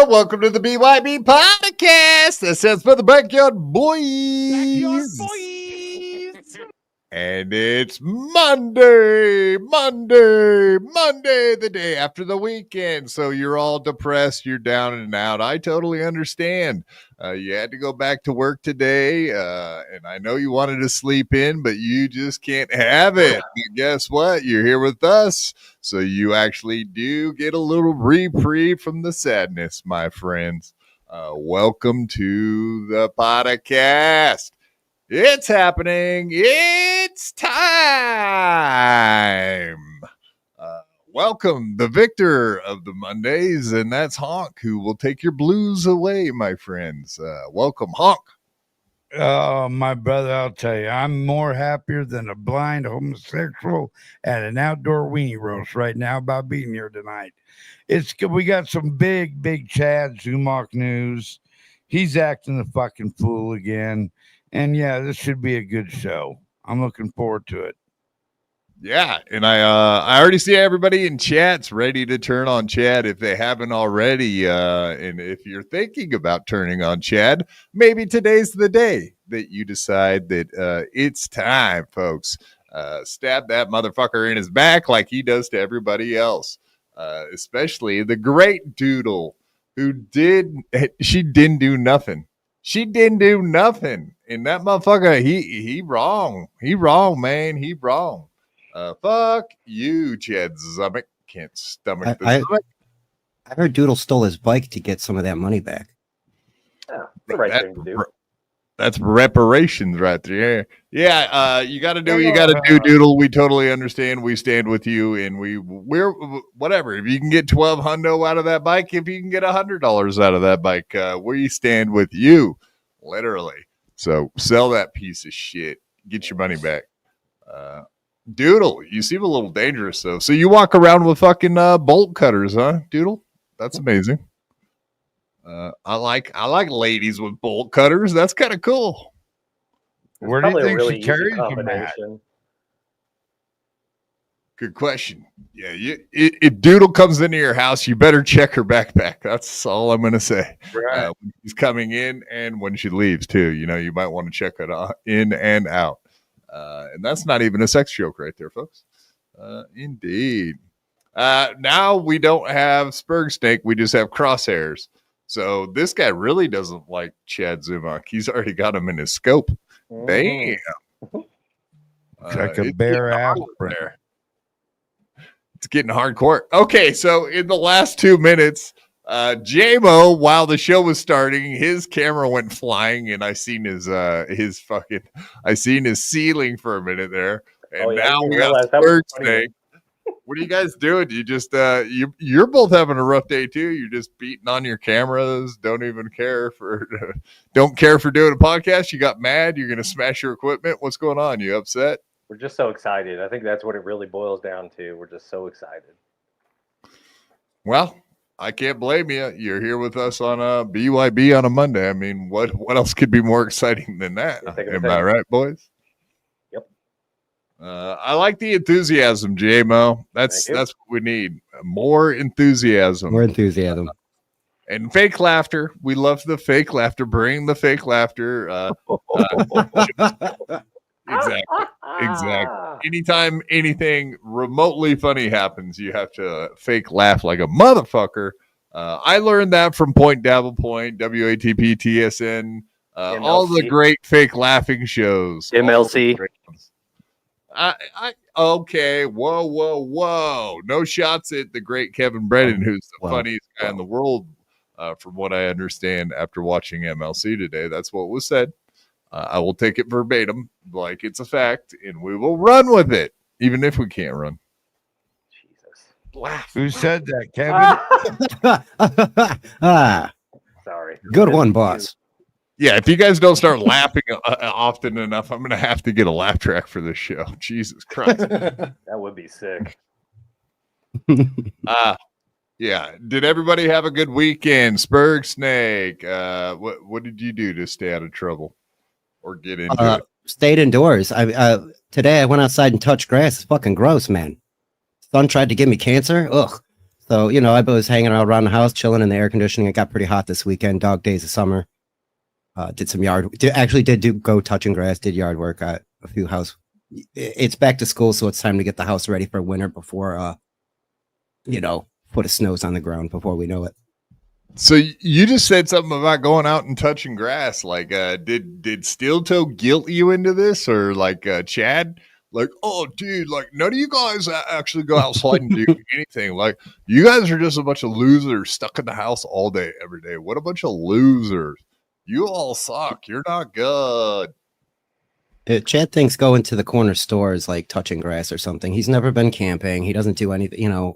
Welcome to the BYB Podcast. That stands for the Backyard Boys. And it's Monday, the day after the weekend. So you're all depressed, you're down and out. I totally understand. You had to go back to work today, and I know you wanted to sleep in, but you just can't have it. And guess what? You're here with us, so you actually do get a little reprieve from the sadness, my friends. Welcome to the podcast. It's happening. It's time. Welcome, the victor of the Mondays, and that's Honk, who will take your blues away, my friends. Welcome, Honk. Oh, my brother, I'll tell you, I'm more happier than a blind homosexual at an outdoor weenie roast right now about being here tonight. We got some big Chad Zumach news. He's acting the fucking fool again. And yeah, this should be a good show. I'm looking forward to it. Yeah, and I already see everybody in chat's ready to turn on Chad if they haven't already. And if you're thinking about turning on Chad, maybe today's the day that you decide that it's time, folks. Stab that motherfucker in his back like he does to everybody else, especially the great Doodle, she didn't do nothing. She didn't do nothing. And that motherfucker, he wrong. He wrong, man. He wrong. Fuck you, Chad Zumach. Can't stomach the stomach. I heard Doodle stole his bike to get some of that money back. Oh, the right thing to do. That's reparations right there. Yeah, you got to do what you got to do, Doodle. We totally understand. We stand with you, and we're whatever. If you can get $1,200 out of that bike, if you can get $100 out of that bike, we stand with you, literally. So sell that piece of shit. Get your money back. Doodle, you seem a little dangerous though. So you walk around with fucking bolt cutters, huh, Doodle? That's amazing. I like ladies with bolt cutters. That's kind of cool. Where do you think she carries them at? Good question. Yeah, if Doodle comes into your house, you better check her backpack. That's all I'm going to say. Right. When she's coming in and when she leaves too. You know, you might want to check it in and out. And that's not even a sex joke right there, folks. Indeed. Now we don't have Spurg Snake. We just have Crosshairs. So this guy really doesn't like Chad Zumach. He's already got him in his scope. Damn. Like a bare aspirin. It's getting hardcore. Okay, so in the last 2 minutes, J-Mo, while the show was starting, his camera went flying, and I seen his ceiling for a minute there. And now we got Spurg Snake. What are you guys doing? You just you're both having a rough day too. You're just beating on your cameras. Don't care for doing a podcast. You got mad. You're gonna smash your equipment. What's going on? You upset? We're just so excited. I think that's what it really boils down to. We're just so excited. Well, I can't blame you. You're here with us on a BYB on a Monday. I mean, what else could be more exciting than that? Am I right, boys? Yep. I like the enthusiasm, J-Mo. That's what we need. More enthusiasm. More enthusiasm. And fake laughter. We love the fake laughter. Bring the fake laughter. Exactly. Anytime anything remotely funny happens, you have to fake laugh like a motherfucker. I learned that from Point Dabble Point, WATP, TSN, all the great fake laughing shows. MLC. Okay. Whoa. No shots at the great Kevin Brennan, who's the funniest guy in the world, from what I understand after watching MLC today. That's what was said. I will take it verbatim like it's a fact, and we will run with it, even if we can't run. Jesus. Laugh. Who said that, Kevin? Sorry. Good one, boss. Yeah, if you guys don't start laughing often enough, I'm going to have to get a laugh track for this show. Jesus Christ. That would be sick. Yeah. Did everybody have a good weekend? Spurg Snake. What did you do to stay out of trouble or get into it? Stayed indoors. Today I went outside and touched grass. It's fucking gross, man. Sun tried to give me cancer. Ugh. So, I was hanging out around the house, chilling in the air conditioning. It got pretty hot this weekend. Dog days of summer. Did some yard. Go touching grass. Did yard work at a few house. It's back to school, so it's time to get the house ready for winter before, put a snows on the ground before we know it. So you just said something about going out and touching grass. Like, did Steel Toe guilt you into this, or like Chad? Like, oh, dude, like none of you guys actually go outside and do anything. Like, you guys are just a bunch of losers stuck in the house all day, every day. What a bunch of losers! You all suck. You're not good. Chad thinks going to the corner store is like touching grass or something. He's never been camping. He doesn't do anything.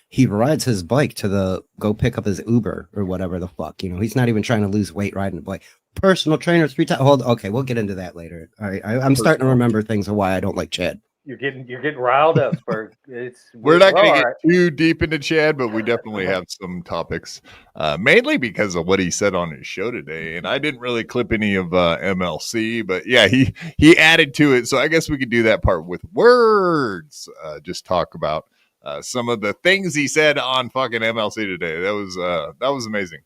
He rides his bike to go pick up his Uber or whatever the fuck. He's not even trying to lose weight riding a bike. Personal trainer 3 times. Okay, we'll get into that later. All right, I'm starting to remember things of why I don't like Chad. You're getting riled up, Spur. We're not going to get too deep into Chad, but we definitely have some topics, mainly because of what he said on his show today. And I didn't really clip any of MLC, but yeah, he added to it. So I guess we could do that part with words. Just talk about some of the things he said on fucking MLC today. That was amazing.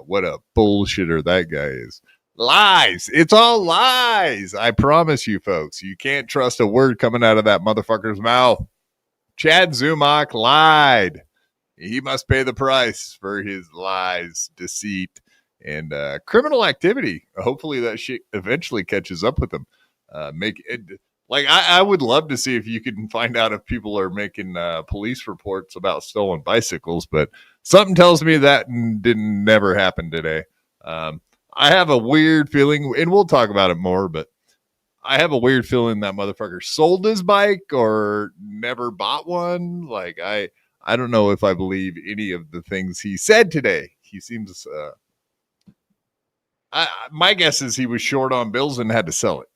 What a bullshitter that guy is. Lies. It's all lies. I promise you, folks. You can't trust a word coming out of that motherfucker's mouth. Chad Zumach lied. He must pay the price for his lies, deceit, and criminal activity. Hopefully that shit eventually catches up with him. I would love to see if you can find out if people are making police reports about stolen bicycles, but something tells me that didn't never happen today. I have a weird feeling, and we'll talk about it more, but I have a weird feeling that motherfucker sold his bike or never bought one. Like, I don't know if I believe any of the things he said today. He seems, my guess is he was short on bills and had to sell it.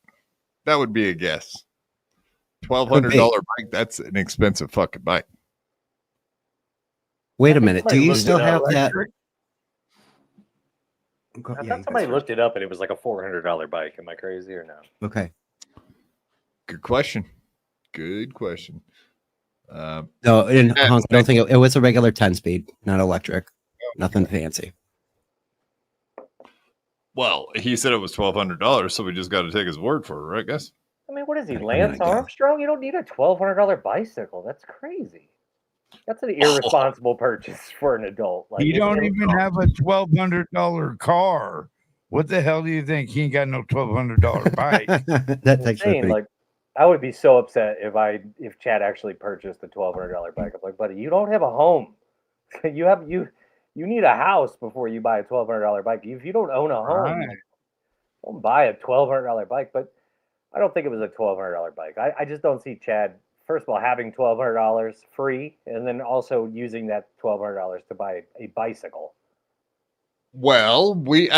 That would be a guess. $1,200 bike, that's an expensive fucking bike. Wait a minute. Do you still have that? I thought somebody looked it up and it was like a $400 bike. Am I crazy or no? Okay. Good question. No, I don't think it was a regular 10-speed, not electric. Nothing fancy. Well, he said it was $1,200, so we just got to take his word for it, right, guys? I mean, what is he, Lance Armstrong? You don't need a $1,200 bicycle. That's crazy. That's an irresponsible purchase for an adult. Like, you don't even have a $1,200 car. What the hell do you think? He ain't got no $1,200 bike. That's actually like, I would be so upset if Chad actually purchased a $1,200 bike. I'm like, buddy, you don't have a home. You need a house before you buy a $1,200 bike. If you don't own a home, don't buy a $1,200 bike. But I don't think it was a $1,200 bike. I just don't see Chad, first of all, having $1,200 free, and then also using that $1,200 to buy a bicycle. Well, we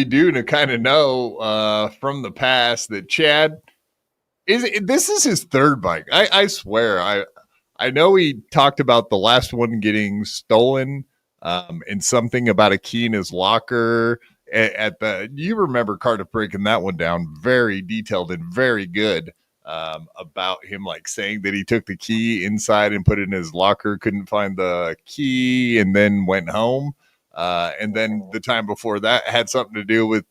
do to kind of know from the past that Chad this is his third bike. I swear. I know he talked about the last one getting stolen, and something about a key in his locker you remember Cardiff breaking that one down, very detailed and very good. About him like saying that he took the key inside and put it in his locker, couldn't find the key, and then went home. And then the time before that had something to do with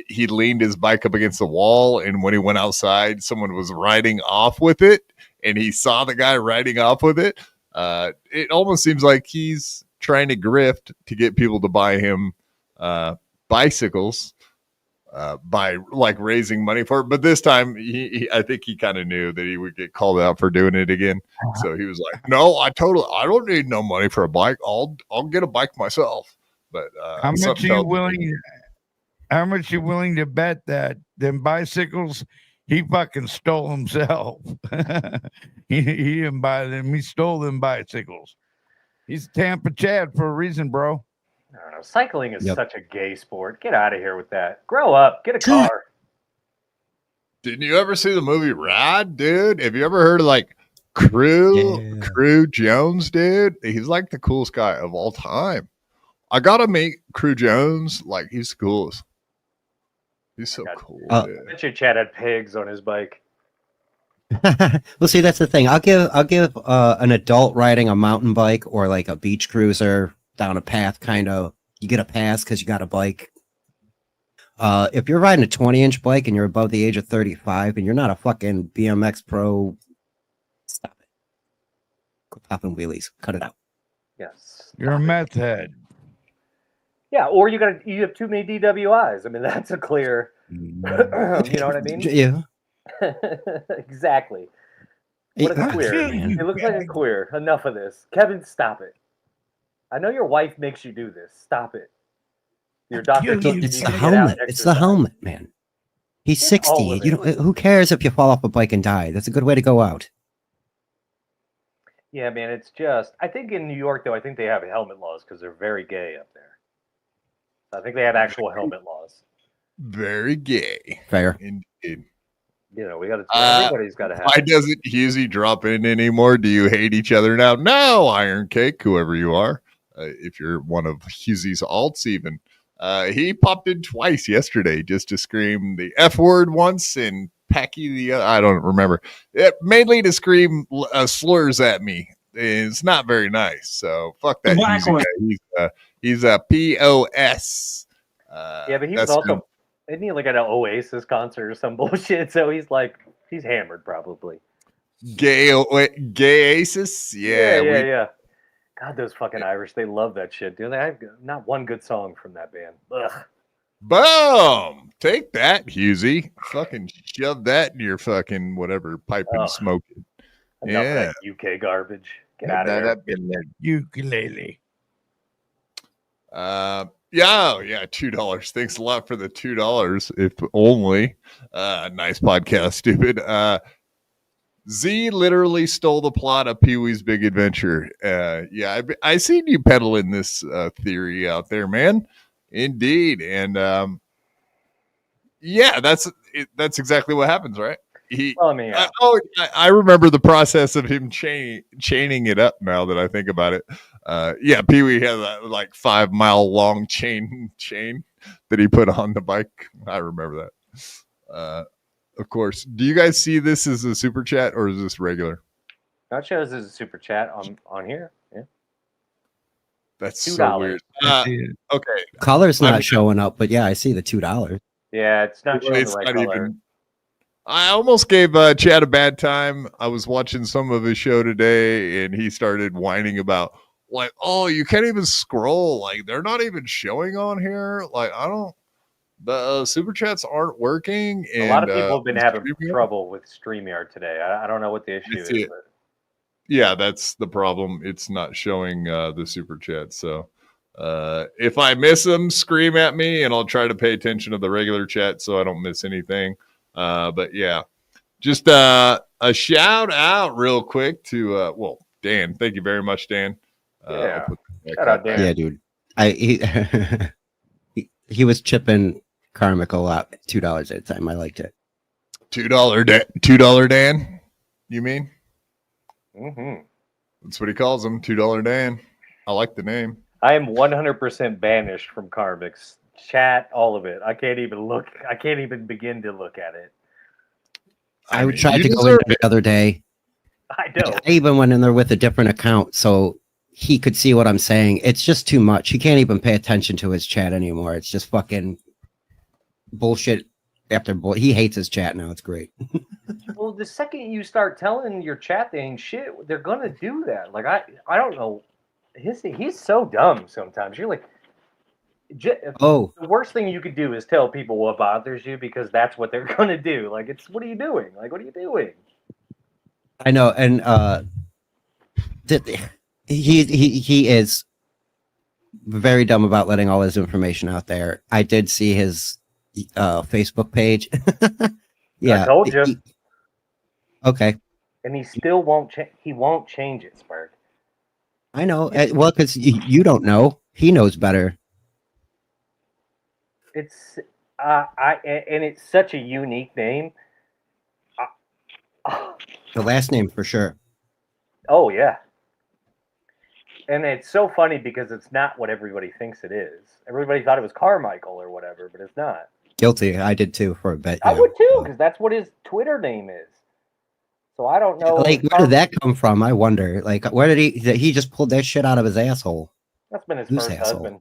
he leaned his bike up against the wall, and when he went outside, someone was riding off with it, and he saw the guy riding off with it. It almost seems like he's trying to grift to get people to buy him bicycles. By like raising money for it, but this time I think he kind of knew that he would get called out for doing it again. So he was like, "No, I don't need no money for a bike. I'll get a bike myself." But how much you willing to bet that them bicycles he fucking stole himself? he didn't buy them. He stole them bicycles. He's Tampa Chad for a reason, bro. I don't know. Cycling is such a gay sport. Get out of here with that. Grow up. Get a car. Didn't you ever see the movie Ride, dude? Have you ever heard of like Crew Jones, dude? He's like the coolest guy of all time. I gotta meet Crew Jones. Like, he's the coolest. He's so cool. I bet you Chad had pigs on his bike. Well, see, that's the thing. I'll give an adult riding a mountain bike or like a beach cruiser down a path, kind of. You get a pass because you got a bike. If you're riding a 20-inch bike and you're above the age of 35 and you're not a fucking BMX pro, stop it. Quit popping wheelies. Cut it out. Yes. You're a meth head. Yeah, or you have too many DWIs. I mean, that's a clear. You know what I mean? Yeah. Exactly. What a queer. It looks like a queer. Enough of this. Kevin, stop it. I know your wife makes you do this. Stop it. Your doctor. It's the helmet. It's the helmet, man. He's 60. You know, who cares if you fall off a bike and die? That's a good way to go out. Yeah, man. It's just. I think in New York, though, I think they have helmet laws because they're very gay up there. I think they have actual helmet laws. Very gay. Fair. Indeed. You know, we got to. Everybody's got to have. Why doesn't Husey drop in anymore? Do you hate each other now? No, Iron Cake, whoever you are. If you're one of Husey's alts, even. He popped in twice yesterday just to scream the F word once and Packy the other. I don't remember. Mainly to scream slurs at me. It's not very nice. So fuck that Husey guy. He's a POS. Yeah, but he was also, isn't he like at an Oasis concert or some bullshit? So he's hammered probably. Gay Aces? Yeah. God, those fucking Irish, they love that shit, dude. They have not one good song from that band. Ugh. Boom! Take that, Husey. Fucking shove that in your fucking whatever pipe and smoke it. Enough of that UK garbage. Get out of there. Ukulele. Yeah, $2. Thanks a lot for the $2. If only. Nice podcast, stupid. Z literally stole the plot of Pee-wee's Big Adventure. I seen you peddling this theory out there, man. Indeed, and that's exactly what happens, right? I remember the process of him chaining it up. Now that I think about it, Pee-wee had that like 5 mile long chain that he put on the bike. I remember that. Of course. Do you guys see this as a super chat or is this regular? That shows as a super chat on here. Yeah. That's $2. So weird. Okay. Color's not showing up, but yeah, I see the $2. Yeah, it's not showing the right color. I almost gave Chad a bad time. I was watching some of his show today and he started whining about like, oh, you can't even scroll. Like they're not even showing on here. Like the super chats aren't working. And, a lot of people have been having trouble with StreamYard today. I don't know what the issue is. But... Yeah, that's the problem. It's not showing the super chat. So if I miss them, scream at me and I'll try to pay attention to the regular chat so I don't miss anything. But yeah, just a shout out real quick to, Dan. Thank you very much, Dan. Shout out, Dan. Yeah, dude. He was chipping Karmic a lot. $2 at a time. I liked it. $2 Dan. You mean? Mm-hmm. That's what he calls him. $2 Dan. I like the name. I am 100% banished from Karmic's chat. All of it. I can't even look. I can't even begin to look at it. I tried to go in the other day. I know. I even went in there with a different account so he could see what I'm saying. It's just too much. He can't even pay attention to his chat anymore. It's just fucking bullshit after bull. He hates his chat now. It's great. Well, the second you start telling your chat they ain't shit, they're gonna do that. Like I don't know. He's so dumb sometimes. You're like, the worst thing you could do is tell people what bothers you because that's what they're gonna do. Like, what are you doing? Like, what are you doing? I know, and he is very dumb about letting all his information out there. I did see his Facebook page. Yeah, I told you. Okay. And he still won't change. He won't change it, Spark. I know. Well, because you don't know. He knows better. It's and it's such a unique name. The last name for sure. Oh yeah. And it's so funny because it's not what everybody thinks it is. Everybody thought it was Carmichael or whatever, but it's not. Guilty. I did too for a bit. I would too, because that's what his Twitter name is. So I don't know. Like, where did that come from? I wonder. Like, where did he just pulled that shit out of his asshole? That's been his Whose first asshole? husband.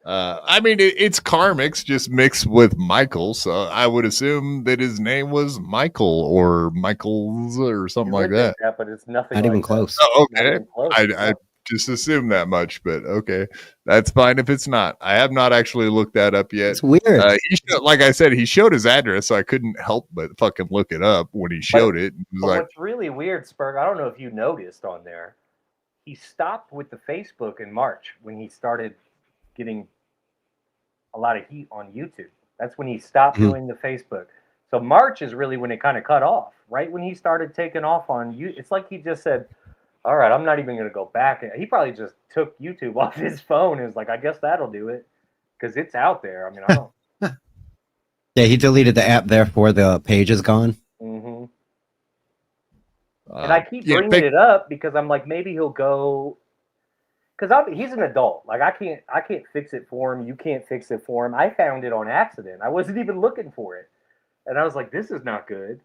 I mean, it's karmics just mixed with Michael, so I would assume that his name was Michael or Michaels or something You like would think that. but it's nothing. Not like even that. close. Oh, Not okay. even close. I just assumed that much, but okay, that's fine if it's not. I have not actually looked that up yet. It's weird. Like I said, he showed his address, so I couldn't help but fucking look it up when he showed it. It was But like, what's really weird, Spurg, I don't know if you noticed on there, he stopped with the Facebook in March when he started getting a lot of heat on YouTube. That's when he stopped doing the Facebook. So March is really when it kind of cut off, right? When he started taking off on you. It's like he just said, all right, I'm not even going to go back. He probably just took YouTube off his phone and was like, I guess that'll do it because it's out there. I mean, I don't. Yeah, he deleted the app, therefore the page is gone. Mm-hmm. And I keep bringing it up because I'm like, maybe he'll go. Because he's an adult. Like I can't fix it for him. You can't fix it for him. I found it on accident. I wasn't even looking for it, and I was like, "This is not good."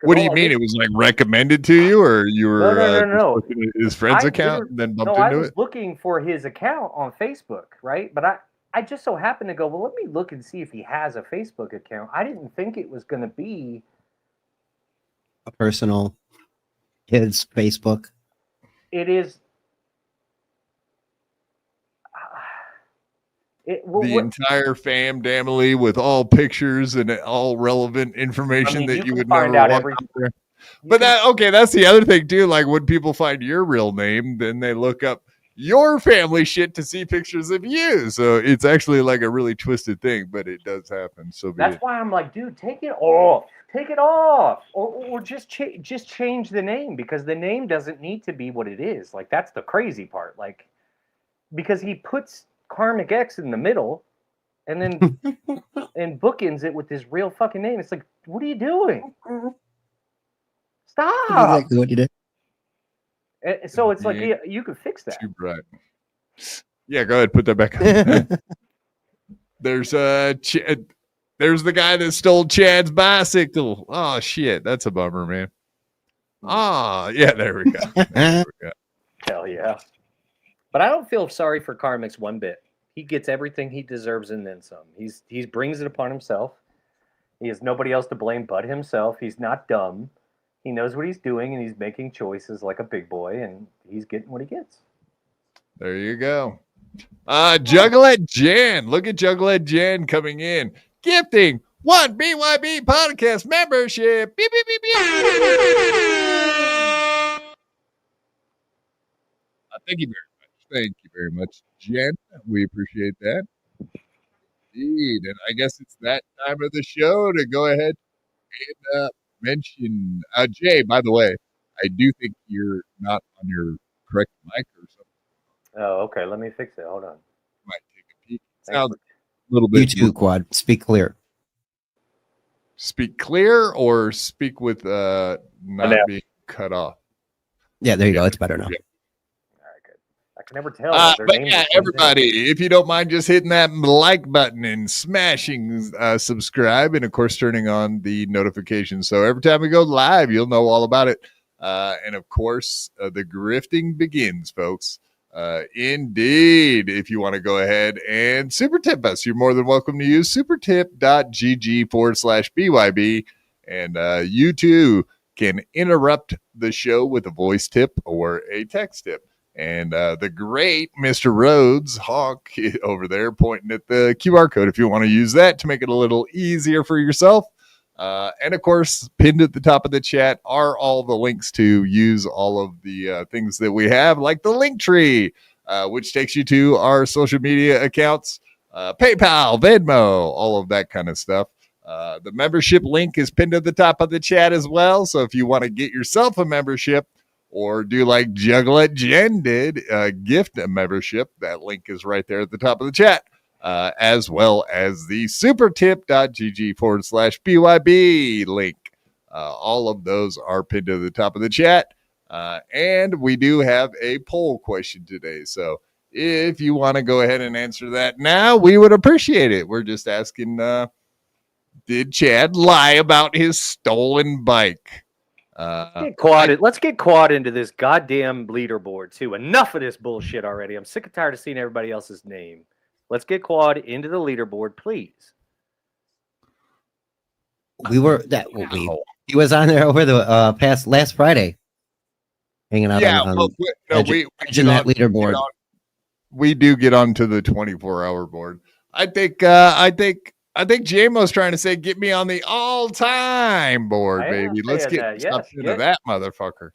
What do you mean? It was like recommended to you, or you were no. looking at his friend's account and then bumped into it? I was looking for his account on Facebook, right? But I just so happened to go, well, let me look and see if he has a Facebook account. I didn't think it was going to be a personal kid's Facebook. It is. Entire family with all pictures and all relevant information that you would find never out want out there. But that's the other thing too. Like when people find your real name, then they look up your family shit to see pictures of you. So it's actually like a really twisted thing, but it does happen. So that's why I'm like, dude, take it off, or just change the name because the name doesn't need to be what it is. Like that's the crazy part. Like because he puts Karmic X in the middle and then and bookends it with his real fucking name. It's like, what are you doing? Stop. That's exactly what you did. So it's like you could fix that. Too bright. Yeah, go ahead, put that back on. There's the guy that stole Chad's bicycle. Oh shit, that's a bummer, man. Ah, yeah, there we go. Hell yeah. But I don't feel sorry for Karmix one bit. He gets everything he deserves and then some. He brings it upon himself. He has nobody else to blame but himself. He's not dumb. He knows what he's doing and he's making choices like a big boy and he's getting what he gets. There you go. Juggalette Jan. Look at Juggalette Jan coming in. Gifting 1 BYB Podcast membership. Beep, beep, beep, beep. Thank you very much. Thank you very much, Jen. We appreciate that. Indeed. And I guess it's that time of the show to go ahead and mention Jay, by the way, I do think you're not on your correct mic or something. Oh, okay. Let me fix it. Hold on. Might take a peek. Sounds a little bit. You too, Quad. Speak clear. Speak clear or speak with not being cut off. Yeah, there you go. It's better now. Yeah. I can never tell. But yeah, everybody, if you don't mind just hitting that like button and smashing subscribe and, of course, turning on the notifications. So every time we go live, you'll know all about it. And, of course, the grifting begins, folks. Indeed. If you want to go ahead and super tip us, you're more than welcome to use supertip.gg/BYB. And you, too, can interrupt the show with a voice tip or a text tip. And the great Mr. Rhodes, honk, over there pointing at the QR code if you want to use that to make it a little easier for yourself. And, of course, pinned at the top of the chat are all the links to use all of the things that we have, like the link tree, which takes you to our social media accounts, PayPal, Venmo, all of that kind of stuff. The membership link is pinned at the top of the chat as well. So if you want to get yourself a membership, or do like Juggalette Jen did, gift a membership. That link is right there at the top of the chat, as well as the supertip.gg/BYB link. All of those are pinned to the top of the chat. And we do have a poll question today. So if you want to go ahead and answer that now, we would appreciate it. We're just asking did Chad lie about his stolen bike? Let's get Quad into this goddamn leaderboard too. Enough of this bullshit already. I'm sick and tired of seeing everybody else's name. Let's get Quad into the leaderboard, please. He was on there over the last Friday, hanging out on we that leaderboard. We do get onto the 24-hour board. I think JMO's trying to say, get me on the all-time board, baby. Let's get into that motherfucker.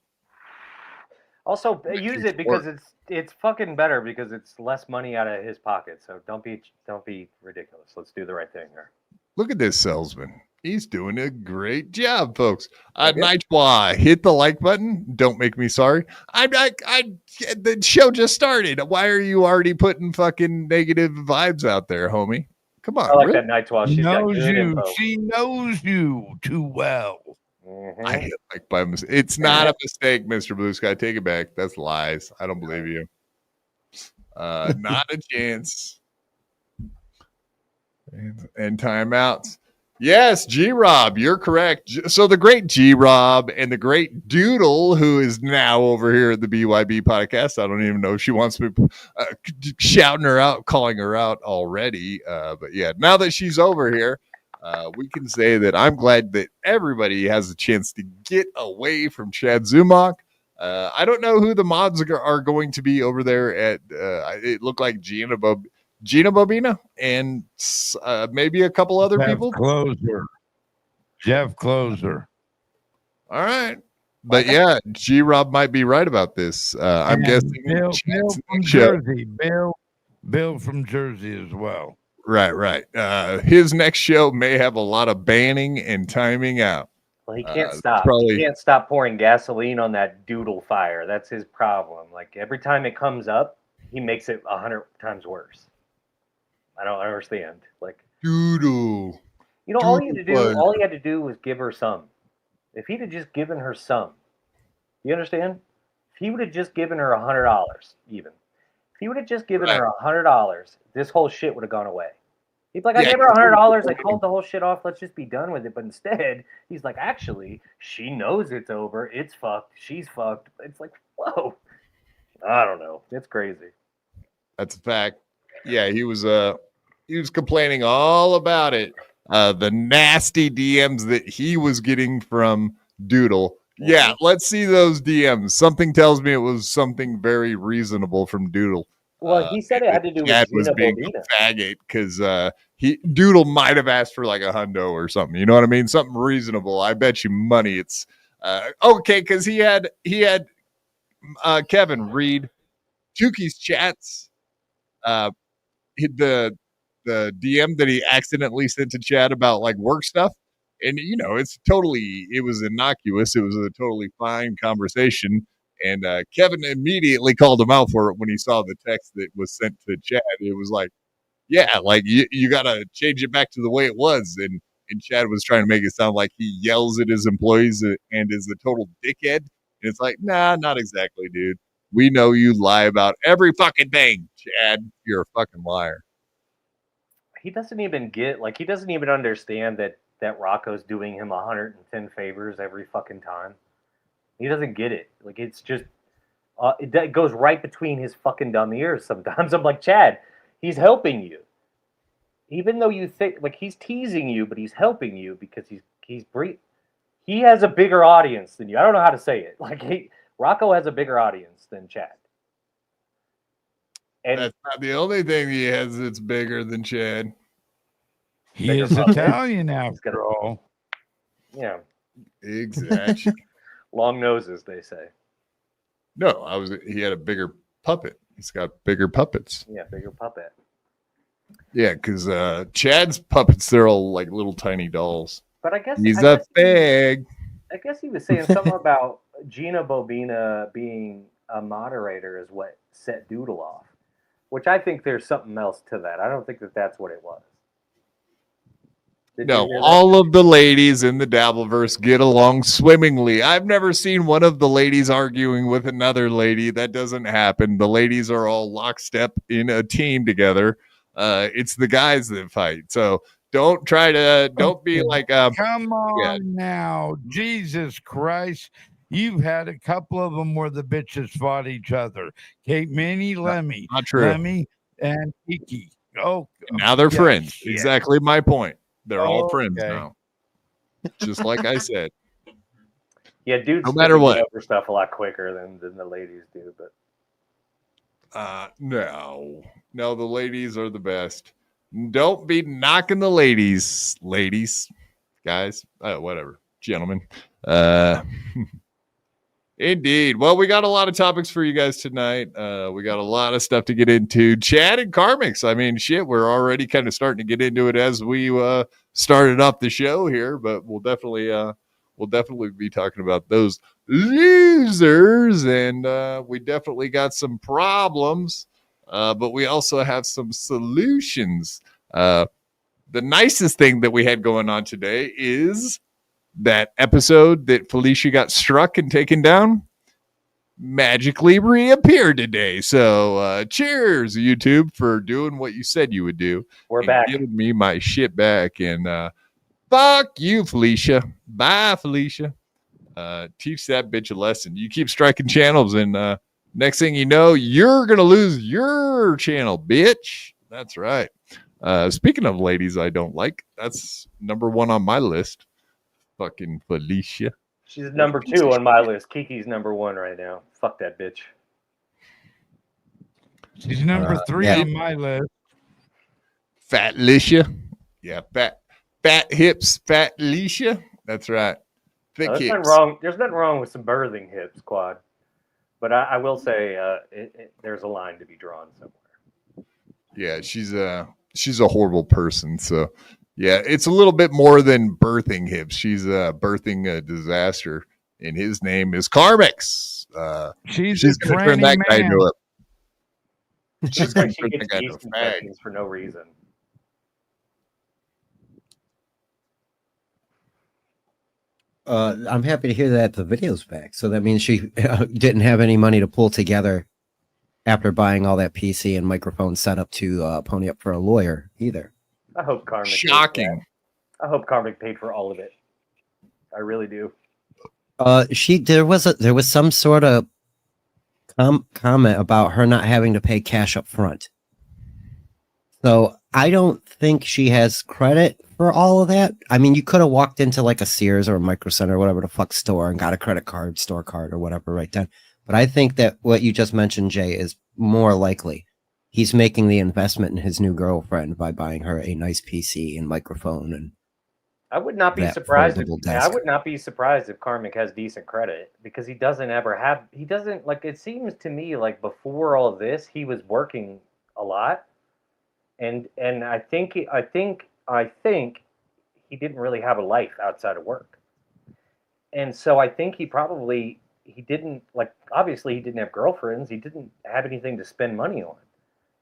Also, use it because it's fucking better because it's less money out of his pocket. So don't be ridiculous. Let's do the right thing here. Look at this salesman. He's doing a great job, folks. Nightwa, hit the like button. Don't make me sorry. The show just started. Why are you already putting fucking negative vibes out there, homie? Come on. I like that Nightwa. She knows you too well. Mm-hmm. I hit like by mistake. It's not a mistake, Mr. Blue Sky. Take it back. That's lies. I don't believe you. Not a chance. And timeouts. Yes, G-Rob, you're correct. So the great G-Rob and the great Doodle, who is now over here at the BYB Podcast. I don't even know if she wants me shouting her out, calling her out already. But yeah, now that she's over here, we can say that I'm glad that everybody has a chance to get away from Chad Zumach. I don't know who the mods are going to be over there at, it looked like Gina Bobina and maybe a couple other people. Jeff Closer. All right. But yeah, G-Rob might be right about this. I'm guessing Bill from Jersey. Bill from Jersey as well. Right. His next show may have a lot of banning and timing out. Well, he can't stop. He can't stop pouring gasoline on that doodle fire. That's his problem. Like every time it comes up, he makes it 100 times worse. I don't understand. Like doodle. You know, all he had to do was give her some. If he'd have just given her some, you understand? If he would have just given her $100, even. If he would have just given her $100, this whole shit would have gone away. He's like, I gave her $100. I called the whole shit off. Let's just be done with it. But instead, he's like, actually, she knows it's over. It's fucked. She's fucked. It's like, whoa. I don't know. It's crazy. That's a fact. Yeah, he was complaining all about it. The nasty DMs that he was getting from Doodle. Yeah, let's see those DMs. Something tells me it was something very reasonable from Doodle. Well, he said it had to do with was being a faggot because Doodle might have asked for like $100 or something. You know what I mean? Something reasonable. I bet you money. It's okay because he had Kevin read Chuki's chats. The DM that he accidentally sent to Chad about like work stuff. And, you know, it was innocuous. It was a totally fine conversation. And Kevin immediately called him out for it when he saw the text that was sent to Chad. It was like, yeah, like you got to change it back to the way it was. And Chad was trying to make it sound like he yells at his employees and is a total dickhead. And it's like, nah, not exactly, dude. We know you lie about every fucking thing, Chad. You're a fucking liar. He doesn't even understand that Rocco's doing him 110 favors every fucking time. He doesn't get it. Like, it's just, it goes right between his fucking dumb ears sometimes. I'm like, Chad, he's helping you. Even though you think, like, he's teasing you, but he's helping you because he has a bigger audience than you. I don't know how to say it. Like, Rocco has a bigger audience than Chad. And that's not the only thing he has that's bigger than Chad. He is Italian after all. Yeah. Exactly. Long noses, they say. No, he had a bigger puppet. He's got bigger puppets. Yeah, bigger puppet. Yeah, because Chad's puppets, they're all like little tiny dolls. But I guess he's a fag. I guess he was saying something about Gina Bobina being a moderator is what set Doodle off, which I think there's something else to that. I don't think that's what it was. No, all of the ladies in the Dabbleverse get along swimmingly. I've never seen one of the ladies arguing with another lady. That doesn't happen. The ladies are all lockstep in a team together. It's the guys that fight. So Don't be like, come on now, Jesus Christ. You've had a couple of them where the bitches fought each other. Kate Minnie, Lemmy. not true. Lemmy and Kiki. Oh, Now they're friends. shit. Exactly my point. They're all friends Okay. now. Just like I said. Yeah, dudes No matter what. get over stuff a lot quicker than the ladies do, but no, the ladies are the best. Don't be knocking the ladies, guys, whatever, gentlemen. Indeed. Well, we got a lot of topics for you guys tonight. We got a lot of stuff to get into. Chad and Karmics. I mean, shit, we're already kind of starting to get into it as we started up the show here, but we'll definitely be talking about those losers, and we definitely got some problems, but we also have some solutions. The nicest thing that we had going on today is that episode that Felicia got struck and taken down magically reappeared today. So cheers, YouTube, for doing what you said you would do. We're back. Giving me my shit back. And fuck you, Felicia. Bye, Felicia. Teach that bitch a lesson. You keep striking channels, and next thing you know, you're going to lose your channel, bitch. That's right. Speaking of ladies I don't like, that's number one on my list. Fucking Felicia. She's number 2 on my list. Kiki's number 1 right now. Fuck that bitch. She's number 3 on my list. Fat Licia. Yeah, fat hips, fat Licia. That's right. Thick hips. There's nothing wrong with some birthing hips, Quad. But I will say there's a line to be drawn somewhere. Yeah, she's a horrible person. So yeah, it's a little bit more than birthing hips. She's birthing a disaster, and his name is Karmics. She's going to turn that guy into a. She's going to turn that guy into a fag for no reason. I'm happy to hear that the video's back. So that means she didn't have any money to pull together after buying all that PC and microphone setup to pony up for a lawyer either. I hope Karmic. Shocking. I hope Karmic paid for all of it. I really do. There was some sort of comment about her not having to pay cash up front. So I don't think she has credit for all of that. I mean, you could have walked into like a Sears or a Micro Center or whatever the fuck store and got a credit card, store card or whatever right then. But I think that what you just mentioned, Jay, is more likely. He's making the investment in his new girlfriend by buying her a nice PC and microphone. And I would not be surprised. I would not be surprised if Karmic has decent credit, because he doesn't like, it seems to me like before all of this, he was working a lot. And I think he didn't really have a life outside of work. And so I think he didn't, like, obviously he didn't have girlfriends. He didn't have anything to spend money on.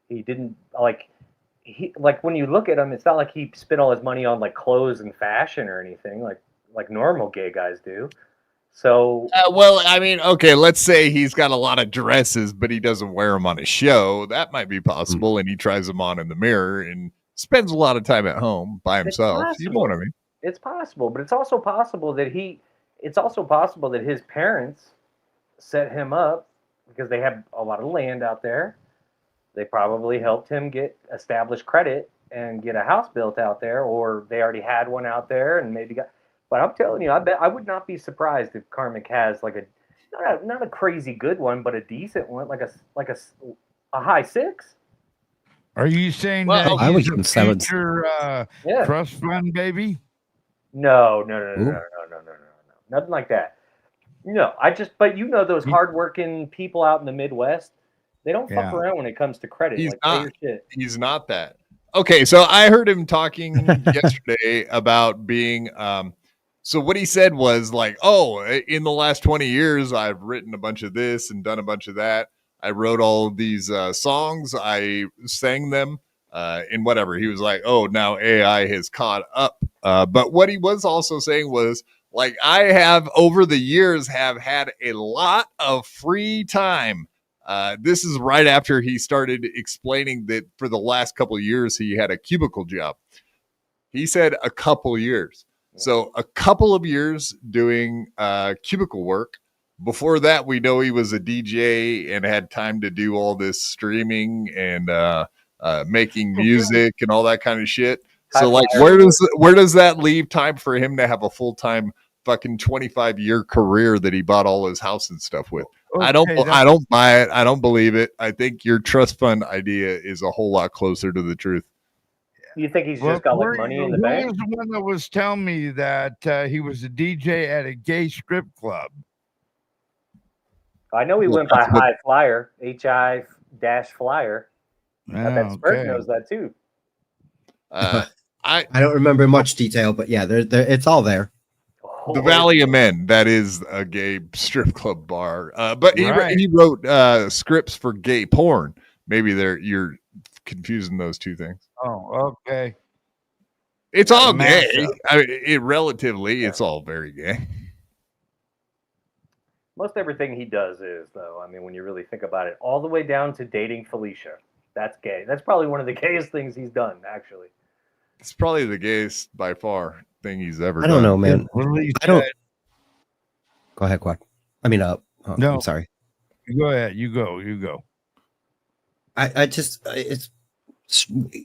He didn't like when you look at him, it's not like he spent all his money on like clothes and fashion or anything like normal gay guys do. So well, I mean, okay, let's say he's got a lot of dresses, but he doesn't wear them on a show. That might be possible, and he tries them on in the mirror and spends a lot of time at home by himself. You know what I mean? It's possible, but it's also possible that his parents set him up because they have a lot of land out there. They probably helped him get established credit and get a house built out there, or they already had one out there and maybe got. But I'm telling you, I would not be surprised if Karmic has like not a crazy good one, but a decent one, like a high 6. Are you saying that I would he's a future trust fund baby? No, nothing like that. No, but those hardworking people out in the Midwest, they don't fuck around when it comes to credit. He's not that. Okay, so I heard him talking yesterday about being. So what he said was like, oh, in the last 20 years, I've written a bunch of this and done a bunch of that. I wrote all of these songs. I sang them and whatever. He was like, oh, now AI has caught up. But what he was also saying was, like, I have over the years have had a lot of free time. This is right after he started explaining that for the last couple of years, he had a cubicle job. He said a couple years. So a couple of years doing cubicle work. Before that, we know he was a DJ and had time to do all this streaming and making music and all that kind of shit. So like, where does that leave time for him to have a full-time fucking 25-year career that he bought all his house and stuff with? Okay, I don't buy it. I don't believe it. I think your trust fund idea is a whole lot closer to the truth. You think he's just got like money in the bank? Who was the one that was telling me that he was a DJ at a gay strip club? I know he went by High Flyer, HI-Flyer. I bet Spurt knows that too. I don't remember much detail, but yeah, it's all there. The Valley of Men, that is a gay strip club bar. But he wrote scripts for gay porn. Maybe you're confusing those two things. Oh, okay. It's all gay. I mean, it's all very gay. Most everything he does is, though. I mean, when you really think about it, all the way down to dating Felicia. That's gay. That's probably one of the gayest things he's done, actually. It's probably the gayest by far thing he's ever done. I don't know, man. I don't. Go ahead, Quack. I mean, no. I'm sorry. Go ahead. You go.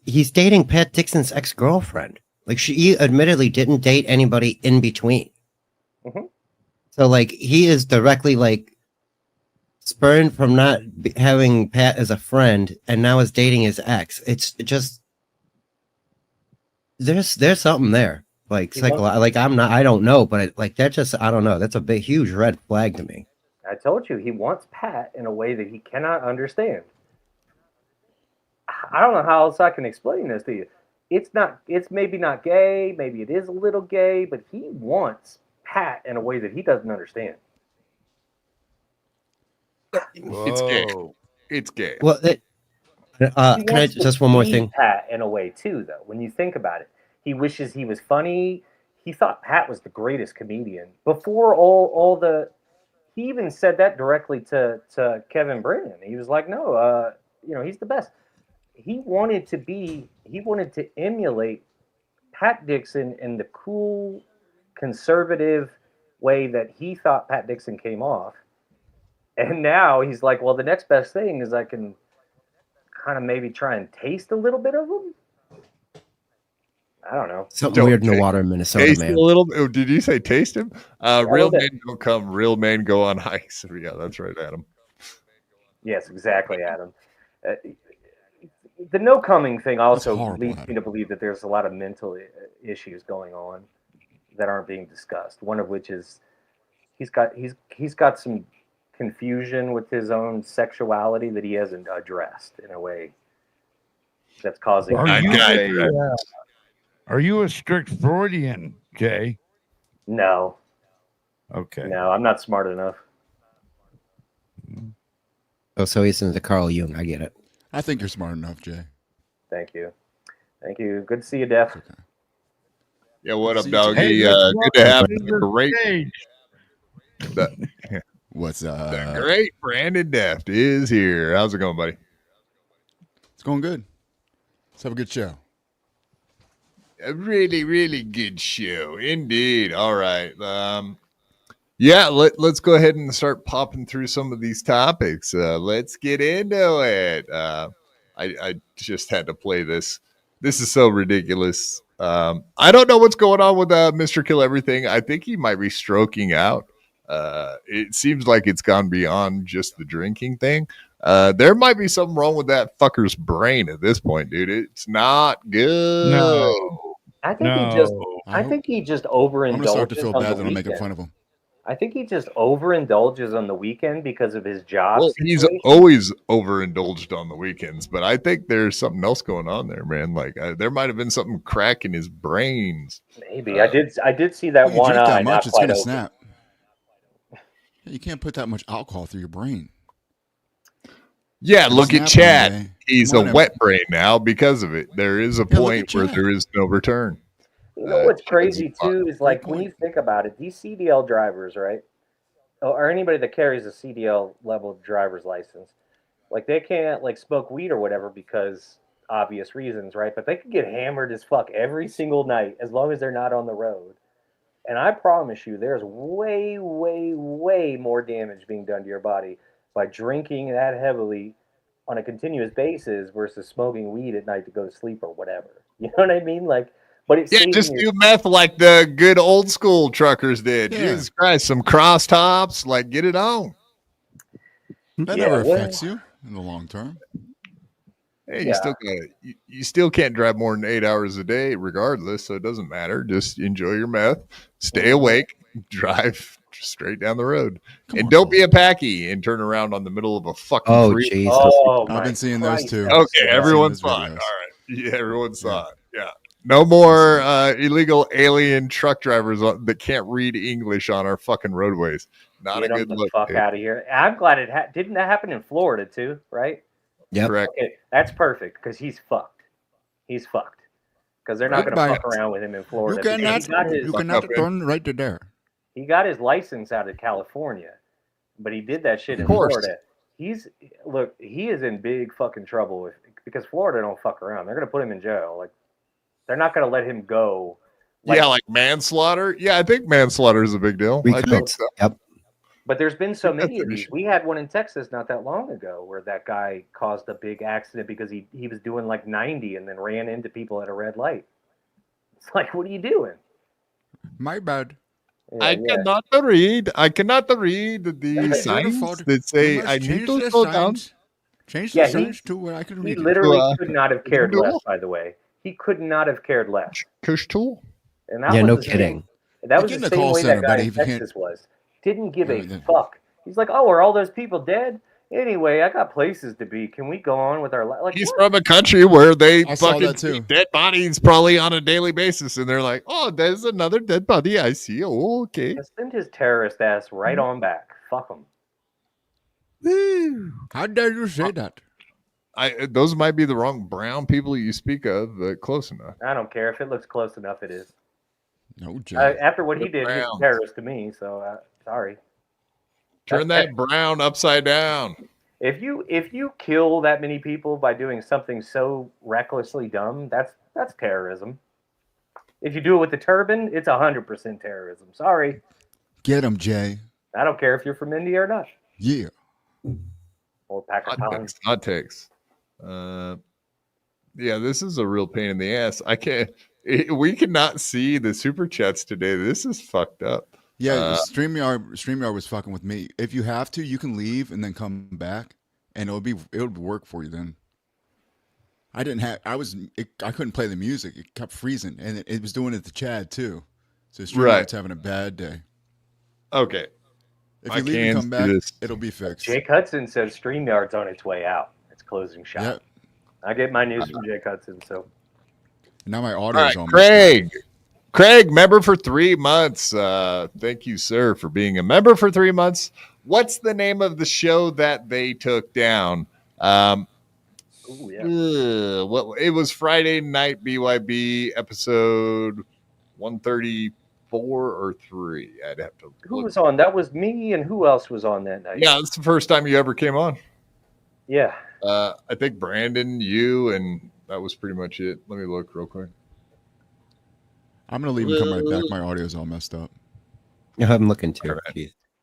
He's dating Pat Dixon's ex-girlfriend. Like, she admittedly didn't date anybody in between. Mm-hmm. So, like, he is directly, like, spurned from not having Pat as a friend, and now is dating his ex. It's just, there's something there. Like, I don't know, but I don't know. That's a huge red flag to me. I told you, he wants Pat in a way that he cannot understand. I don't know how else I can explain this to you. It's maybe not gay, maybe it is a little gay, but he wants Pat in a way that he doesn't understand. It's gay. It's gay. Well, can I just one more thing? Pat in a way too, though. When you think about it, he wishes he was funny. He thought Pat was the greatest comedian before all the. He even said that directly to Kevin Brennan. He was like, "No, he's the best." He wanted to emulate Pat Dixon in the cool, conservative way that he thought Pat Dixon came off. And now he's like, well, the next best thing is I can kind of maybe try and taste a little bit of them. I don't know. Something weird in the water in Minnesota, taste man. A little. Did you say taste him? Real men don't come. Real men go on hikes. Yeah, that's right, Adam. Yes, exactly, Adam. The no coming thing also leads me to believe that there's a lot of mental issues going on that aren't being discussed. One of which is he's got some confusion with his own sexuality that he hasn't addressed in a way that's causing. Are you a strict Freudian, Jay? No. Okay. No, I'm not smart enough. Oh, so he's into Carl Jung. I get it. I think you're smart enough, Jay. Thank you. Good to see you, Deft. Okay. Yeah, what up, doggy? Good to have you. Great. What's up? The great Brandon Deft is here. How's it going, buddy? It's going good. Let's have a good show. A really, really good show. Indeed. All right. Yeah, let's go ahead and start popping through some of these topics. Let's get into it. I just had to play this. This is so ridiculous. I don't know what's going on with Mr. Kill Everything. I think he might be stroking out. It seems like it's gone beyond just the drinking thing. There might be something wrong with that fucker's brain at this point, dude. It's not good. No. I think he just overindulges. I'm gonna start to feel bad that I'm weekend. making fun of him. I think he just overindulges on the weekend because of his job. Well, he's always overindulged on the weekends, but I think there's something else going on there, man. Like there might have been something cracking his brains. Maybe I did see that one drink eye. That much, not it's gonna open. snap. You can't put that much alcohol through your brain. Yeah, look at Chad. He's a Whatever. wet brain now because of it. There is a point where there is no return. You know what's crazy too is like when you think about it, these CDL drivers, right, or anybody that carries a CDL level driver's license, like they can't like smoke weed or whatever because obvious reasons, right? But they could get hammered as fuck every single night as long as they're not on the road. And I promise you, there's way, way, way more damage being done to your body by drinking that heavily on a continuous basis versus smoking weed at night to go to sleep or whatever. You know what I mean? Like, but it's just do meth like the good old school truckers did. Yeah. Jesus Christ, some cross tops, like get it on. That never affects you in the long term. Hey, you still can't drive more than 8 hours a day, regardless. So it doesn't matter. Just enjoy your meth, stay awake, drive straight down the road, and don't be a packy and turn around on the middle of a fucking freeway. Jesus. Oh, I've been seeing those too. Okay, everyone saw it. All right, yeah, everyone saw it. Yeah, no more illegal alien truck drivers that can't read English on our fucking roadways. Not Get a good the look. fuck out of here. I'm glad it didn't that happen in Florida too, right? Yep. Correct. Okay, that's perfect because he's fucked. He's fucked because they're not going to fuck around with him in Florida. You cannot turn right to there. He got his license out of California, but he did that shit in course. Florida. He is in big fucking trouble because Florida don't fuck around. They're going to put him in jail. Like, they're not going to let him go. Like manslaughter. Yeah, I think manslaughter is a big deal. I think so. Yep. But there's been so many of these. We had one in Texas not that long ago where that guy caused a big accident because he was doing like 90 and then ran into people at a red light. It's like, what are you doing? My bad. Yeah, I cannot read the signs that say I need to slow down. Change the signs to where I can read. He literally could not have cared less, by the way. He could not have cared less. Cush tool. And that was no the kidding. That was the same way that guy in Texas was. Didn't give a fuck. He's like, oh, are all those people dead? Anyway, I got places to be. Can we go on with our life? Like, he's from a country where they fucking see dead bodies probably on a daily basis, and they're like, oh, there's another dead body I see. Oh, okay. Send his terrorist ass right on back. Fuck him. How dare you say that? Those might be the wrong brown people you speak of, but close enough. I don't care if it looks close enough. It is. No, after what he did, he's a terrorist to me. So sorry. Turn that brown upside down. If you kill that many people by doing something so recklessly dumb, that's terrorism. If you do it with the turban, it's 100% terrorism. Sorry. Get him, Jay. I don't care if you're from India or not. Yeah. Or Pakistan. Hot takes. Yeah, this is a real pain in the ass. We cannot see the super chats today. This is fucked up. Yeah, StreamYard was fucking with me. If you have to, you can leave and then come back, and it would work for you then. I couldn't play the music. It kept freezing, and it was doing it to Chad too. So StreamYard's having a bad day. Okay. If you leave and come back, it'll be fixed. Jake Hudson says StreamYard's on its way out. It's closing shop. Yep. I get my news from Jake Hudson, so. Now my audio's on. Craig, member for 3 months. Thank you, sir, for being a member for 3 months. What's the name of the show that they took down? It was Friday night BYB episode 134 or 3. I'd have to. Who was on? That was me, and who else was on that night? Yeah, it's the first time you ever came on. Yeah. I think Brandon, you, and that was pretty much it. Let me look real quick. I'm going to leave and come right back. My audio's all messed up. Yeah, I'm looking too.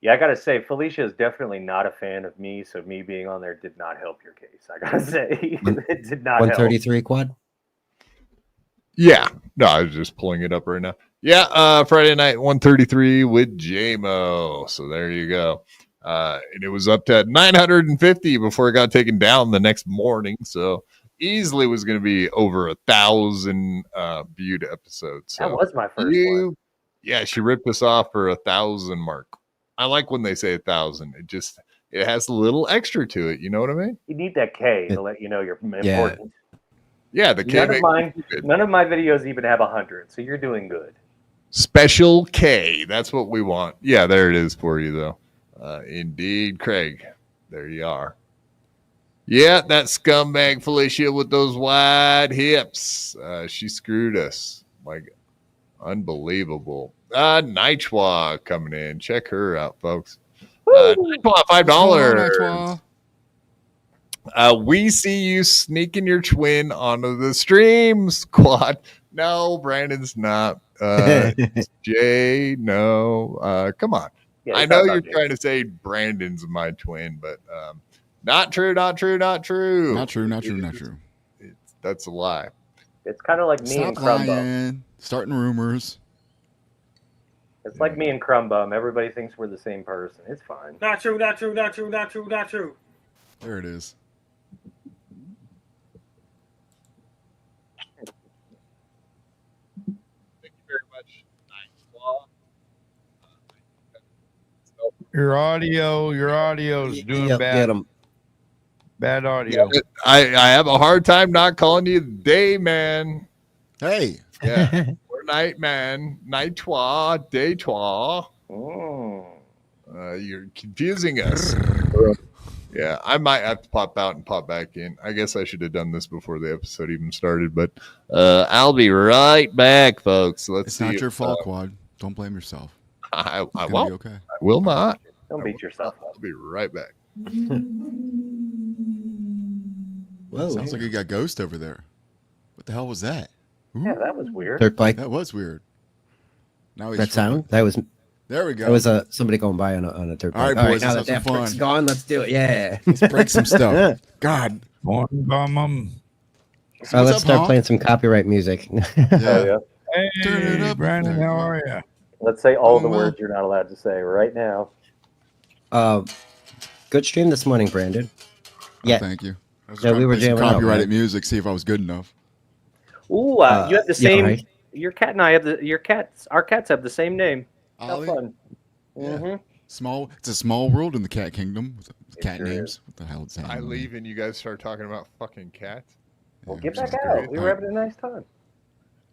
Yeah, I got to say, Felicia is definitely not a fan of me, so me being on there did not help your case. I got to say, it did not 133 help. quad? Yeah. No, I was just pulling it up right now. Yeah, Friday night, 133 with JMO. So there you go. And it was up to 950 before it got taken down the next morning. So easily was going to be over 1,000 viewed episodes. So that was my first one. Yeah, she ripped us off for 1,000 mark. I like when they say 1,000. It has a little extra to it. You know what I mean? You need that K to let you know you're important. Yeah, the K. None of my videos even have 100, so you're doing good. Special K. That's what we want. Yeah, there it is for you, though. Indeed, Craig. There you are. Yeah, that scumbag Felicia with those wide hips. She screwed us. Like, unbelievable. Nitchwa coming in. Check her out, folks. Nitchwa, $5. We see you sneaking your twin onto the stream, squad. No, Brandon's not. Jay, no. Come on. Yeah, I he's know not you're about you. trying to say Brandon's my twin, but not true, not true, not true. Not true, not true, not true. That's a lie. It's kind of like me and Stop Crumb Bum. lying. Starting rumors. It's like me and Crumb Bum. Everybody thinks we're the same person. It's fine. Not true, not true, not true, not true, not true. There it is. Thank you very much. Your audio's doing Yep, bad. get 'em. Bad audio. I have a hard time not calling you day man. Hey. Yeah. Or night man. Night toi, day toi. Mm. You're confusing us. Yeah, I might have to pop out and pop back in. I guess I should have done this before the episode even started, but I'll be right back, folks. Let's It's see. not your if, fault, Quad. Don't blame yourself. I It's gonna won't. be okay. I will not. Don't beat yourself up. I'll be right back. Whoa. Sounds like you got ghost over there. What the hell was that? Ooh, Yeah, that was weird. Dirt bike. that was weird. Now he's That sound? That was There we go. that was somebody going by on a dirt All bike. right, boys, now let's that have some Daft Punk's fun. gone, let's do it. Yeah. Let's break some stuff. God. Born bum 'em. So Oh, what's let's up, start Honk? playing some copyright music. Oh, Yeah. yeah. Turn it Hey, up. Brandon, There you how go. are you? Let's say all the Well. words you're not allowed to say right now. Good stream this morning, Brandon. Yeah. Thank you. I was Yeah, trying we to were play some jamming out, copyrighted right? music, see if I was good enough. Ooh, you have the yeah, same. right. Your cat and I have our cats have the same name. How Ollie? fun. Yeah. Mm-hmm. It's a small world in the cat kingdom with cat sure names. is. What the hell is that? I leave and you guys start talking about fucking cats. Well, Yeah, get which back is out. great. We were having a nice time.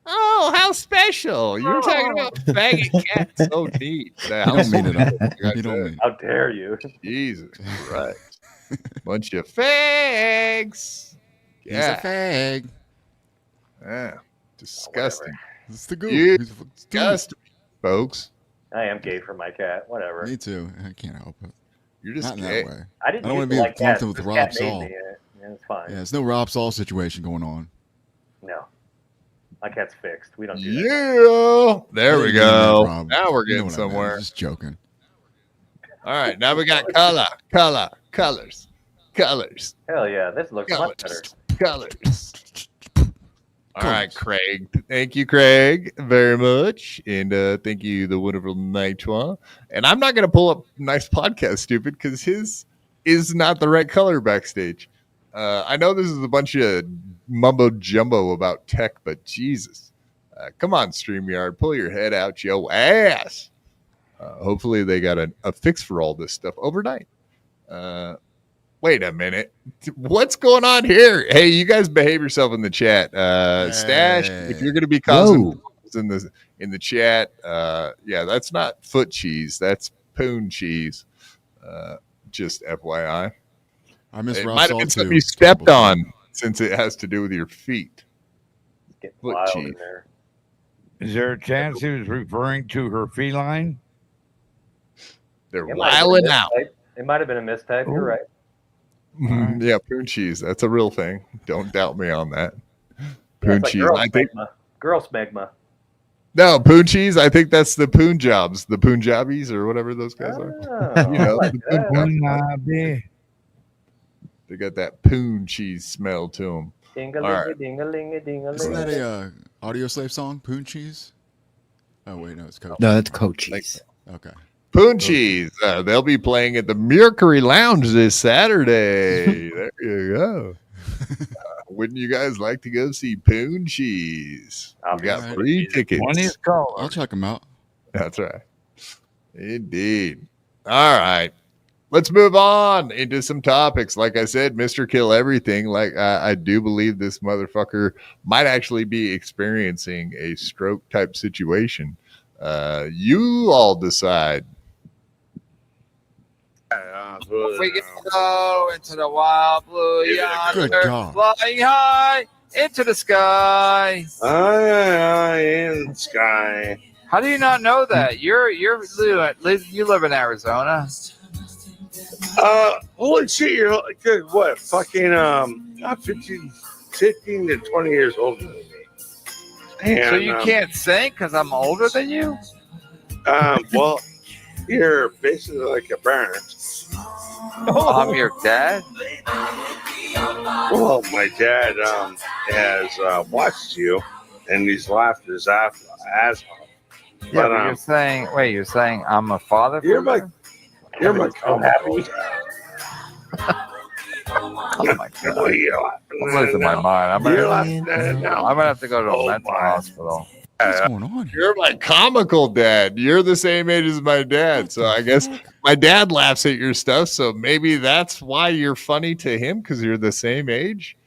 Oh, how special! You were talking about faggot cats. So neat. You don't mean it. You don't mean it. How dare you? Jesus Christ! Bunch of fags. He's a Yeah, fag. yeah. Disgusting. It's the goop. You He's a fucking dude. Disgusting, folks. I am gay for my cat. Whatever. Me too. I can't help it. You're just Not in gay. that way. I didn't I don't used wanna to be like cats. clumped with This Rob cat made Saul. me in it. Yeah, it's fine. Yeah, it's no Rob Saul situation going on. No. My cat's fixed. We don't do that. Yeah. There we I didn't mean that, go. Rob. Now we're You getting know what I meant. somewhere. I'm just joking. All right. Now we got colors. Hell yeah. This looks much better. Colors. All right, Craig. Thank you, Craig, very much. And thank you, the wonderful Nitwa. And I'm not going to pull up Nice Podcast, stupid, because his is not the right color backstage. I know this is a bunch of mumbo jumbo about tech, but Jesus. Come on, StreamYard. Pull your head out, yo ass. Hopefully they got a fix for all this stuff overnight. Wait a minute. What's going on here? Hey, you guys behave yourself in the chat. Stash, if you're going to be causing in the chat, yeah, that's not foot cheese. That's poon cheese. Just FYI. I miss It Rob might have Saul been too. something you stepped on since it has to do with your feet. Get Foot wild cheese. in there. Is there a chance he was referring to her feline? They're It might have been a wilding out. mistype. It might have been a mistype. You're Ooh. right. Mhm. Yeah, poon cheese. That's a real thing. Don't doubt me on that. Yeah, Poon it's like cheese. girl I think smegma. Girl smegma. no poon cheese. I think that's the Punjabs, the Punjabis, or whatever those guys are. Oh, You know, I like the that. Punjabi. They got that poon cheese smell to them. Ding-a-ling-a, ding-a-ling-a, ding-a-ling-a. Isn't that a Audio Slave song? Poon Cheese? Oh wait, no, it's Coach. No, that's Cochise. Okay. Poon cheese. They'll be playing at the Mercury Lounge this Saturday. There you go. Wouldn't you guys like to go see Poon Cheese? We got Alright. free tickets. One is I'll called. check them out. That's right. Indeed. All right. Let's move on into some topics. Like I said, Mr. Kill Everything. Like I do believe this motherfucker might actually be experiencing a stroke type situation. You all decide. We can go into the wild blue yonder, Good God. flying high into the sky. In the sky. How do you not know that? You live in Arizona. Holy shit, you're like, good, what? Fucking, not 15 to 20 years older than me. And, So you can't sing because I'm older than you? Well, you're basically like a parent. I'm your dad? Well, my dad has watched you, and he's laughed his ass off. Yeah, But, but you're saying I'm a father You're figure? my so happy. Oh my No, god. you're laughing I'm losing my mind. I'm You're gonna laughing at it now. have to go to a Oh mental my. hospital. What's going on here? You're my comical dad. You're the same age as my dad. So I guess my dad laughs at your stuff. So maybe that's why you're funny to him because you're the same age.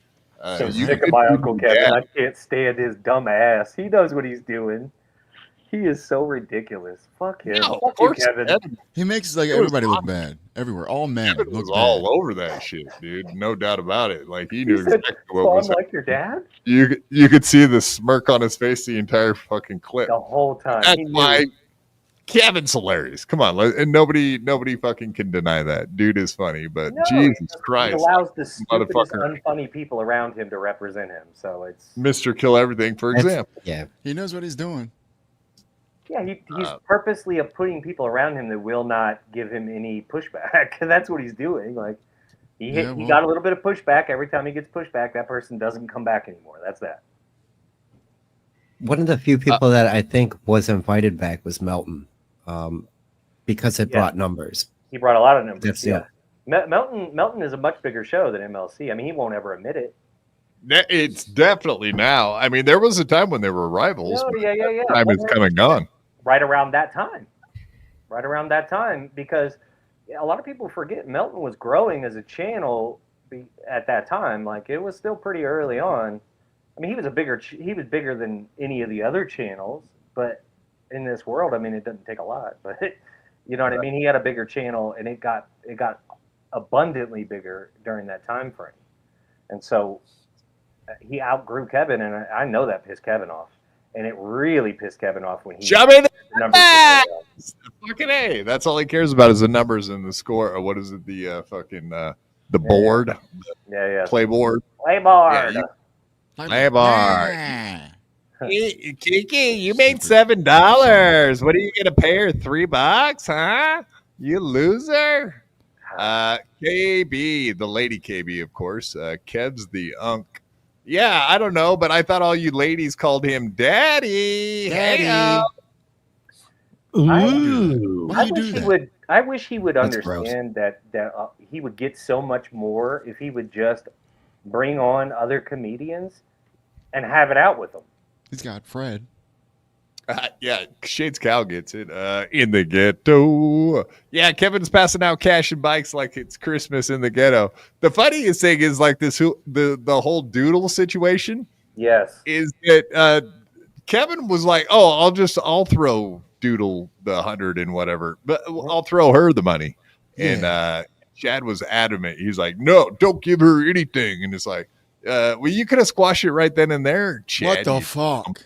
So You sick of could my be Uncle dad. Kevin. I can't stand his dumb ass. He knows what he's doing. He is so ridiculous. Fuck him. No, of Fuck you, course, Kevin. He makes like It was everybody look awesome. bad everywhere. All men Kevin look was bad. all over that shit, dude. No doubt about it. Like he knew He said, exactly what "So was I'm like your dad?" You could see the smirk on his face the entire fucking clip. The whole time. That's He knew. why Kevin's hilarious. Come on, and nobody fucking can deny that. Dude is funny, but No, Jesus he Christ, allows the stupidest, motherfucker. unfunny people around him to represent him. So it's Mr. Kill Everything, for That's- example. Yeah. He knows what he's doing. yeah, he's purposely putting people around him that will not give him any pushback. That's what he's doing. Like he got a little bit of pushback every time he gets pushback. That person doesn't come back anymore. That's that. One of the few people that I think was invited back was Melton, because it brought numbers. He brought a lot of numbers. That's yeah. Melton is a much bigger show than MLC. I mean, he won't ever admit it. It's definitely now. I mean, there was a time when they were rivals. No, but yeah. that time is come and gone. Right around that time, because a lot of people forget Melton was growing as a channel at that time. Like it was still pretty early on. I mean, he was bigger than any of the other channels, but in this world, I mean, it doesn't take a lot. But you know what I mean? He had a bigger channel, and it got abundantly bigger during that time frame, and so he outgrew Kevin, and I know that pissed Kevin off. And it really pissed Kevin off when he Chubby numbers. fucking A. That's all he cares about is the numbers and the score. Or what is it? The fucking the board. Yeah. Play board. Play board. Play board. Hey, Kiki, you made $7. What are you gonna pay her? $3, huh? You loser. KB, the lady KB, of course. Kev's the unk. Yeah, I don't know, but I thought all you ladies called him Daddy. Hey, Ooh. I wish he would That's understand that he would get so much more if he would just bring on other comedians and have it out with them. He's got Fred. Yeah, Shades Cow gets it. In the ghetto. Yeah, Kevin's passing out cash and bikes like it's Christmas in the ghetto. The funniest thing is like the whole doodle situation. Yes. Is that Kevin was like, oh, I'll throw Doodle the 100 and whatever, but I'll throw her the money. And Chad was adamant. He's like, no, don't give her anything. And it's like, well, you could have squashed it right then and there, Chad. What the fuck?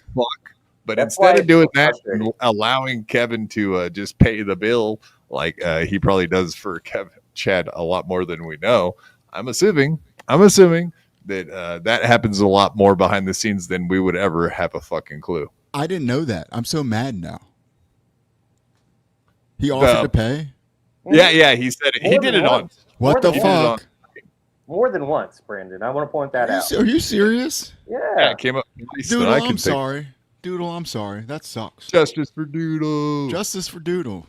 But That's instead why of doing it's so that frustrating. and allowing Kevin to just pay the bill, like he probably does for Chad a lot more than we know. I'm assuming that that happens a lot more behind the scenes than we would ever have a fucking clue. I didn't know that. I'm so mad now. He offered to pay? Yeah, he said it. He More did than it on. once. What the than fuck? More than once, Brandon. I want to point that out. Are you serious? Yeah, it came up. Doodle, I'm sorry. Doodle, I'm sorry. That sucks. Justice for Doodle. Justice for Doodle.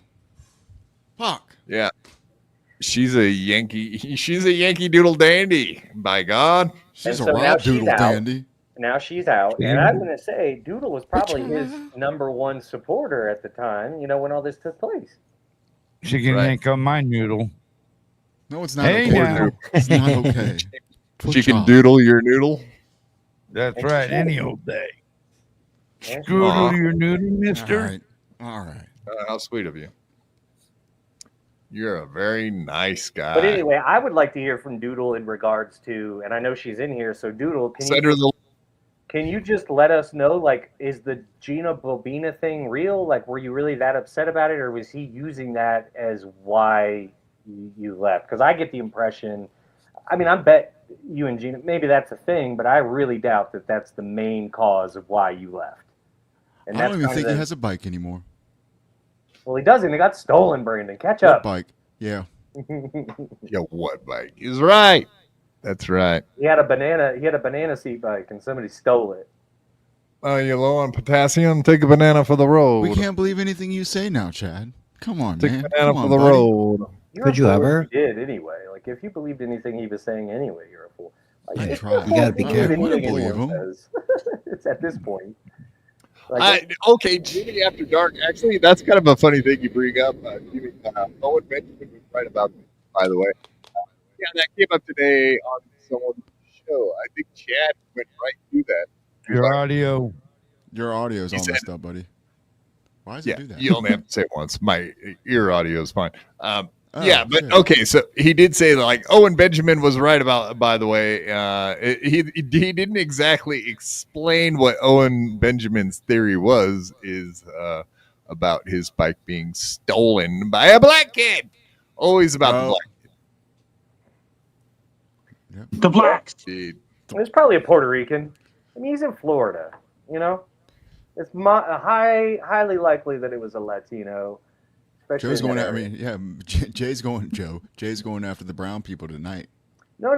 Fuck. Yeah. She's a Yankee Doodle dandy. By God. She's And a so now Rob she's Doodle out. dandy. Now she's out, and I was going to say Doodle was probably his number one supporter at the time. You know when all this took place. She can yank on my noodle. No, it's not Hey, okay. now. It's not okay. She can doodle your noodle. That's And right. she- Any old day. Yeah, she- Strudel your noodle, All mister. right. All right. How sweet of you. You're a very nice guy. But anyway, I would like to hear from Doodle in regards to, and I know she's in here. So Doodle, can you just let us know, like, is the Gina Bobina thing real? Like, were you really that upset about it, or was he using that as why you left? Because I get the impression. I mean, I bet you and Gina, maybe that's a thing, but I really doubt that that's the main cause of why you left. And I don't even think he he has a bike anymore. Well, he doesn't. He got stolen, Brandon. Catch What up. bike? Yeah. Yeah, what bike? He's right. That's right. He had a banana seat bike, and somebody stole it. Oh, you're low on potassium? Take a banana for the road. We can't believe anything you say now, Chad. Come on, Take man. a banana Come for on, the buddy. road. You're Could a you fool if ever? You did anyway. Like if you believed anything he was saying anyway, you're a fool. Like, I it's tried. You gotta be a fool if careful. I wouldn't anything believe anyone him. says. It's at this point. Like, Okay, Jimmy After Dark. Actually, that's kind of a funny thing you bring up. Jimmy, Owen Benjamin was right about this, by the way. Yeah, that came up today on someone's show. I think Chad went right through that. He was Your like, audio. Your audio's He all said- messed up, buddy. Why does yeah, it do that? you only have to say it once. My ear audio is fine. Oh, Yeah, but shit. okay. So he did say like Owen Benjamin was right about. By the way, he didn't exactly explain what Owen Benjamin's theory was. Is about his bike being stolen by a black kid. Always about the Oh. black The blacks. kid. it's probably a Puerto Rican. I mean, he's in Florida. You know, it's highly likely that it was a Latino. especially Joe's in going that after. I area. mean, yeah. Jay's going after the brown people tonight. No.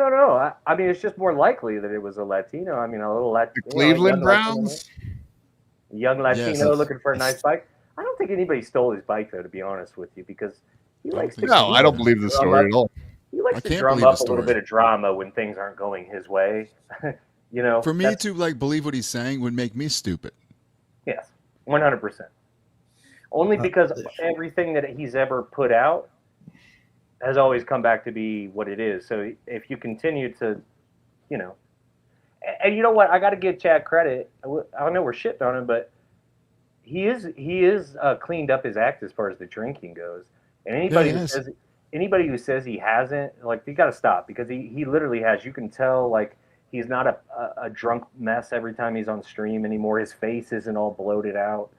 I mean, it's just more likely that it was a Latino. I mean, a little Latino. The Cleveland Browns. Young Latino Yes. looking for a nice bike. I don't think anybody stole his bike, though, to be honest with you, because he likes to. think No, I don't believe the story at all. He likes I to can't drum believe up the a little story. bit of drama when things aren't going his way. You know, For me that's- to like believe what he's saying would make me stupid. Yes, 100%. Only because everything that he's ever put out has always come back to be what it is. So if you continue to, you know, and you know what, I got to give Chad credit. I know we're shitting on him, but he is cleaned up his act as far as the drinking goes. And anybody who says he hasn't, like, you got to stop, because he literally has. You can tell, like, he's not a drunk mess every time he's on stream anymore. His face isn't all bloated out.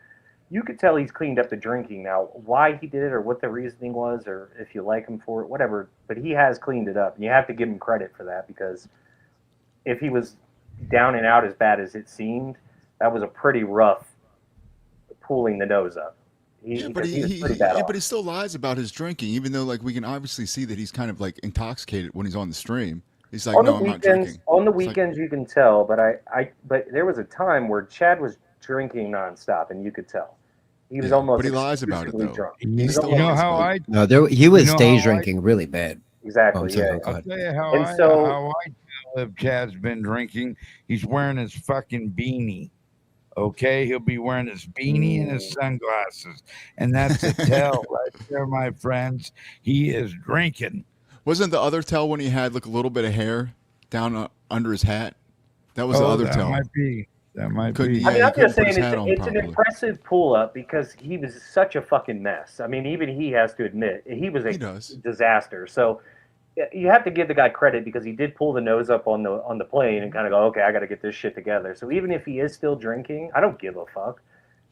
You could tell he's cleaned up the drinking now. Why he did it, or what the reasoning was, or if you like him for it, whatever. But he has cleaned it up, and you have to give him credit for that, because if he was down and out as bad as it seemed, that was a pretty rough pulling the nose up. But he still lies about his drinking, even though like we can obviously see that he's kind of like intoxicated when he's on the stream. He's like, no, I'm not drinking. On the It's like- weekends, you can tell, but there was a time where Chad was drinking nonstop, and you could tell. He was almost. But he lies about it, exclusively though. Drunk. He still You know lies how about I it. No, he was You know stage how I- drinking really bad. Exactly. I'm sorry, Yeah. go I'll ahead. tell you how And I so- tell if Chad's been drinking. He's wearing his fucking beanie. Okay, he'll be wearing his beanie and his sunglasses, and that's a tell right there, my friends. He is drinking. Wasn't the other tell when he had like a little bit of hair down under his hat? That was the other that tell. might be. That might Couldn't be. he- I mean, Yeah, I'm couldn't just put saying his hat on it's an properly. impressive pull up, because he was such a fucking mess. I mean, even he has to admit he was a He does. disaster. So you have to give the guy credit, because he did pull the nose up on the plane and kind of go, okay, I got to get this shit together. So even if he is still drinking, I don't give a fuck.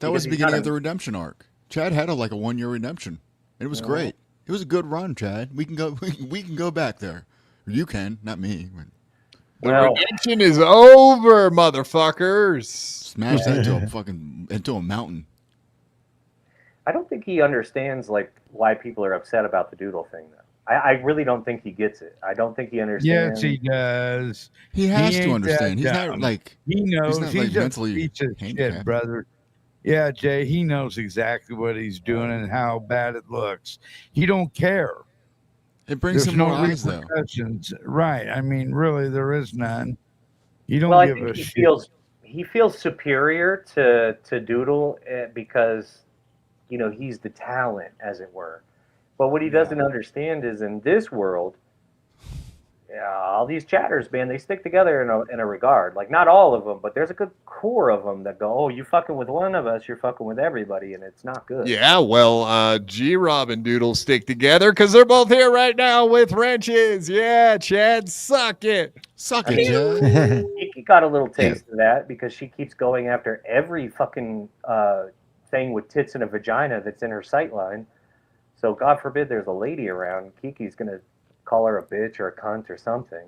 That was the Because he's beginning not of the redemption arc. Chad had a 1-year redemption. It was great. It was a good run, Chad. We can go. We can go back there. Or you can, not me. The Well- redemption is over, motherfuckers. Smash that into a mountain. I don't think he understands like why people are upset about the doodle thing, though. I really don't think he gets it. I don't think he understands. Yes, he does. He has He to ain't understand. that He's not dumb. like He knows. not, He's, like, a mentally piece of shit, handicapped. brother. Yeah, Jay. He knows exactly what he's doing and how bad it looks. He don't care. it brings There's him no more eyes though. repercussions, right? I mean, really, there is none. You don't Well, I give think a he shit. feels superior to Doodle because he's the talent, as it were. But what he doesn't understand is, in this world, all these chatters, man, they stick together in a regard. Like, not all of them, but there's a good core of them that go, oh, you fucking with one of us, you're fucking with everybody, and it's not good. Yeah, well, G-Rob and Doodle stick together because they're both here right now with wrenches. Yeah, Chad, suck it. Suck I it, mean, Chad. He got a little taste of that because she keeps going after every fucking thing with tits and a vagina that's in her sight line. So God forbid there's a lady around, Kiki's gonna call her a bitch or a cunt or something.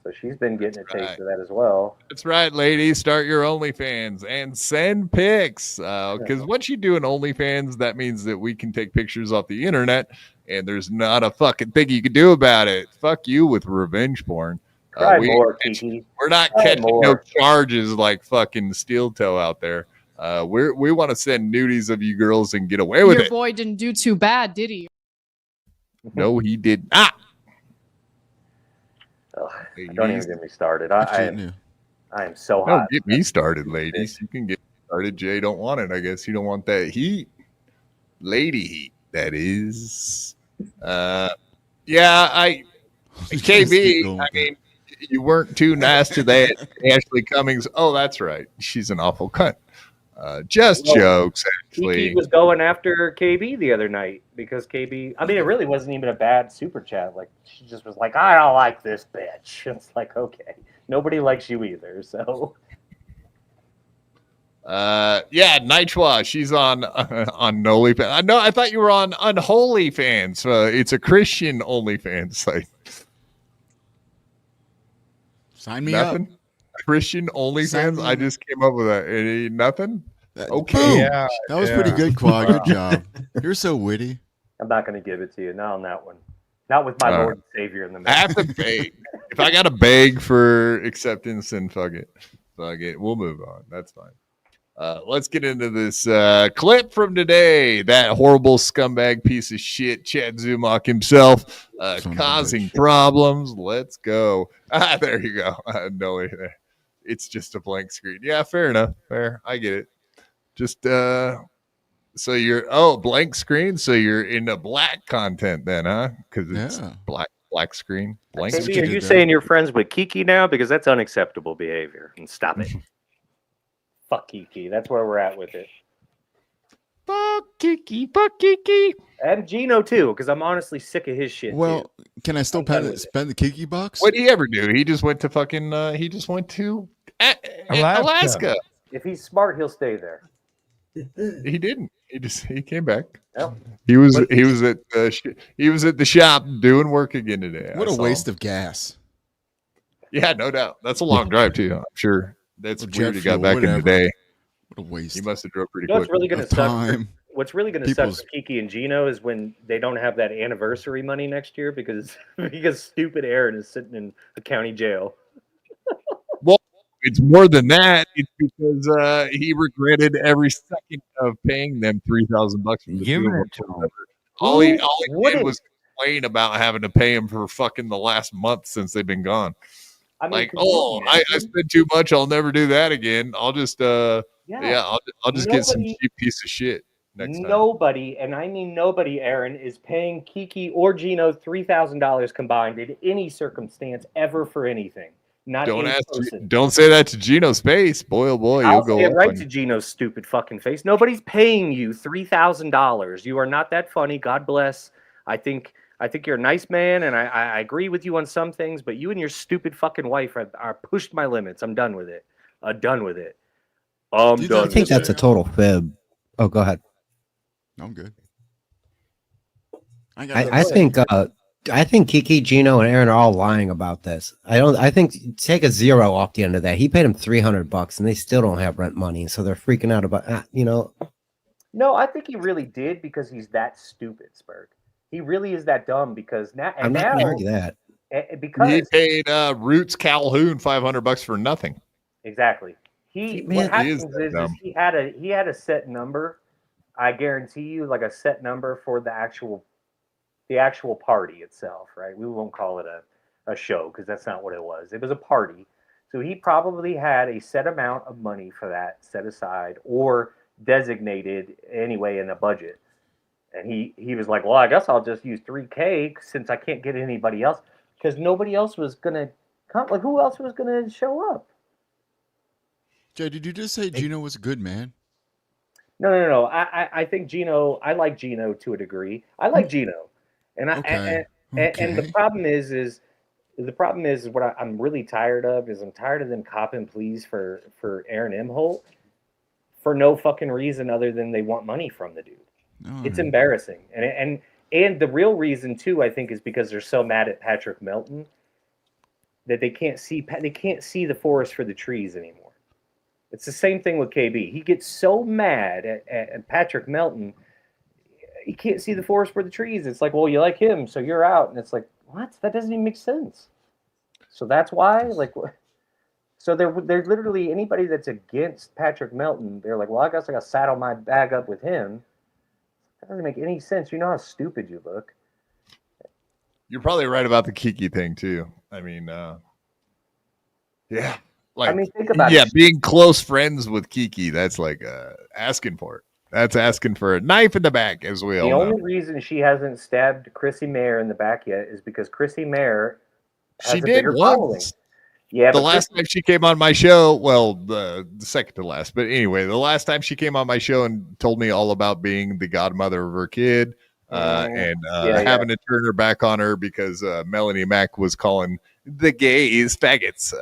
So she's been getting a taste of that as well. That's right, ladies. Start your OnlyFans and send pics. Because once you do an OnlyFans, that means that we can take pictures off the internet, and there's not a fucking thing you can do about it. Fuck you with revenge porn. Cry more, Kiki. We're not Cry catching more. no charges like fucking Steel Toe out there. We want to send nudies of you girls and get away with Your it. boy didn't do too bad, did he? No, he did not. Don't even get me started. I am so Don't hot. get me started, ladies. You can get started. Jay don't want it. I guess you don't want that heat. Lady heat, that is. KB, I mean, you weren't too nice to that Ashley Cummings. Oh, that's right. She's an awful cunt. Just jokes, actually. Kiki was going after KB the other night because KB, I mean, it really wasn't even a bad super chat. Like, she just was like, I don't like this bitch. It's like, okay, nobody likes you either. So, Nitwa, she's on OnlyFans. No, I thought you were on Unholy Fans. It's a Christian OnlyFans site. Sign me Nothing? up. Christian OnlyFans? I just came up with that. Nothing? Okay. Boom. Yeah, That was pretty good, Quad. Good job. You're so witty. I'm not going to give it to you. Not on that one. Not with my Lord and Savior in the I have to beg. If I got to beg for acceptance, then fuck it. We'll move on. That's fine. Let's get into this clip from today. That horrible scumbag piece of shit, Chad Zumach himself, causing problems. Let's go. There you go. No, it's just a blank screen. Yeah, fair enough. Fair. I get it. Just so you're blank screen. So you're into black content then, huh? Because it's black screen. Blank. Are you saying you're friends with Kiki now? Because that's unacceptable behavior. And stop it. Fuck Kiki. That's where we're at with it. Fuck Kiki. Fuck Kiki. And Gino too, because I'm honestly sick of his shit. Well, too. can I still spend the Kiki bucks? What did he ever do? He just went to fucking. He just went to Alaska. If he's smart, he'll stay there. He didn't. He came back. Yeah. He was at the shop doing work again today. What a waste of gas. Yeah, no doubt. That's a long drive too. I'm sure. That's weird. He got back in today. What a waste. He must have drove pretty quick. What's really going to suck? What's really going to suck for Kiki and Gino is when they don't have that anniversary money next year because stupid Aaron is sitting in a county jail. Well, it's more than that. It's because he regretted every second of paying them $3,000. Giving it to him. All he did was complain about having to pay him for fucking the last month since they've been gone. I mean, I spent too much. I'll never do that again. I'll just I'll just get some cheap piece of shit next time. Nobody, and I mean nobody, Aaron, is paying Kiki or Gino $3,000 combined in any circumstance ever for anything. Don't say that to Gino's face. Boy, oh boy, I'll say it right to Gino's stupid fucking face. Nobody's paying you $3,000. You are not that funny. God bless. I think you're a nice man, and I agree with you on some things, but you and your stupid fucking wife are pushed my limits. I'm done with it. Done with it. I think that's a total fib. Oh, go ahead. I'm good. I think Kiki, Gino, and Aaron are all lying about this. I think take a zero off the end of that. He paid him $300, and they still don't have rent money, so they're freaking out about No, I think he really did because he's that stupid, Spurg. He really is that dumb because now. I'm not going to argue that. Because he paid Roots Calhoun $500 for nothing. Exactly. What happens is he had a set number. I guarantee you, like a set number for the actual party itself, right? We won't call it a show because that's not what it was. It was a party. So he probably had a set amount of money for that set aside or designated anyway in a budget. And he was like, well, I guess I'll just use $3,000 since I can't get anybody else because nobody else was going to come. Like, who else was going to show up? Jay, did you just say Gino was a good man? No. I think Gino, I like Gino to a degree. I like Gino. And and the problem is what I'm really tired of is I'm tired of them copping pleas for Aaron Imholt for no fucking reason other than they want money from the dude. No, It's embarrassing, and the real reason too, I think, is because they're so mad at Patrick Melton that they can't see the forest for the trees anymore. It's the same thing with KB. He gets so mad at Patrick Melton, he can't see the forest for the trees. It's like, well, you like him, so you're out, and it's like, what? That doesn't even make sense. So that's why, like, so they're literally anybody that's against Patrick Melton, they're like, well, I guess I got to saddle my bag up with him. That doesn't make any sense. You know how stupid you look. You're probably right about the Kiki thing too. I mean, yeah. Like, I mean, think about it. being close friends with Kiki, that's like asking for it. That's asking for a knife in the back, as we all know. The only reason she hasn't stabbed Chrissy Mayer in the back yet is because Chrissy Mayer has She a did bigger following. once. Yeah, The last time she came on my show, well, the second to last, but anyway, the last time she came on my show and told me all about being the godmother of her kid, and having to turn her back on her because Melanie Mack was calling the gays faggots,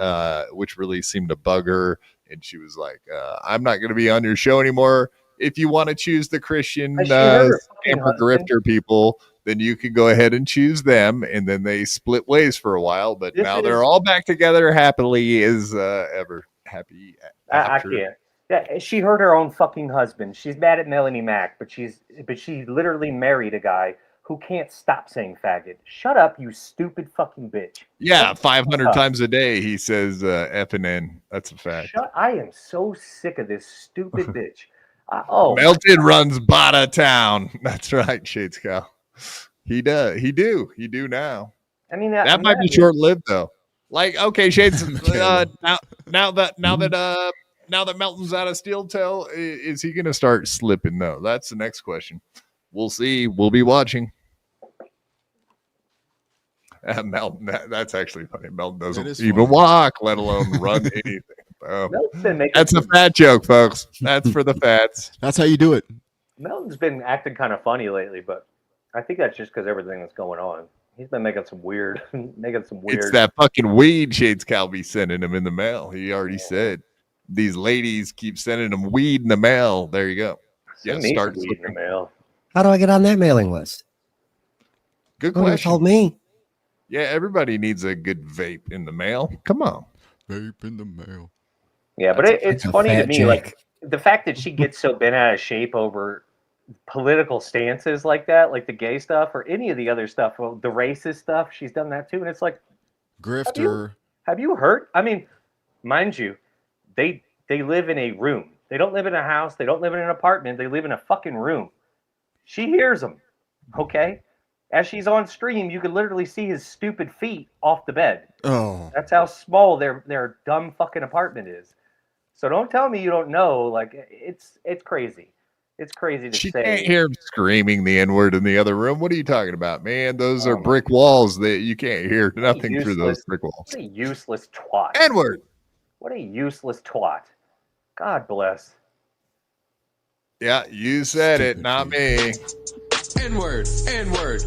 which really seemed to bug her. And she was like, I'm not going to be on your show anymore. If you want to choose the Christian scamper grifter people, then you can go ahead and choose them. And then they split ways for a while, but now they're all back together happily as ever. Happy. I can't. Yeah, she hurt her own fucking husband. She's mad at Melanie Mack, but she literally married a guy who can't stop saying faggot. Shut up, you stupid fucking bitch. Yeah, 500 times a day he says F and N. That's a fact. I am so sick of this stupid bitch. Melton runs Bada Town. That's right, Shades Cow. He does. He do now. I mean, that might be short lived though. Like, okay, Shades. now that Melton's out of Steel Toe, is he going to start slipping? No, that's the next question. We'll see. We'll be watching. Melton, that's actually funny. Melton doesn't even walk, let alone run anything. That's a fat joke, folks. That's for the fats. That's how you do it. Melton's been acting kind of funny lately, but I think that's just because everything that's going on. He's been making some weird. It's that fucking weed Shades Calby sending him in the mail. He already said these ladies keep sending him weed in the mail. There you go. Start weed in the mail. How do I get on that mailing list? Good question. Told me. Yeah, everybody needs a good vape in the mail. Come on. Vape in the mail. Yeah, but it's funny to me, like the fact that she gets so bent out of shape over political stances like that, like the gay stuff or any of the other stuff, well, the racist stuff, she's done that too. And it's like, grifter. Have you heard? I mean, mind you, they live in a room. They don't live in a house. They don't live in an apartment. They live in a fucking room. She hears them. Okay. As she's on stream, you can literally see his stupid feet off the bed. Oh, that's how small their dumb fucking apartment is. So don't tell me you don't know. Like it's crazy. It's crazy to say. She can't hear him screaming the N-word in the other room. What are you talking about, man? Those are brick walls that you can't hear nothing through those brick walls. What a useless twat. N-word. What a useless twat. God bless. Yeah, you said it, not me. N-word, N-word,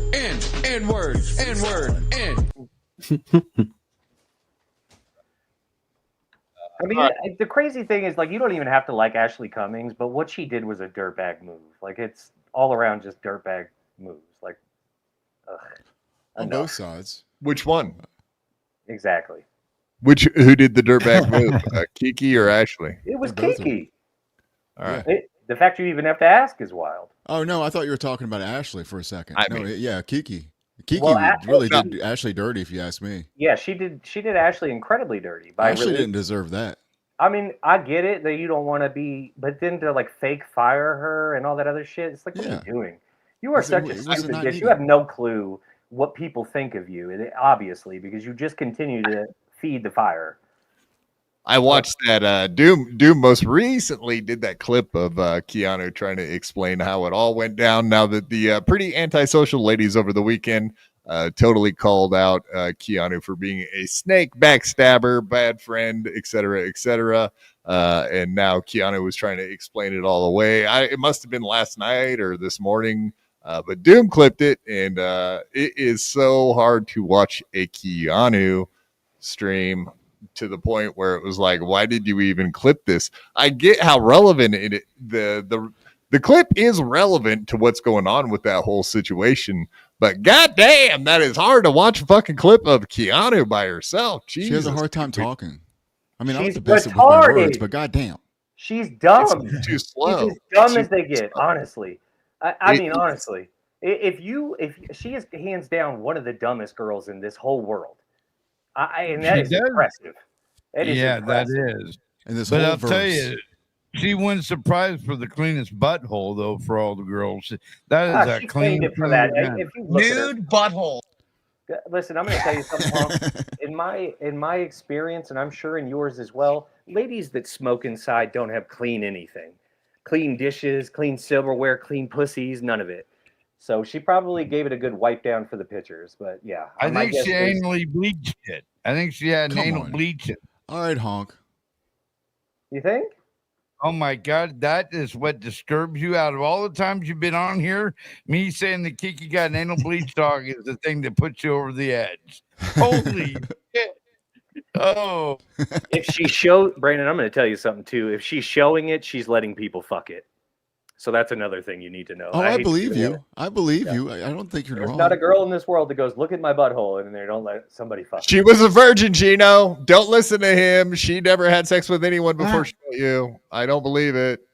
N-word, N-word, N. I mean, the crazy thing is, like, you don't even have to like Ashley Cummings, but what she did was a dirtbag move. Like, it's all around just dirtbag moves. Like, on both sides. Which one? Exactly. Who did the dirtbag move? Kiki or Ashley? It was Kiki. All right. The fact you even have to ask is wild. Oh no, I thought you were talking about Ashley for a second. Kiki. Kiki did Ashley dirty, if you ask me. Yeah, she did Ashley incredibly dirty. Ashley didn't deserve that. I mean, I get it that you don't want to be, but then to like fake fire her and all that other shit, it's like, what are you doing? You are such a stupid bitch. You have no clue what people think of you, obviously, because you just continue to feed the fire. I watched that Doom most recently did that clip of Keanu trying to explain how it all went down now that the pretty antisocial ladies over the weekend totally called out Keanu for being a snake, backstabber, bad friend, etc., etc. And now Keanu was trying to explain it all away. It must have been last night or this morning, but Doom clipped it, and it is so hard to watch a Keanu stream to the point where it was like, why did you even clip this? I get how relevant the The clip is relevant to what's going on with that whole situation, but goddamn, that is hard to watch a fucking clip of Keanu by herself. Jesus. She has a hard time talking. I mean, I like She's the best with my words, retarded. but goddamn. She's dumb. It's too slow. She's as dumb as they get, honestly. I mean, honestly. If she is hands down one of the dumbest girls in this whole world. And that is impressive. That is impressive. That is. And this But whole I'll verse. tell you, she wins the prize for the cleanest butthole, though, for all the girls. That is She a clean claimed it for that. again. If you look at her, Nude butthole. listen, I'm going to tell you something, Paul. In my experience, and I'm sure in yours as well, ladies that smoke inside don't have clean anything. Clean dishes, clean silverware, clean pussies, none of it. So she probably gave it a good wipe down for the pictures. But yeah, I think she anally bleached it. I think she had an anal bleaching. All right, honk. You think? Oh my God, that is what disturbs you. Out of all the times you've been on here, me saying that Kiki got an anal bleach dog is the thing that puts you over the edge. Holy shit. Oh. If she showed, Brandon, I'm going to tell you something too. If she's showing it, she's letting people fuck it. So that's another thing you need to know. Oh, I believe you. I believe you. I don't think you're There's wrong. not a girl in this world that goes, look at my butthole, and they don't let somebody fuck. She was a virgin, Gino. Don't listen to him. She never had sex with anyone before she met you. I don't believe it.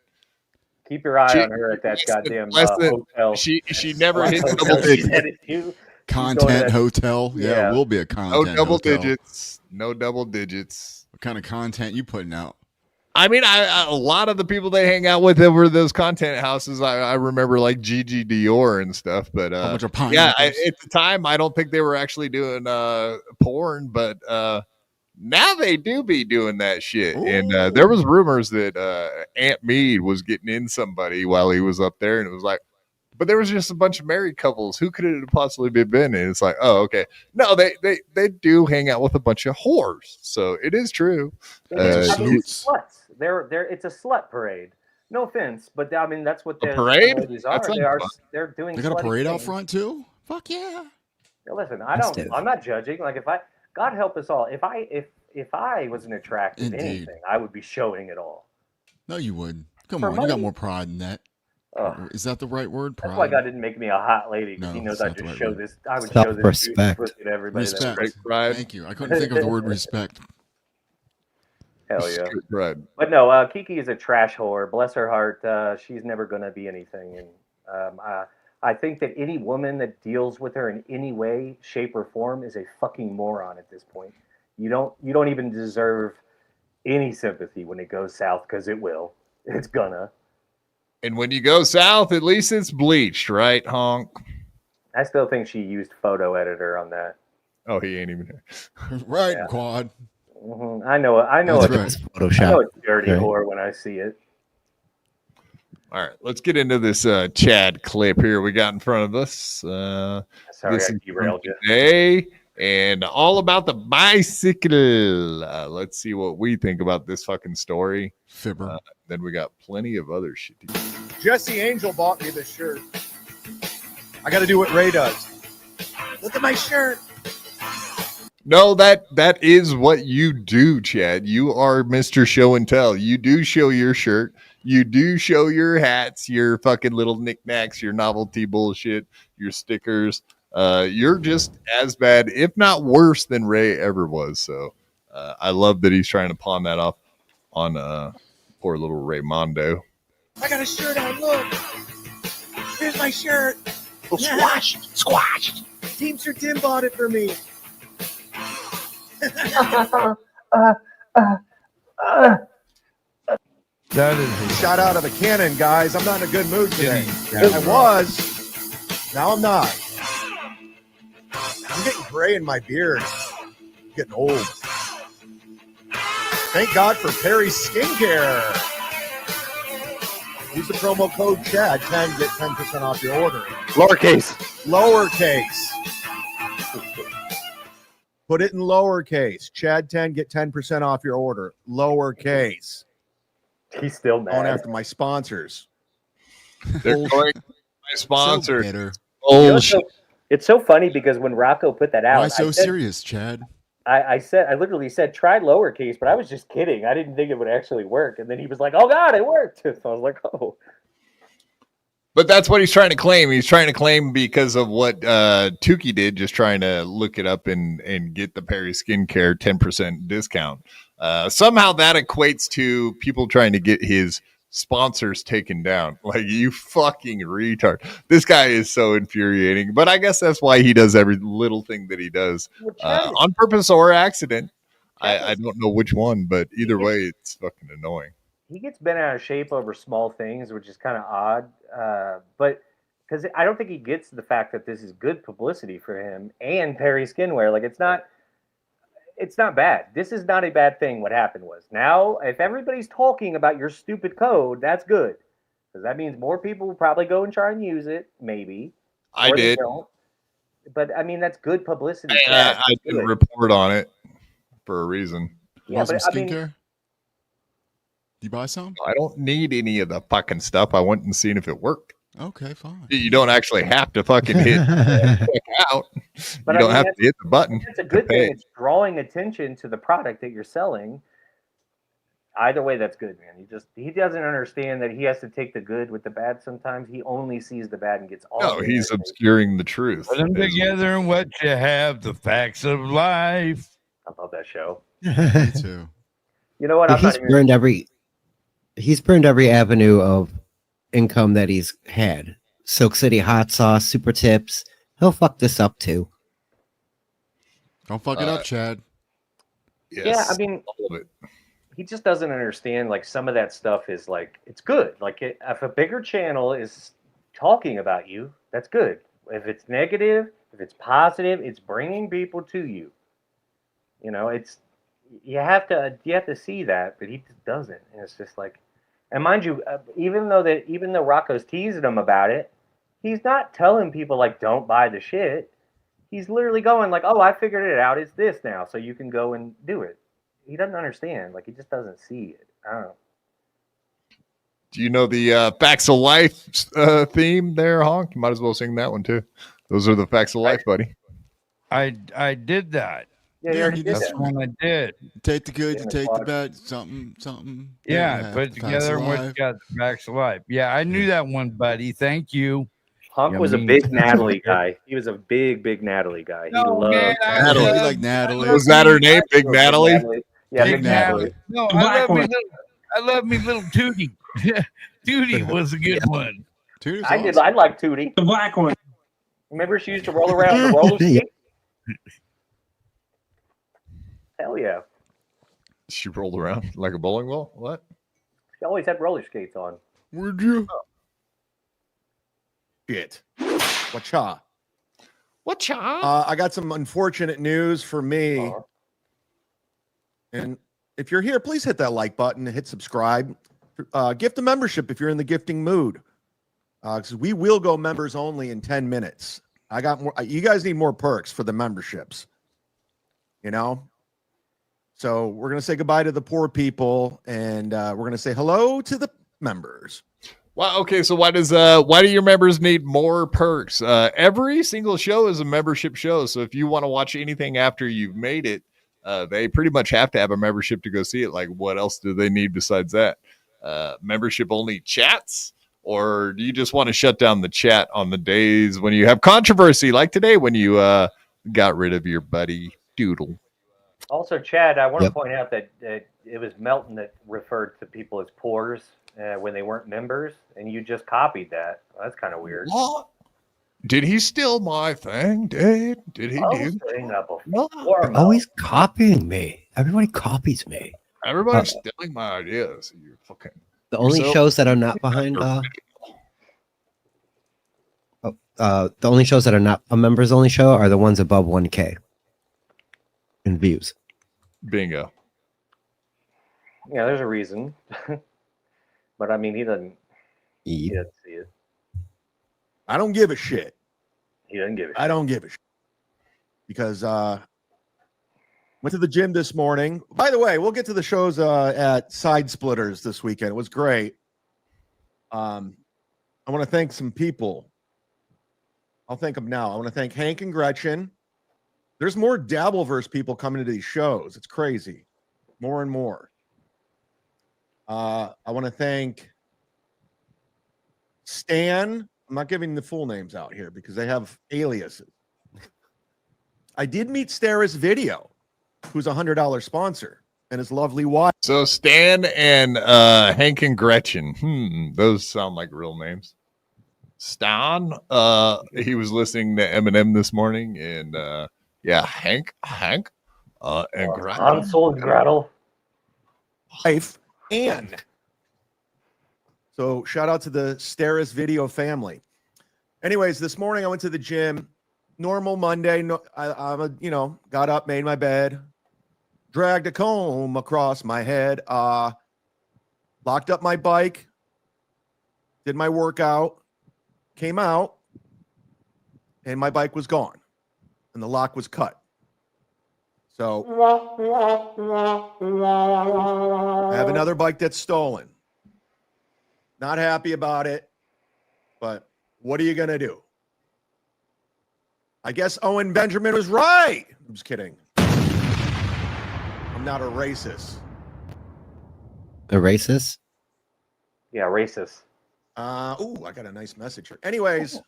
Keep your eye on her at that goddamn hotel. She never hit double digits. Content hotel. Yeah, we'll be a content No double hotel. digits. No double digits. What kind of content you putting out? I mean, a lot of the people they hang out with over those content houses, I remember like Gigi Dior and stuff. But bunch of at the time, I don't think they were actually doing porn, but now they do be doing that shit. Ooh. And there was rumors that Aunt Mead was getting in somebody while he was up there, and it was like, but there was just a bunch of married couples. Who could it have possibly been? And it's like, oh, okay. No, they do hang out with a bunch of whores, so it is true. Sluts. It's a slut parade. No offense, but I mean that's what the parade ladies are. They're doing. They got a parade out front too. Fuck yeah. Now, listen, I'm not judging. Like God help us all. If I wasn't attracted to anything, I would be showing it all. No, you wouldn't. Come on, you got more pride than that. Is that the right word? Pride? That's why God didn't make me a hot lady, because He knows I just show this. I would show this respect to everybody. Respect. Thank you. I couldn't think of the word respect. Hell yeah. But no, Kiki is a trash whore. Bless her heart. She's never going to be anything. And I think that any woman that deals with her in any way, shape, or form is a fucking moron at this point. You don't even deserve any sympathy when it goes south, because it will. It's gonna. And when you go south, at least it's bleached, right, honk? I still think she used photo editor on that. Oh, he ain't even here. Right, quad. Mm-hmm. I know it's dirty whore when I see it. All right, let's get into this Chad clip here we got in front of us. Sorry, I derailed you. Today, and all about the bicycle. Let's see what we think about this fucking story. Fibber. Then we got plenty of other shit. Jesse Angel bought me this shirt. I got to do what Ray does. Look at my shirt. No, that is what you do, Chad. You are Mr. Show and Tell. You do show your shirt. You do show your hats, your fucking little knickknacks, your novelty bullshit, your stickers. You're just as bad, if not worse, than Ray ever was. So I love that he's trying to pawn that off on poor little Raymondo. I got a shirt on. Look. Here's my shirt. Oh, squash. Squash. Team Sir Tim bought it for me. That is a shot out of a cannon, guys. I'm not in a good mood today. I was. Now I'm not. I'm getting gray in my beard. I'm getting old. Thank God for Perry's Skincare. Use the promo code Chad 10, get 10% off your order. Lowercase. Put it in lowercase. Chad 10, get 10% off your order. Lowercase. He's still mad. Going after my sponsors. They're going my sponsor. It's so funny because when Rocco put that out, why so serious, Chad? I literally said try lowercase, but I was just kidding. I didn't think it would actually work. And then he was like, "Oh God, it worked!" So I was like, "Oh." But that's what he's trying to claim. He's trying to claim because of what Tukey did, just trying to look it up and get the Perry Skincare 10% discount. Somehow that equates to people trying to get his sponsors taken down. Like, you fucking retard. This guy is so infuriating. But I guess that's why he does every little thing that he does on purpose or accident. I don't know which one, but either way, it's fucking annoying. He gets bent out of shape over small things, which is kind of odd. But because I don't think he gets the fact that this is good publicity for him and Perry Skinwear. Like, it's not bad. This is not a bad thing. What happened was, now if everybody's talking about your stupid code, that's good, because that means more people will probably go and try and use it. Maybe I did, but I mean, that's good publicity. I didn't report on it for a reason. You want some skincare? You buy some? I don't need any of the fucking stuff. I went and seen if it worked. Okay, fine. You don't actually have to fucking hit out. But you don't have to hit the button. It's a good thing. It's drawing attention to the product that you're selling. Either way, that's good, man. He doesn't understand that he has to take the good with the bad sometimes. He only sees the bad and gets all. No, he's obscuring the truth. Put them together and what you have, the facts of life. I love that show. Me too. You know what? He's burned every avenue of income that he's had. Silk City hot sauce, super tips. He'll fuck this up too. Don't fuck it up, Chad. Yes, yeah, I mean, he just doesn't understand. Like, some of that stuff is like, it's good. Like, if a bigger channel is talking about you, that's good. If it's negative, if it's positive, it's bringing people to you. You know, you have to see that, but he just doesn't. And it's just like, and mind you, even though Rocco's teasing him about it, he's not telling people like, don't buy the shit. He's literally going like, oh, I figured it out. It's this now, so you can go and do it. He doesn't understand. Like, he just doesn't see it. I don't know. Do you know the Facts of Life theme there, Honk? You might as well sing that one too. Those are the Facts of Life, buddy. I did that. Yeah, that's one I did. Take the good, you take the bad, something. Yeah, put it together and what you got, the facts of life. Yeah, I knew that one, buddy. Thank you. Hunk was a big Natalie guy. He was a big Natalie guy. He loved Natalie. He liked Natalie. Was that her name, Big Natalie? Yeah, Big Natalie. No, I love me little Tootie. Tootie was a good one. I like Tootie. The black one. Remember, she used to roll around the roller skate? Hell yeah. She rolled around like a bowling ball? What? She always had roller skates on. Where'd you? Shit. Whatcha? Whatcha? I got some unfortunate news for me. And if you're here, please hit that like button, hit subscribe. Gift a membership if you're in the gifting mood. Because we will go members only in 10 minutes. I got more. You guys need more perks for the memberships. You know? So we're going to say goodbye to the poor people, and we're going to say hello to the members. Well, okay, so why do your members need more perks? Every single show is a membership show, so if you want to watch anything after you've made it, they pretty much have to have a membership to go see it. Like, what else do they need besides that? Membership only chats? Or do you just want to shut down the chat on the days when you have controversy, like today when you got rid of your buddy Doodle? Also, Chad, I want to point out that it was Melton that referred to people as pores when they weren't members, and you just copied that. Well, that's kind of weird. What? Did he steal my thing, dude? Did he do that? Always copying me. Everybody copies me. Everybody's stealing my ideas. You're fucking. The only shows that are not behind. The only shows that are not a members only show are the ones above 1K in views. Bingo. Yeah, there's a reason. But I mean, he doesn't see it. I don't give a shit. He doesn't give a shit. I don't give a shit. Because went to the gym this morning. By the way, we'll get to the shows at Side Splitters this weekend. It was great. I want to thank some people. I'll thank them now. I want to thank Hank and Gretchen. There's more Dabbleverse people coming to these shows. It's crazy. More and more. I want to thank Stan. I'm not giving the full names out here because they have aliases. I did meet Starra's Video, who's a $100 sponsor, and his lovely wife. So Stan and Hank and Gretchen. Those sound like real names. Stan, he was listening to Eminem this morning, and Hank, and Gretchen. Hansel and Gretel. Wife and so shout out to the Starra's Video family. Anyways, this morning I went to the gym. Normal Monday. No, I'm got up, made my bed, dragged a comb across my head, locked up my bike, did my workout, came out, and my bike was gone, and the lock was cut. So I have another bike that's stolen. Not happy about it, but what are you going to do? I guess Owen Benjamin was right. I'm just kidding. I'm not a racist. A racist? Yeah, racist. I got a nice message here. Anyways,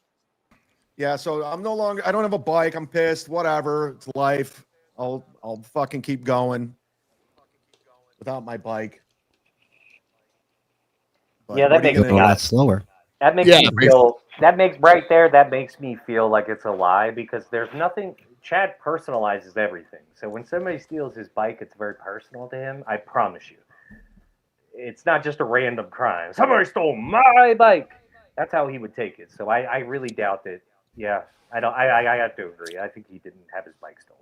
yeah, so I don't have a bike. I'm pissed. Whatever. It's life. I'll fucking keep going without my bike. But yeah, that makes a lot slower. That makes me feel. That makes me feel like it's a lie because there's nothing. Chad personalizes everything. So when somebody steals his bike, it's very personal to him. I promise you, it's not just a random crime. Somebody stole my bike. That's how he would take it. So I really doubt that. Yeah, I don't. I have to agree. I think he didn't have his bike stolen.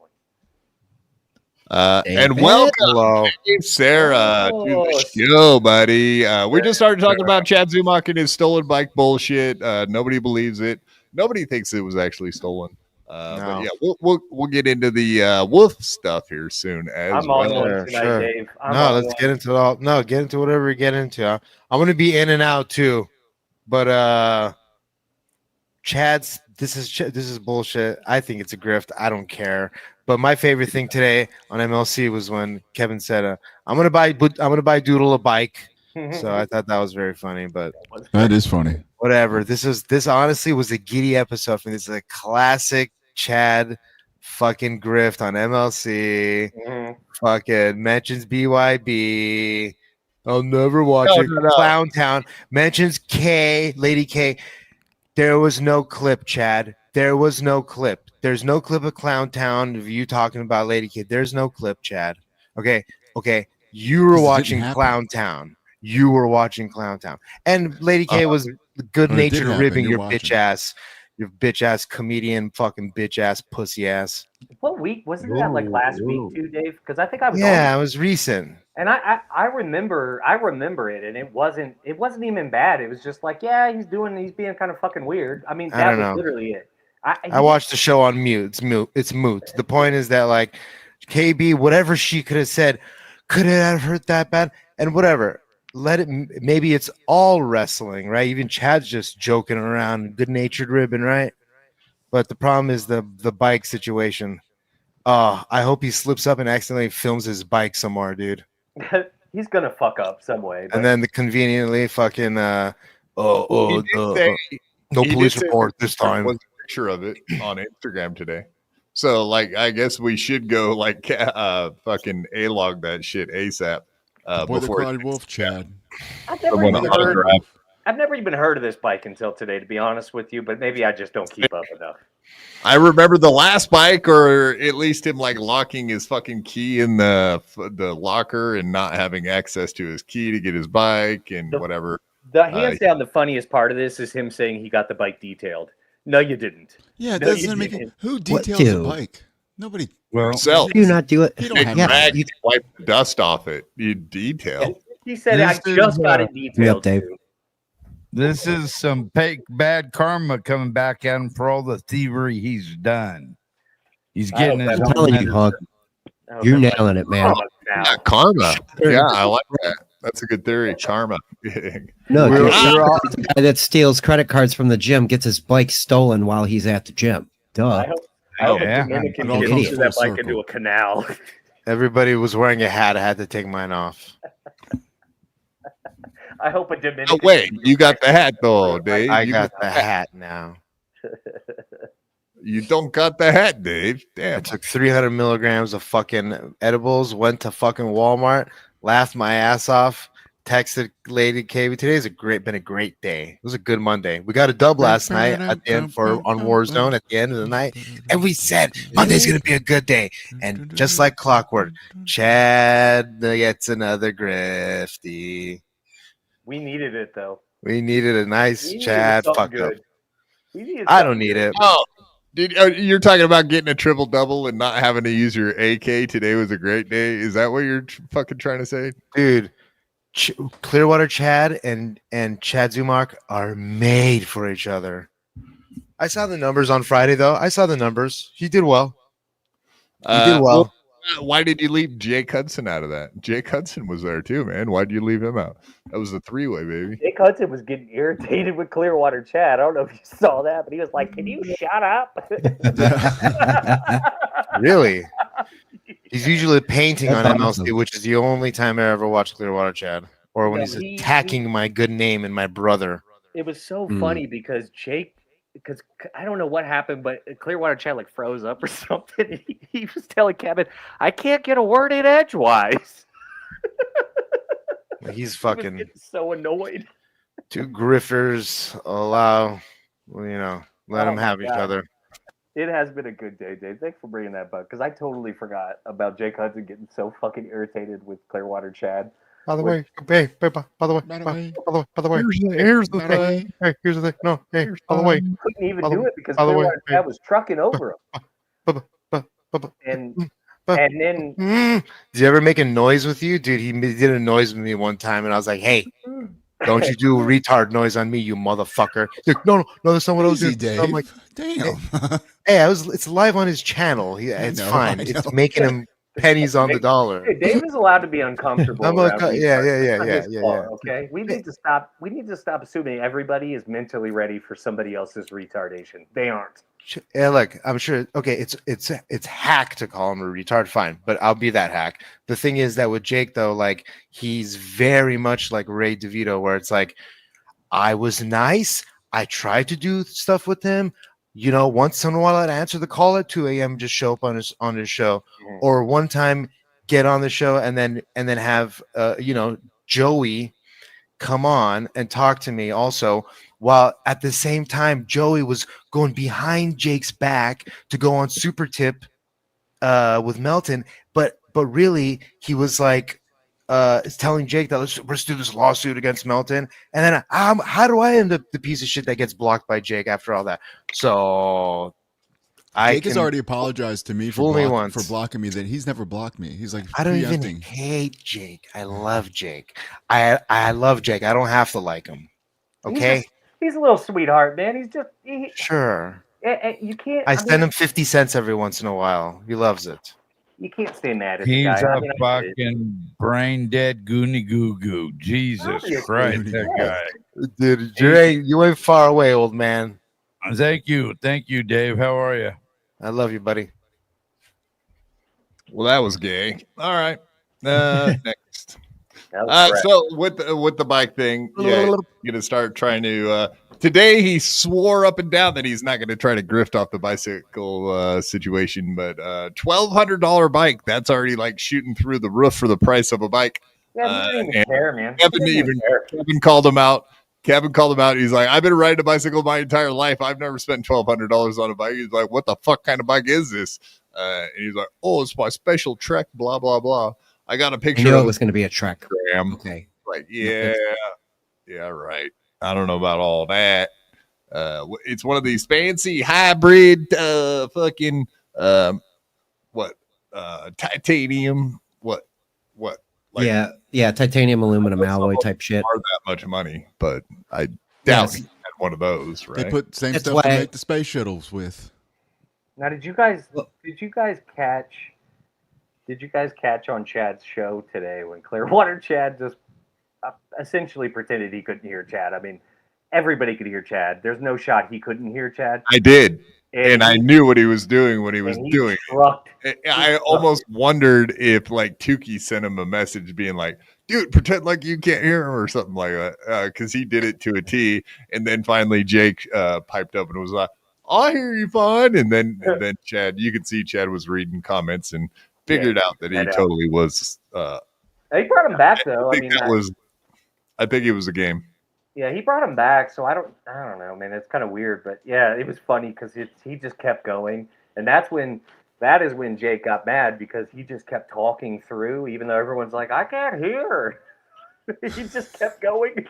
And welcome, Sarah, to the show, buddy. We just started talking about Chad Zumach and his stolen bike bullshit. Nobody believes it. Nobody thinks it was actually stolen. But yeah, we'll get into the wolf stuff here soon. I'm on one tonight, Dave. Let's get into it all. No, get into whatever you get into. I'm going to be in and out too, but Chad's. This is bullshit. I think it's a grift. I don't care. But my favorite thing today on MLC was when Kevin said, "I'm gonna buy Doodle a bike." So I thought that was very funny. But that is funny. Whatever. This honestly was a giddy episode for me. This is a classic Chad fucking grift on MLC. Fucking mentions BYB. I'll never watch it. No. Clown Town mentions Lady K. There was no clip, Chad. There was no clip. There's no clip of Clown Town of you talking about Lady K. There's no clip, Chad. Okay. You were watching Clown Town. You were watching Clown Town. And Lady K was good-natured ribbing your bitch ass comedian, fucking bitch ass, pussy ass. What week? Wasn't that like last week too, Dave? Because I think I was. Yeah, it was recent. And I remember it, and it wasn't even bad. It was just like, yeah, he's being kind of fucking weird. I mean, that was literally it. I watched the show on mute. It's moot. The point is that like KB, whatever she could have said, could it have hurt that bad? And whatever. Let it. Maybe it's all wrestling, right? Even Chad's just joking around, good-natured ribbon, right? But the problem is the bike situation. I hope he slips up and accidentally films his bike somewhere, dude. He's gonna fuck up some way. And then the conveniently fucking no police report this time. Was a picture of it on Instagram today. So like, I guess we should go like fucking A-log that shit ASAP. Before Wolf Chad. I've never even heard of this bike until today, to be honest with you. But maybe I just don't keep up enough. I remember the last bike, or at least him like locking his fucking key in the locker and not having access to his key to get his bike and whatever. Hands down, the funniest part of this is him saying he got the bike detailed. No, you didn't. Yeah, it doesn't make it. Who details a bike? Nobody. Well, do not do it. You don't you wipe the dust off it. You detail. He said, "I just got it detailed." Dave. This is some bad karma coming back at him for all the thievery he's done. He's getting his I'm telling you, Hog. You're nailing it, man. Karma. Yeah, I like that. That's a good theory. Karma. No, the guy that steals credit cards from the gym gets his bike stolen while he's at the gym. Duh. I hope the Dominican gets that bike into a canal. Everybody was wearing a hat. I had to take mine off. I hope a Dominican. Oh, wait, you got the hat though, Dave. I You got the hat now. You don't got the hat, Dave. I Damn. took 300 milligrams of fucking edibles, went to fucking Walmart, laughed my ass off, texted Lady KB. Today's been a great day. It was a good Monday. We got a dub last night at the end on Warzone at the end of the night, and we said Monday's gonna be a good day. And just like clockwork, Chad gets another grifty. We needed it though. We needed a nice We needed Chad something fuck up. good. We needed I don't something need good. it. Oh, you're talking about getting a triple double and not having to use your AK. Today was a great day. Is that what you're fucking trying to say, Dude? Clearwater Chad and Chad Zumark are made for each other. I saw the numbers on Friday, though. I saw the numbers. He did well. He did well. Why did you leave Jake Hudson out of that? Jake Hudson was there too, man. Why did you leave him out? That was a three-way, baby. Jake Hudson was getting irritated with Clearwater Chad. I don't know if you saw that, but he was like, "Can you shut up?" Really? He's usually painting on That's MLC, awesome. which is the only time I ever watched Clearwater Chad, or when No, he's he- attacking my good name and my brother. It was so Mm. funny because I don't know what happened, but Clearwater Chad like froze up or something. He was telling Kevin, "I can't get a word in edgewise." He's He was fucking getting so annoyed. two grifters allow, let them Oh have my each God. other. It has been a good day, Dave. Thanks for bringing that up because I totally forgot about Jake Hudson getting so fucking irritated with Clearwater Chad. By the With- way, by the way, By the way. by the way, Here's the By the thing. way. hey, here's the thing. No, hey, by the way, Couldn't even By the do way- it because by the way, Clearwater hey. Chad was trucking over him. And then Did you ever make a noise with you, dude? He did a noise with me one time, and I was like, "Hey, don't you do a retard noise on me, you motherfucker!" He's like, no, that's not what I was Easy, doing. Dave. I'm like, Damn. "Hey, it's live on his channel. It's know, fine. I It's know. making him pennies on the dollar." Hey, Dave is allowed to be uncomfortable. I'm around like, these yeah, guys. yeah, It's yeah, not yeah, his yeah, fault, yeah. Okay, we need to stop. We need to stop assuming everybody is mentally ready for somebody else's retardation. They aren't. Yeah, look, I'm sure. Okay, it's hack to call him a retard, fine, but I'll be that hack. The thing is that with Jake though, like he's very much like Ray DeVito, where it's like, I was nice. I tried to do stuff with him. Once in a while I'd answer the call at 2 a.m. Just show up on his show, or one time get on the show and then have Joey come on and talk to me also. While at the same time, Joey was going behind Jake's back to go on Super Tip with Melton, but really he was like telling Jake that let's do this lawsuit against Melton, and then how do I end up the piece of shit that gets blocked by Jake after all that? So Jake has already apologized to me fool me for once. blocking me. That he's never blocked me. He's like I don't even preempting. hate Jake. I love Jake. I love Jake. I don't have to like him. Okay, He's a little sweetheart, man. He's just sure. you can't. I mean, send him 50 cents every once in a while. He loves it. You can't stay mad at the He's guy. a I mean, I get it. fucking brain dead goony goo goo. Jesus Obviously. Christ, that guy. Dude, you ain't far away, old man. Thank you, Dave. How are you? I love you, buddy. Well, that was gay. All right. Next. That was correct. So with the bike thing, yeah, you're gonna start trying to. Today he swore up and down that he's not going to try to grift off the bicycle situation, but $1,200 bike, that's already like shooting through the roof for the price of a bike. Yeah, he didn't even care, man. Kevin called him out. He's like, I've been riding a bicycle my entire life. I've never spent $1,200 on a bike. He's like, what the fuck kind of bike is this? And he's like, oh, it's my special Trek, blah, blah, blah. I got a I picture knew of it was going to be a Trek. Graham. Okay. Like, yeah, right. I don't know about all that. It's one of these fancy hybrid titanium. What? Like, yeah, titanium, aluminum alloy type shit. are that much money, but I doubt he had one of those, right? They put same That's stuff to why- make the space shuttles with. Now, did you guys catch on Chad's show today when Clearwater Chad just essentially pretended he couldn't hear Chad? I mean, everybody could hear Chad. There's no shot he couldn't hear Chad. I did. and I knew what he was doing when he was doing it. Trucked. I almost wondered if like Tukey sent him a message being like, dude, pretend like you can't hear him or something like that. Because he did it to a T. And then finally Jake piped up and was like, I hear you fine. And then Chad, you could see Chad was reading comments and figured out that he totally was. He brought him back though. I think it was a game. Yeah, he brought him back. So I don't know, man. It's kind of weird, but yeah, it was funny because he just kept going, and that is when Jake got mad because he just kept talking through, even though everyone's like, I can't hear. He just kept going.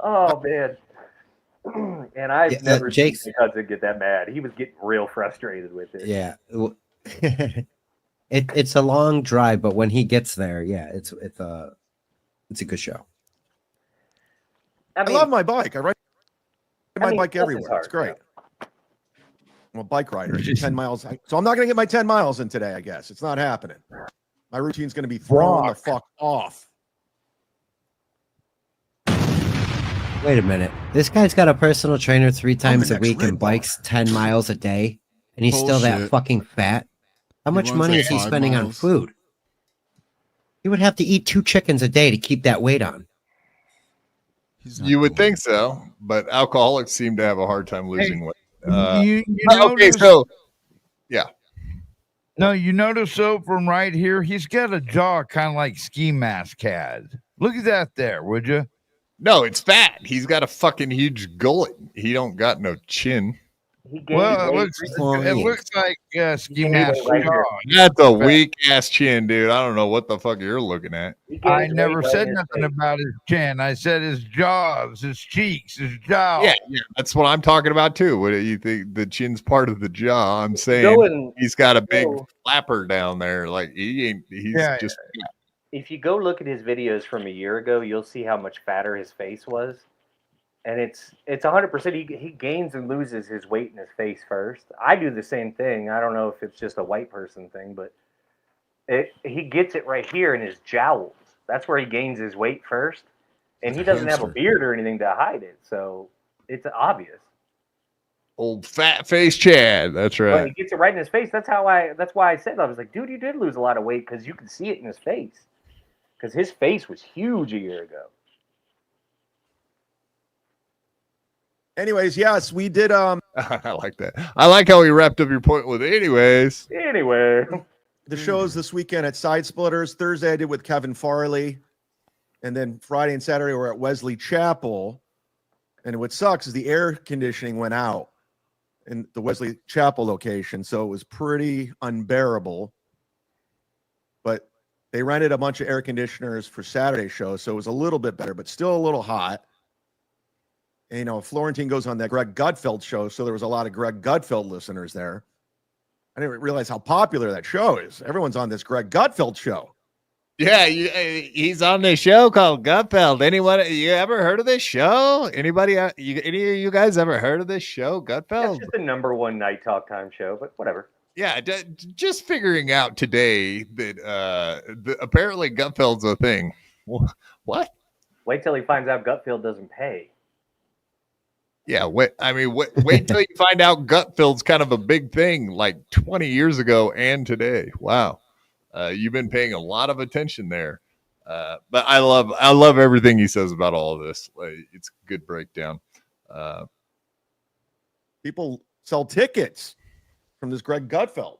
Oh man. And I've never seen my cousin get that mad. He was getting real frustrated with it. Yeah. It's a long drive, but when he gets there, yeah, it's a good show. I love my bike. I ride my bike everywhere. It's great. I'm a bike rider. 10 miles. So I'm not going to get my 10 miles in today, I guess. It's not happening. My routine's going to be thrown the fuck off. Wait a minute. This guy's got a personal trainer 3 times a week and bikes 10 miles a day, and he's still that fucking fat. How much money is he spending on food? He would have to eat 2 chickens a day to keep that weight on. You would think so, but alcoholics seem to have a hard time losing weight. You okay, so yeah. No, you notice so from right here, he's got a jaw kind of like Ski Mask had. Look at that there, would you? No, it's fat. He's got a fucking huge gullet. He don't got no chin. Well, it looks like Ski Mask jaw. That's a weak ass chin, dude. I don't know what the fuck you're looking at. I never said nothing about his chin. I said his jaws, his cheeks, his jaw. Yeah, that's what I'm talking about too. What do you think? The chin's part of the jaw. I'm saying he's got a big flapper down there. Like he's just. Yeah. If you go look at his videos from a year ago, you'll see how much fatter his face was. And it's 100%. He gains and loses his weight in his face first. I do the same thing. I don't know if it's just a white person thing, but he gets it right here in his jowls. That's where he gains his weight first. And he doesn't have a beard or anything to hide it, so it's obvious. Old fat face Chad. That's right. Well, he gets it right in his face. That's why I said that. I was like, dude, you did lose a lot of weight because you can see it in his face. Because his face was huge a year ago. Anyways, yes, we did. I like that. I like how he wrapped up your point with anyways. Anyway. The shows this weekend at Side Splitters. Thursday I did with Kevin Farley. And then Friday and Saturday we're at Wesley Chapel. And what sucks is the air conditioning went out in the Wesley Chapel location. So it was pretty unbearable. But they rented a bunch of air conditioners for Saturday shows. So it was a little bit better, but still a little hot. And, you know, Florentine goes on that Greg Gutfeld show. So there was a lot of Greg Gutfeld listeners there. I didn't realize how popular that show is. Everyone's on this Greg Gutfeld show. Yeah, he's on this show called Gutfeld. Anyone, you ever heard of this show? Anybody, any of you guys ever heard of this show, Gutfeld? It's just the #1 night talk time show, but whatever. Yeah, just figuring out today that apparently Gutfeld's a thing. What? Wait till he finds out Gutfeld doesn't pay. Yeah, wait till you find out Gutfeld's kind of a big thing like 20 years ago and today. Wow. You've been paying a lot of attention there. But I love everything he says about all of this. It's a good breakdown. People sell tickets from this Greg Gutfeld.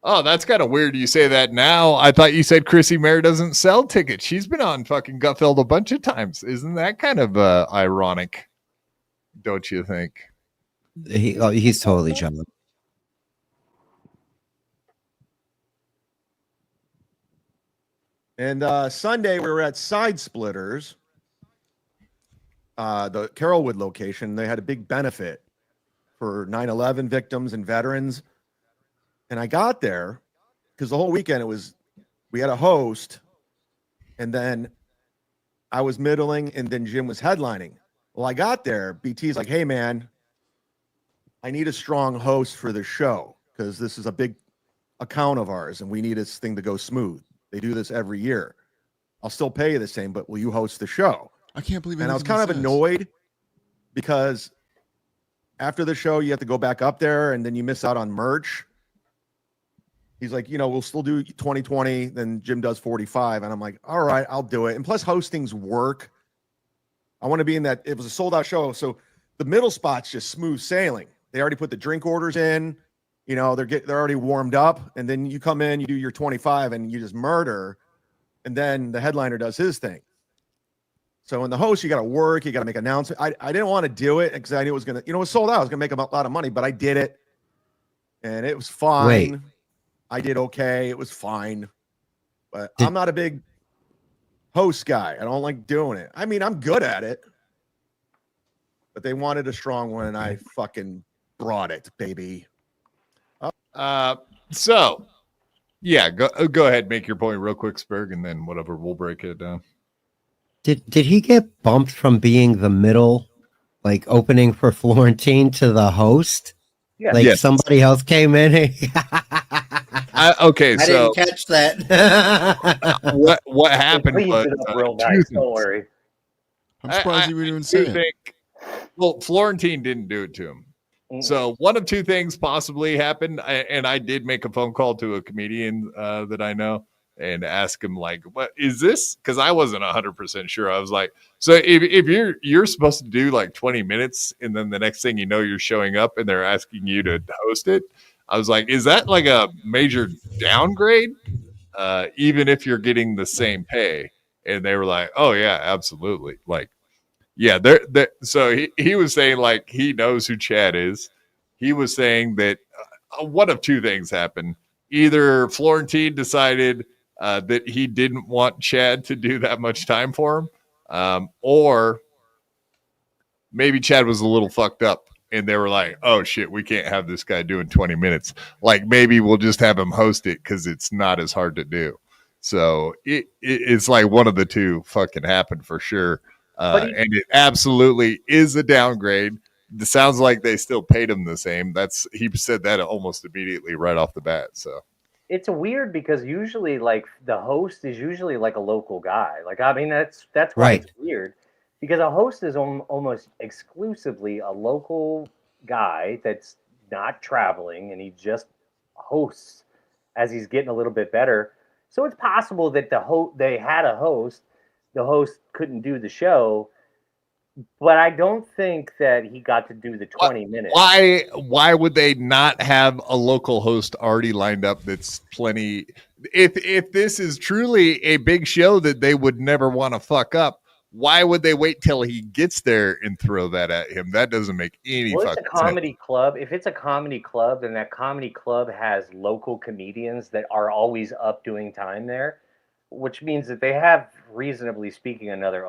Oh, that's kind of weird you say that now. I thought you said Chrissy Mayer doesn't sell tickets. She's been on fucking Gutfeld a bunch of times. Isn't that kind of ironic? Don't you think? He's totally jealous. And Sunday we were at Side Splitters, the Carrollwood location. They had a big benefit for 9/11 victims and veterans. And I got there because the whole weekend we had a host, and then I was middling, and then Jim was headlining. Well, I got there. BT's like, hey, man, I need a strong host for the show because this is a big account of ours, and we need this thing to go smooth. They do this every year. I'll still pay you the same, but will you host the show? I can't believe it. And I was kind of annoyed because after the show, you have to go back up there and then you miss out on merch. He's like, we'll still do 2020. Then Jim does 45. And I'm like, all right, I'll do it. And plus hosting's work. I want to be in that. It was a sold out show. So the middle spot's just smooth sailing. They already put the drink orders in, they're already warmed up. And then you come in, you do your 25 and you just murder. And then the headliner does his thing. So in the host, you got to work, you got to make announcements. I didn't want to do it because I knew it was going to, it was sold out. I was going to make a lot of money, but I did it. And it was fine. Wait. I did okay. It was fine. But I'm not a big host guy. I don't like doing it. I mean, I'm good at it. But they wanted a strong one, and I fucking brought it, baby. So, yeah, go ahead, make your point real quick, Spurg, and then whatever, we'll break it down. Did he get bumped from being the middle, like opening for Florentine, to the host? Yeah. Like somebody else came in. Okay, I so didn't catch that. what happened was real nice. Don't worry. I'm surprised you would even say it. Well, Florentine didn't do it to him. So one of two things possibly happened, and I did make a phone call to a comedian that I know and ask him, like, what is this? Because I wasn't 100% sure. I was like, so if you're supposed to do like 20 minutes and then the next thing you know you're showing up and they're asking you to host it, I was like, is that like a major downgrade even if you're getting the same pay? And they were like, oh yeah, absolutely. Like, yeah, so he was saying, like, he knows who Chad is. He was saying that one of two things happened. Either Florentine decided that he didn't want Chad to do that much time for him, or maybe Chad was a little fucked up and they were like, oh shit, we can't have this guy doing 20 minutes. Like, maybe we'll just have him host it because it's not as hard to do. So it's like one of the two fucking happened for sure. And it absolutely is a downgrade. It sounds like they still paid him the same. He said that almost immediately right off the bat. So it's weird because usually, like, the host is usually like a local guy. Like, I mean, that's why right. It's weird, because a host is almost exclusively a local guy that's not traveling, and he just hosts as he's getting a little bit better. So it's possible that they had a host. The host couldn't do the show, but I don't think that he got to do the 20 minutes. Why would they not have a local host already lined up that's plenty? If this is truly a big show that they would never want to fuck up, why would they wait till he gets there and throw that at him? That doesn't make any fucking sense. It's a comedy club. If it's a comedy club, then that comedy club has local comedians that are always up doing time there, which means that they have, reasonably speaking, another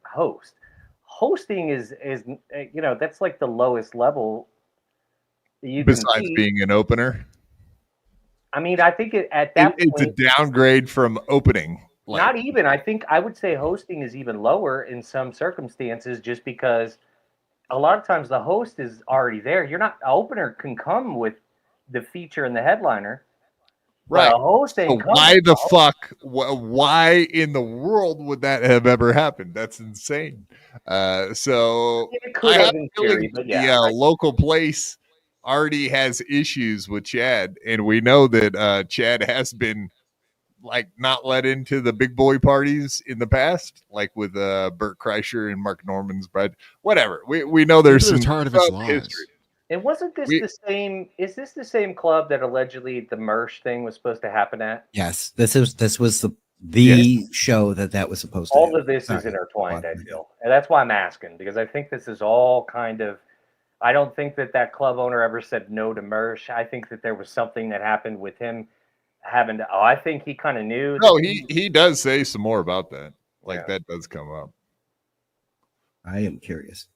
host. Hosting is that's like the lowest level. Besides being an opener, I mean, I think at that it's point, a downgrade from opening. Not even. I would say hosting is even lower in some circumstances, just because a lot of times the host is already there. An opener can come with the feature and the headliner. Right. So why the fuck? Why in the world would that have ever happened? That's insane. So I have a feeling the local place already has issues with Chad, and we know that Chad has been like not let into the big boy parties in the past, like with Bert Kreischer and Mark Norman's bride. Whatever. We know there's some tired of his lies. History. And wasn't this the same? Is this the same club that allegedly the Mersh thing was supposed to happen at? Yes, this was the show that was supposed to. All of this is intertwined, I feel, and that's why I'm asking, because I think this is all kind of. I don't think that club owner ever said no to Mersh. I think that there was something that happened with him having to. I think he kind of knew. No, he does say some more about that. Like that does come up. I am curious.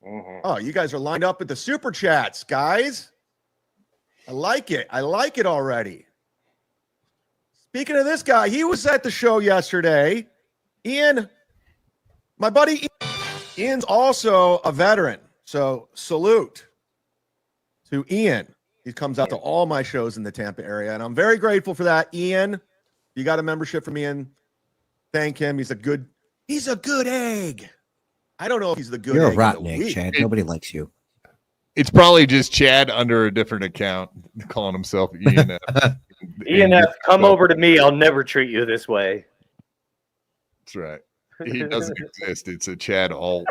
Mm-hmm. Oh, you guys are lined up at the super chats, guys. I like it. I like it already. Speaking of this guy, he was at the show yesterday. Ian, my buddy Ian's also a veteran. So salute to Ian. He comes out to all my shows in the Tampa area, and I'm very grateful for that. Ian, you got a membership from Ian. Thank him. He's a good egg. I don't know if he's the good You're a egg of the rotten egg, week. Chad. Nobody likes you. It's probably just Chad under a different account calling himself ENF. ENF, come over to me. I'll never treat you this way. That's right. He doesn't exist. It's a Chad alt.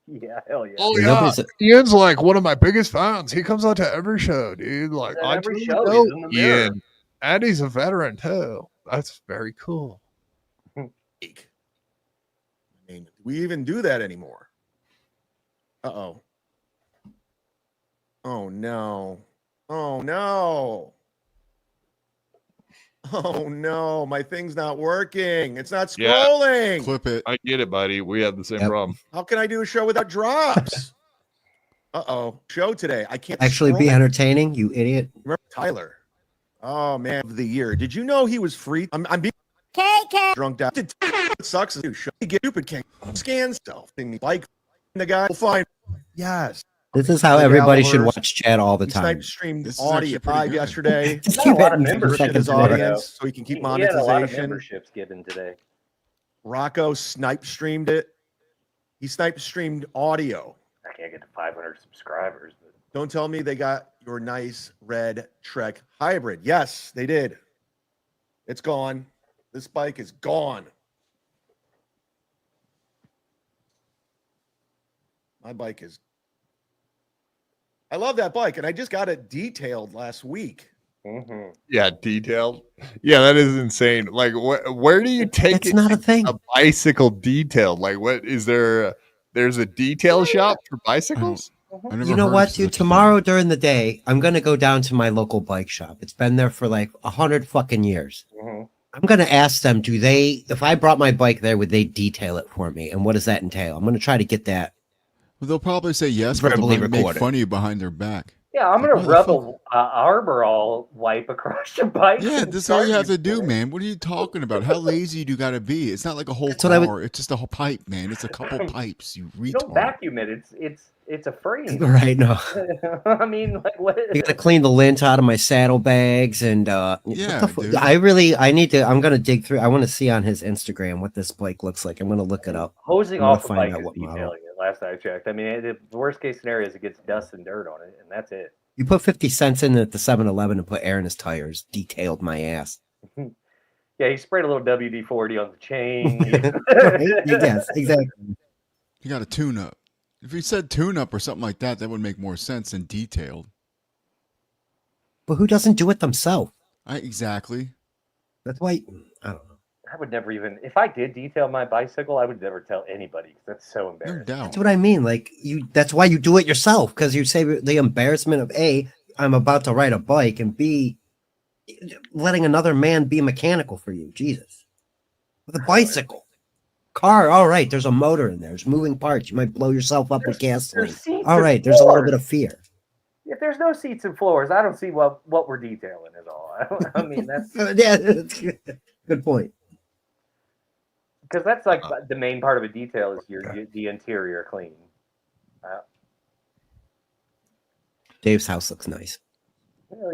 Yeah, hell yeah. Oh yeah, Ian's like one of my biggest fans. He comes on to every show, dude. Like I every truly show, know he's in the mirror. Ian, and he's a veteran too. That's very cool. I mean, do we even do that anymore? Uh-oh. Oh, no. Oh, no. Oh, no. My thing's not working. It's not scrolling. Clip it. I get it, buddy. We have the same problem. How can I do a show without drops? Uh-oh. Show today. I can't Actually be scroll. entertaining, you idiot. Remember Tyler? Oh, man. Of the year. Did you know he was free? I'm being drunk down. It sucks. Dude, get stupid can't scan stuff. Like the guy will find. Yes. This is how The everybody should Dabbleverse. watch Chad all the He time. sniped streamed This is actually audio pretty live good. yesterday. Just Got keep a lot it of in membership seconds his in later. audio. audience so he can keep He had a lot of monetization. memberships given today. Rocco snipe streamed it. He snipe streamed audio. I can't get to 500 subscribers. But Don't tell me they got your nice red Trek hybrid. Yes, they did. It's gone. This bike is gone. My bike is. I love that bike, and I just got it detailed last week. mm-hmm. Yeah, detailed. Yeah, that is insane. Like, where do you take It's it? not a thing. A bicycle detailed. Like, what is there? There's a detail shop for bicycles. I never You know heard what, of dude? such a Tomorrow during the day, I'm gonna go down to my local bike shop. It's been there for like 100 fucking years. Mm-hmm. I'm gonna ask them, do they? If I brought my bike there, would they detail it for me? And what does that entail? I'm gonna try to get that. Well, they'll probably say yes, but Verbally they'll make recorded. fun of you behind their back. Yeah, I'm gonna What the rub fuck? a Arbor all wipe across your bike. Yeah, and this is all you charge have to for do, it. man. What are you talking about? How lazy do you got to be? It's not like a whole That's what I would- car. It's just a whole pipe, man. It's a couple pipes. You You don't retard. vacuum it. It's a frame. Right now, I mean, like what? I gotta clean the lint out of my saddlebags and Yeah, dude. I need to. I'm gonna dig through. I want to see on his Instagram what this bike looks like. I'm gonna look it up. Hosing I'm gonna off the find bike out is what model. detailing it. Last I checked, I mean, the worst case scenario is it gets dust and dirt on it, and that's it. You put 50 cents in at the 7-Eleven and put air in his tires. Detailed my ass. Yeah, he sprayed a little WD-40 on the chain. Right? Yes, exactly. You got a tune-up. If you said tune-up or something like that, that would make more sense than detailed. But who doesn't do it themselves? Exactly. That's why. I don't know. I would never even, if I did detail my bicycle, I would never tell anybody because that's so No embarrassing. doubt. That's what I mean. Like you. That's why you do it yourself, because you save the embarrassment of A, I'm about to ride a bike, and B, letting another man be mechanical for you. Jesus. With a bicycle. Car, all right, there's a motor in there. There's moving parts. You might blow yourself up with gasoline. There's seats All and right, there's a little floors. bit of fear. If there's no seats and floors, I don't see what we're detailing at all. I mean, that's Yeah, that's good point. because that's like the main part of a detail is the interior clean. Dave's house looks nice.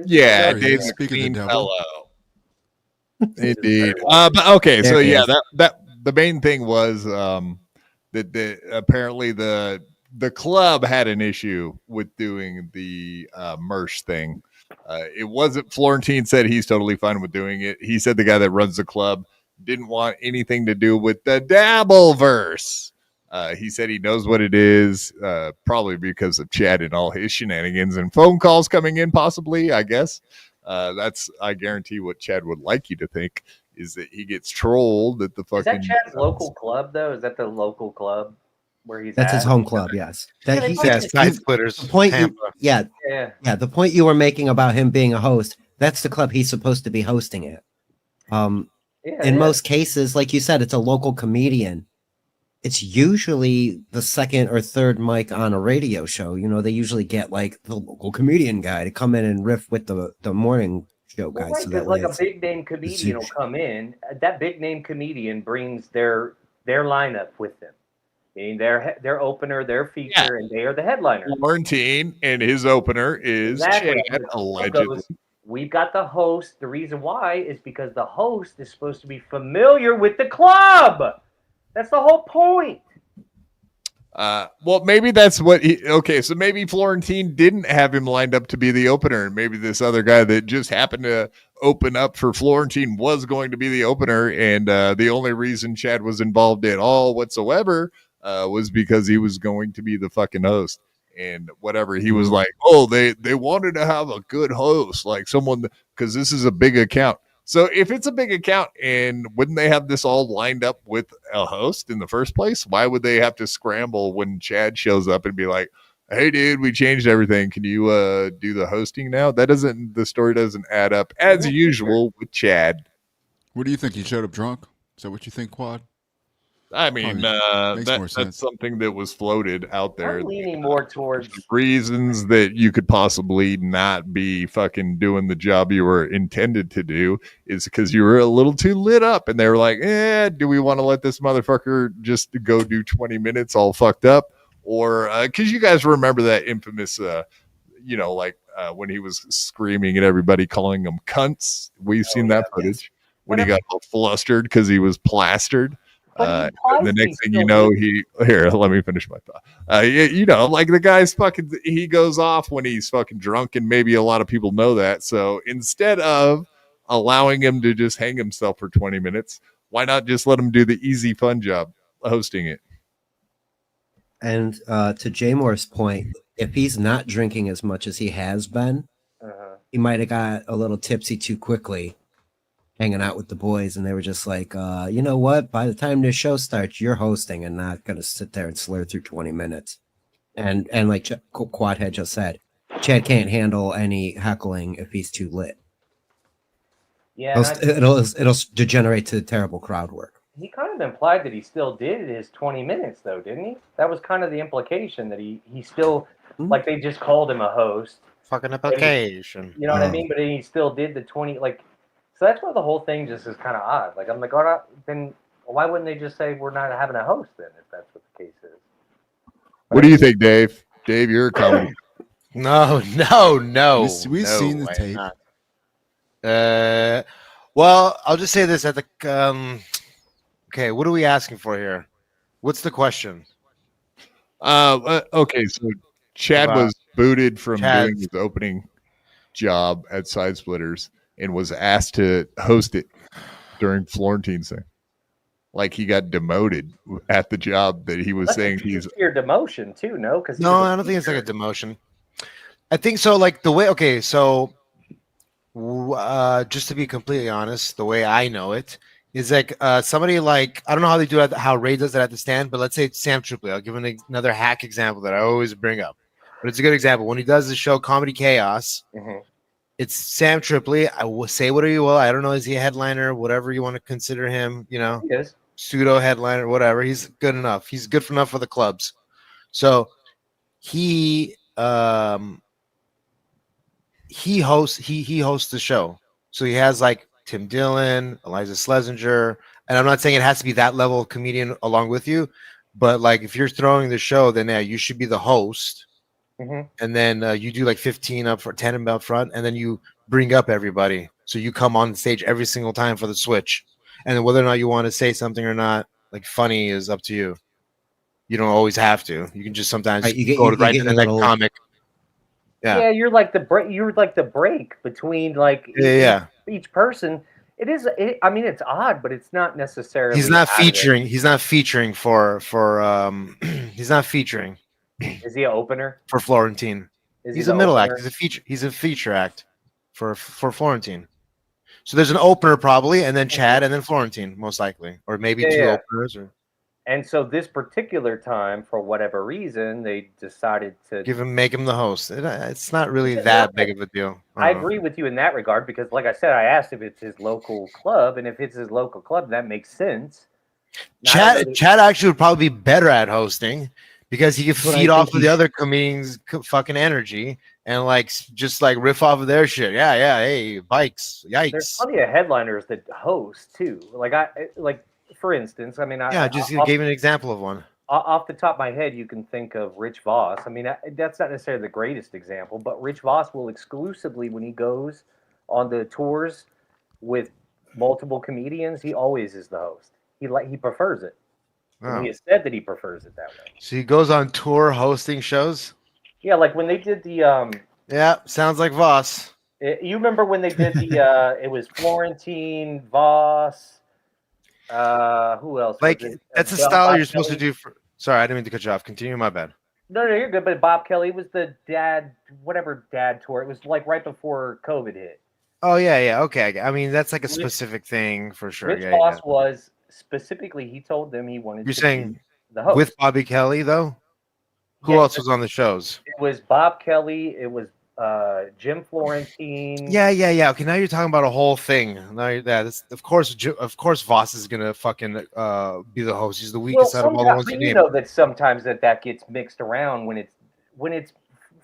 Yeah, Sorry, Dave's a speaking of clean the devil. fellow. Indeed. But okay, so There he yeah, is. that the main thing was that apparently the club had an issue with doing the merch thing. It wasn't. Florentine said he's totally fine with doing it. He said the guy that runs the club didn't want anything to do with the Dabbleverse. He said he knows what it is, probably because of Chad and all his shenanigans and phone calls coming in, possibly, I guess. That's, I guarantee, what Chad would like you to think is that he gets trolled at the fucking. Is that Chad's local club though? Is that the local club where he's? That's at? his home club. Yes. That Yeah, he, they Yeah, fucking- Sky Splitters. the point. Tampa. Yeah, Yeah. The point you were making about him being a host. That's the club he's supposed to be hosting it. Yeah, In yeah. most cases, like you said, it's a local comedian. It's usually the second or third mic on a radio show. You know, they usually get like the local comedian guy to come in and riff with the morning show Well, guys. right, So 'cause that like way a it's- big name comedian will come in. That big name comedian brings their lineup with them, meaning their opener, their feature, and they are the headliner. Florentine, and his opener is Exactly. Chad, The club allegedly. goes, we've got the host. The reason why is because the host is supposed to be familiar with the club. That's the whole point. Well, maybe that's what okay, so maybe Florentine didn't have him lined up to be the opener, and maybe this other guy that just happened to open up for Florentine was going to be the opener, and the only reason Chad was involved at all whatsoever was because he was going to be the fucking host. And whatever, he was like, oh, they wanted to have a good host, like someone, because this is a big account. So if it's a big account, and wouldn't they have this all lined up with a host in the first place? Why would they have to scramble when Chad shows up and be like, hey, dude, we changed everything. Can you do the hosting now? The story doesn't add up as usual with Chad. What do you think? He showed up drunk? Is that what you think, Quad? I mean, that's something that was floated out there. I'm leaning more towards reasons that you could possibly not be fucking doing the job you were intended to do is because you were a little too lit up, and they were like, do we want to let this motherfucker just go do 20 minutes all fucked up? Or because you guys remember that infamous when he was screaming at everybody, calling them cunts. We've seen that footage when he got all flustered because he was plastered. And the next thing you know, let me finish my thought. Like the guy's fucking, he goes off when he's fucking drunk, and maybe a lot of people know that. So instead of allowing him to just hang himself for 20 minutes, why not just let him do the easy, fun job hosting it? And to Jay Moore's point, if he's not drinking as much as he has been, he might have got a little tipsy too quickly, hanging out with the boys, and they were just like, you know what? By the time this show starts, you're hosting and not going to sit there and slur through 20 minutes. And like Quad had just said, Chad can't handle any heckling if he's too lit. Yeah, it'll degenerate to terrible crowd work. He kind of implied that he still did his 20 minutes, though, didn't he? That was kind of the implication, that he still, like, they just called him a host. Fucking implication. You know what I mean? But he still did the 20, like, so that's why the whole thing just is kind of odd. Like, I'm like, then why wouldn't they just say we're not having a host then, if that's what the case is? What do you think, Dave? Dave, you're a comedy. No. We've seen the tape. Well, I'll just say this at the okay, what are we asking for here? What's the question? Okay, so Chad was booted from doing his opening job at Side Splitters and was asked to host it during Florentine's thing. Like he got demoted at the job that he was saying he's your demotion too, no? Because I don't think it's like a demotion. I think so. Like the way, okay, so just to be completely honest, the way I know it is like somebody like, I don't know how they do it, how Ray does it at the stand, but let's say it's Sam Tripoli. I'll give another hack example that I always bring up, but it's a good example. When he does the show Comedy Chaos, it's Sam Tripoli. I will say whatever you will. I don't know, is he a headliner, whatever you want to consider him, you know, he is. Pseudo headliner, whatever. He's good enough. He's good enough for the clubs. So he hosts the show. So he has like Tim Dillon, Eliza Schlesinger, and I'm not saying it has to be that level of comedian along with you, but like if you're throwing the show, then yeah, you should be the host. And then you do like 15 up for 10 up front, and then you bring up everybody. So you come on stage every single time for the switch. And then whether or not you want to say something or not, like funny, is up to you. You don't always have to. You can just sometimes go to the next comic. Yeah, you're like the break. You're like the break between like each person. It is. I mean, it's odd, but it's not necessarily. He's not featuring. He's not featuring for. He's not featuring. Is he an opener for Florentine? He's a middle act. He's a feature act for Florentine. So there's an opener probably, and then Chad, and then Florentine most likely, or maybe two openers. And so this particular time, for whatever reason, they decided to make him the host. It's not really that big of a deal. I agree with you in that regard, because like I said, I asked if it's his local club, and if it's his local club, that makes sense. Chad actually would probably be better at hosting, because he could feed off of the other comedians' fucking energy and like just like riff off of their shit. Yeah, hey, bikes, yikes. There's plenty of headliners that host too. For instance, I mean, I gave an example of one. Off the top of my head, you can think of Rich Voss. I mean, that's not necessarily the greatest example, but Rich Voss will exclusively, when he goes on the tours with multiple comedians, he always is the host. He prefers it. And Oh. he has said that he prefers it that way. So he goes on tour hosting shows. Yeah, like when they did the Yeah, sounds like Voss. you remember when they did the it was Florentine, Voss, who else? Like was it? that's a Bob style you're supposed to Kelly. do for. Sorry, I didn't mean to cut you off. Continue. My bad. No, you're good. But Bob Kelly was the dad tour. It was like right before COVID hit. Oh yeah. Okay. I mean, that's like a Rich- specific thing for sure. Rich Yeah. Voss was specifically. He told them he wanted. You're to saying be the host with Bobby Kelly though? Who Yeah, else was on the shows? It was Bob Kelly. It was Jim Florentine. Yeah. Okay, now you're talking about a whole thing. Now of course, Voss is gonna fucking be the host. He's the weakest out of all the ones you you name. know that sometimes that gets mixed around when it's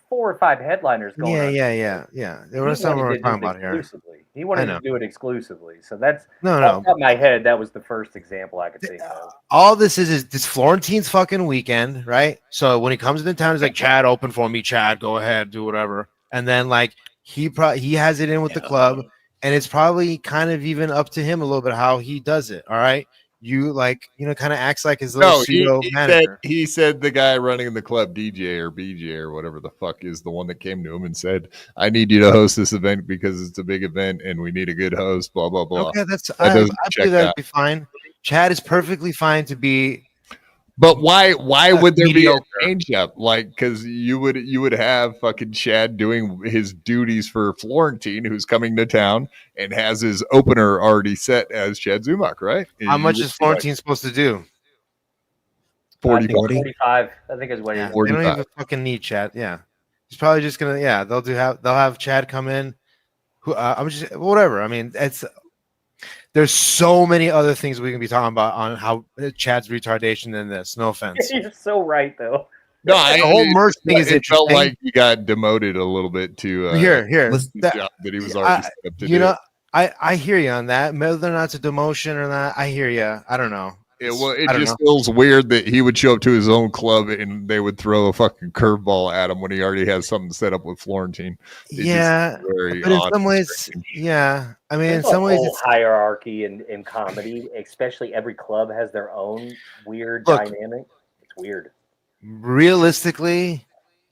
4 or 5 headliners going on. Yeah. There was something we're talking about here. He wanted know. to do it exclusively. So that's No. off the top of my head. That was the first example I could think of. All this is this Florentine's fucking weekend, right? So when he comes into town, he's like, Chad, open for me, Chad, go ahead, do whatever. And then like he has it in with the club, and it's probably kind of even up to him a little bit how he does it. All right. You like, kind of acts like his little pseudo manager. He said the guy running the club, DJ or BJ or whatever the fuck, is the one that came to him and said, I need you to host this event because it's a big event and we need a good host, blah, blah, blah. Okay, I believe that'd be fine. Chad is perfectly fine to be. But why would there mediocre. be a change up? Like, because you would have fucking Chad doing his duties for Florentine, who's coming to town and has his opener already set as Chad Zumach, right? How much is Florentine supposed to do? 45, I think is what it is. They don't even fucking need Chad. Yeah, he's probably just gonna. Yeah, they'll have Chad come in. Who I'm just whatever. I mean, there's so many other things we can be talking about on how Chad's retardation in this. No offense. You're so right, though. No, the whole merch thing is it felt interesting. like he got demoted a little bit to here. the job that he was already set up to do. I hear you on that. Whether or not it's a demotion or not, I hear you. I don't know. It just feels weird that he would show up to his own club and they would throw a fucking curveball at him when he already has something set up with Florentine. It's but in some ways, yeah. I mean, in some ways, it's hierarchy in comedy, especially every club has their own weird dynamic. It's weird. Realistically,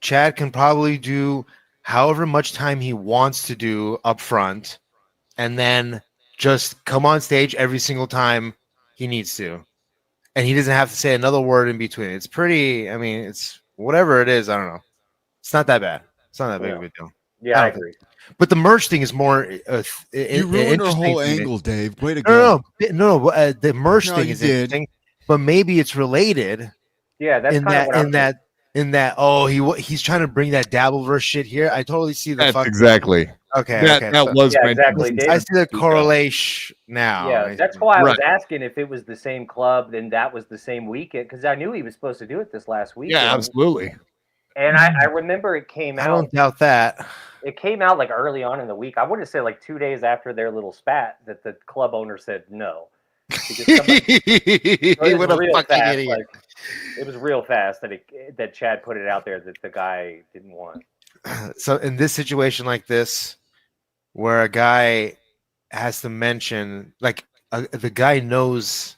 Chad can probably do however much time he wants to do up front, and then just come on stage every single time he needs to. And he doesn't have to say another word in between. It's pretty, I mean, it's whatever it is. I don't know. It's not that bad. It's not that big of a deal. Yeah, I agree. But the merch thing is more. You ruined our whole angle, Dave. Way to go. No. The merch thing you is did. interesting, but maybe it's related. Yeah, that's in that. Oh, he's trying to bring that Dabbleverse shit here. I totally see the. That's exactly. Okay. That was exactly. I see the correlation now. Yeah, that's why I was asking if it was the same club, then that was the same weekend, because I knew he was supposed to do it this last weekend. Yeah, absolutely. And I remember it came out. I don't doubt that. It came out like early on in the week. I want to say like 2 days after their little spat that the club owner said no. It was real fast that Chad put it out there that the guy didn't want. So in this situation like this, where a guy has to mention, like the guy knows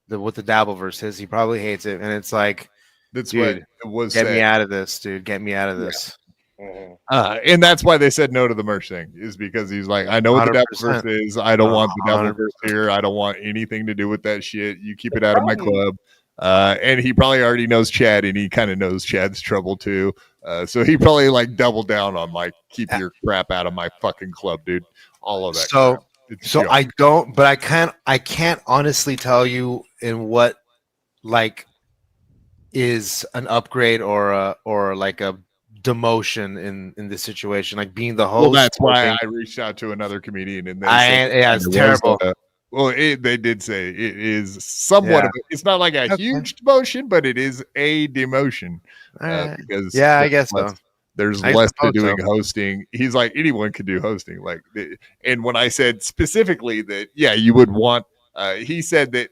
what the Dabbleverse is, he probably hates it, and it's like, that's dude, what it was. Get me out of this, dude. Get me out of this. Mm-hmm. And that's why they said no to the merch thing, is because he's like, I know what the 100%. Dabbleverse is. I don't want the Dabbleverse here. I don't want anything to do with that shit. You keep it out of my club. And he probably already knows Chad, and he kind of knows Chad's trouble too. So he probably like doubled down on like, keep your crap out of my fucking club, dude. All of that. So I don't, but I can't honestly tell you in what like is an upgrade or like a demotion in this situation, like being the host. Well, that's why I reached out to another comedian, and it's terrible. They did say it is somewhat of it's not like a huge demotion, but it is a demotion. Because I guess so. There's less to doing hosting. He's like, anyone could do hosting. Like, and when I said specifically that, you would want, he said that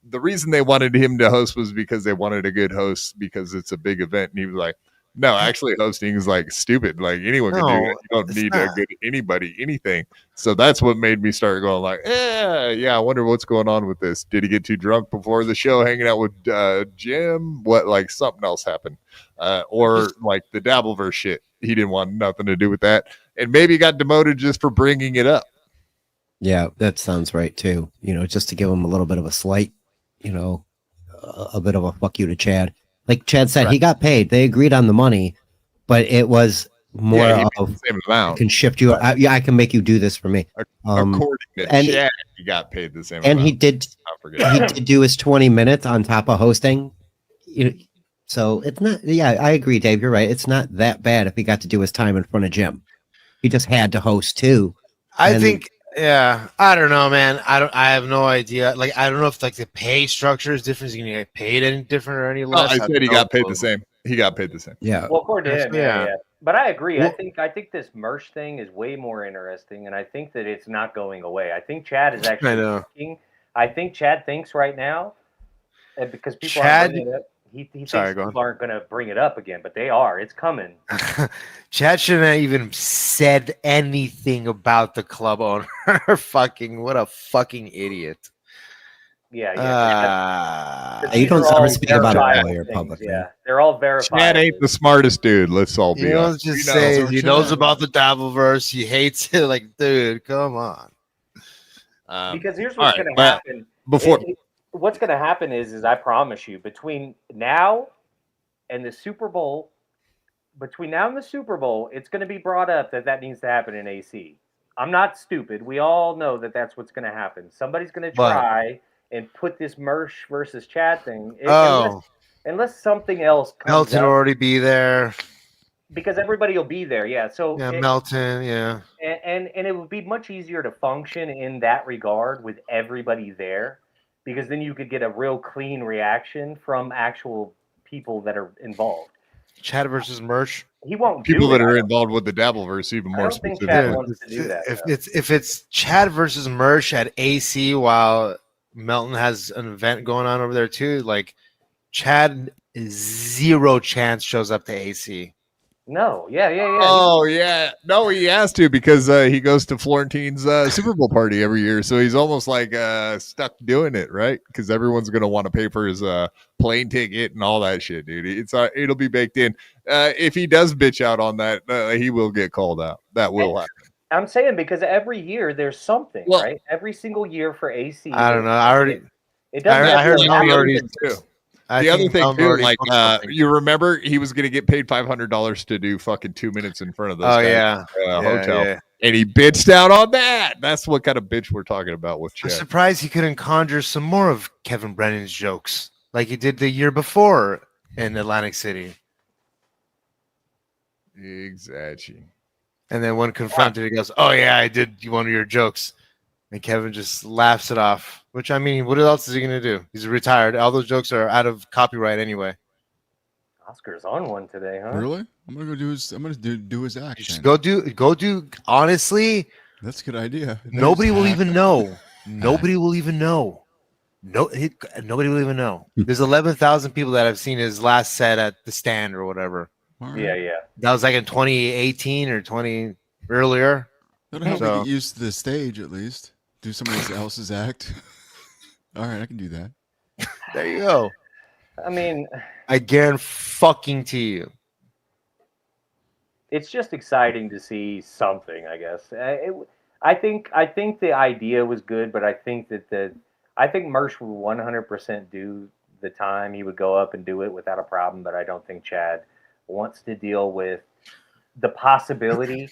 the reason they wanted him to host was because they wanted a good host because it's a big event. And he was like, No, actually, hosting is like stupid. Like anyone can do No, it. You don't it's need not. a good anybody, anything. So that's what made me start going like, yeah. I wonder what's going on with this. Did he get too drunk before the show, hanging out with Jim? What like something else happened, or like the Dabbleverse shit? He didn't want nothing to do with that, and maybe got demoted just for bringing it up. Yeah, that sounds right too. You know, just to give him a little bit of a slight, you know, a bit of a fuck you to Chad. Like Chad said, he got paid. They agreed on the money, but it was more Yeah, he of made the same amount. I can shift you. I can make you do this for me. According to and- Chad, he got paid the same And amount. he did. I forget. He did do his 20 minutes on top of hosting. You know, so it's not. Yeah, I agree, Dave. You're right. It's not that bad if he got to do his time in front of Jim. He just had to host too. I And- think, yeah, I don't know, man. I have no idea. Like, I don't know if like the pay structure is different. Is he gonna get paid any different or any No, less? I have said he no got paid clue. the same. He got paid the same. Yeah. Well, according to him, Yeah. yeah. But I agree. Well- I think this merch thing is way more interesting, and I think that it's not going away. I think Chad is actually know. thinking. I think Chad thinks right now, and because people Chad- aren't bringing it up, he thinks Sorry, go on. people aren't going to bring it up again, but they are. It's coming. Chad shouldn't have even said anything about the club owner. Fucking what a fucking idiot. Yeah, Uh, You don't These are ever all speak about a verifiable lawyer things, publicly. Yeah, they're all verified. Chad ain't the smartest dude. Let's all be you know, honest. just He say knows he what knows Chad- about the Dabbleverse. He hates it. Like, dude, come on. Because here's all what's right, going to but happen. before What's going to happen is I promise you, between now and the Super Bowl, it's going to be brought up that needs to happen in AC. I'm not stupid. We all know that that's what's going to happen. Somebody's going to But- try and put this Mersh versus Chad thing. Unless something else comes Melton up, already be there. because everybody will be there. Yeah. So Yeah, Melton. Yeah. and it would be much easier to function in that regard with everybody there, because then you could get a real clean reaction from actual people that are involved. Chad versus Merch. He won't people do it. that I are don't- involved with the Dabbleverse, even I more don't think specifically. Chad wants to do that. though. If it's Chad versus Merch at AC while Melton has an event going on over there too, like Chad zero chance shows up to AC. No, yeah. Oh yeah, no, he has to because he goes to Florentine's Super Bowl party every year, so he's almost like stuck doing it, right? Because everyone's gonna want to pay for his plane ticket and all that shit, dude. It'll be baked in. If he does bitch out on that, he will get called out. That will happen. I'm saying because every year there's something, Well- right? Every single year for AC. I don't know. I already. It doesn't. I heard have to Melton happen. already. too. I The other think thing Melton too, already like booked something. you remember, he was gonna get paid $500 to do fucking 2 minutes in front of those Oh guys yeah. at Yeah, hotel, yeah. and he bitched out on that. That's what kind of bitch we're talking about with I'm Chad. surprised he couldn't conjure some more of Kevin Brennan's jokes like he did the year before in Atlantic City. Exactly. And then when confronted, he goes, "Oh yeah, I did one of your jokes," and Kevin just laughs it off. Which, I mean, what else is he gonna do? He's retired. All those jokes are out of copyright anyway. Oscar's on one today, huh? Really? I'm gonna go do his. I'm gonna do his act. Just then. go do. Honestly, That's a good idea. nobody will There's even know. Nobody will even know. Nobody will even know. There's 11,000 people that have seen his last set at the Stand or whatever. All right. Yeah. That was like in 2018 or 20 earlier. That'll help So- me get used to the stage at least. Do somebody else's act. All right, I can do that. There you go. I mean, I guarantee you. it's just exciting to see something. I guess. I think the idea was good, but I think that I think Mersh would 100% do the time. He would go up and do it without a problem. But I don't think Chad wants to deal with the possibility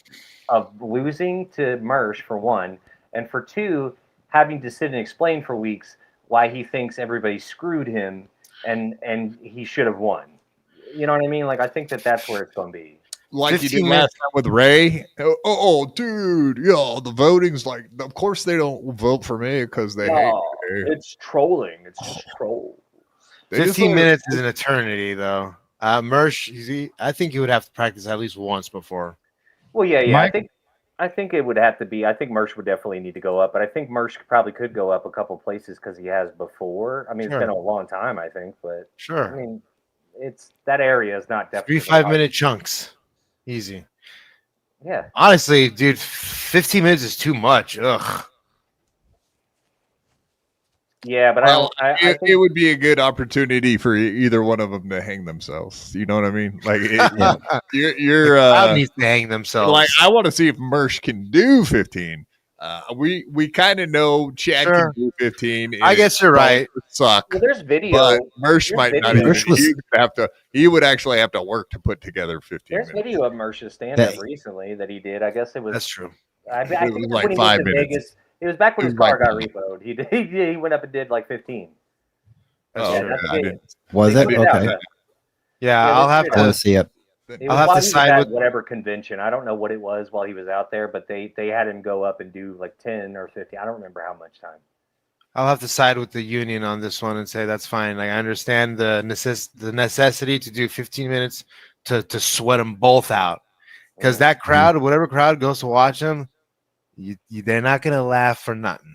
of losing to Mersh, for one, and for two, having to sit and explain for weeks why he thinks everybody screwed him and he should have won. You know what I mean? Like, I think that's where it's going to be. Like you 15 did last time with Ray. Oh, dude, the voting's like. Of course they don't vote for me because they hate No, me. it's trolling. It's just troll. They just 15 let- minutes is an eternity, though. Mersh, I think he would have to practice at least once before. Well, yeah. Mike? I think it would have to be. I think Mersh would definitely need to go up, but I think Mersh probably could go up a couple places because he has before. I mean, Sure. it's been a long time, I think, but I Sure. mean, it's that area is not Deft. 3 5-minute chunks. Easy. Yeah. Honestly, dude, 15 minutes is too much. Ugh. Yeah, but Well, I think it would be a good opportunity for either one of them to hang themselves. You know what I mean? Like you're crowd needs to hang themselves. Like I want to see if Mersh can do 15. We kind of know Chad Sure. can do 15. I guess you're right. Suck. well, there's video. But Mersh There's might not video. even. He would actually have to work to put together 15 There's minutes. video of Mersh's stand-up recently that he did. I guess it was. That's true. I It think was it was like when he 5 moved to minutes. Vegas. It was back when It his was car got like- repoed. He went up and did like 15. Oh, Yeah, yeah, that's I big. didn't. Was They it? put it out, Okay. but Yeah, Yeah, I'll they have put it I to. want to see it. it I'll was have while to he was side at with- whatever convention. I don't know what it was while he was out there, but they had him go up and do like 10 or 50. I don't remember how much time. I'll have to side with the union on this one and say that's fine. Like I understand the necessity to do 15 minutes to sweat them both out, because that crowd, whatever crowd goes to watch them, they're not gonna laugh for nothing.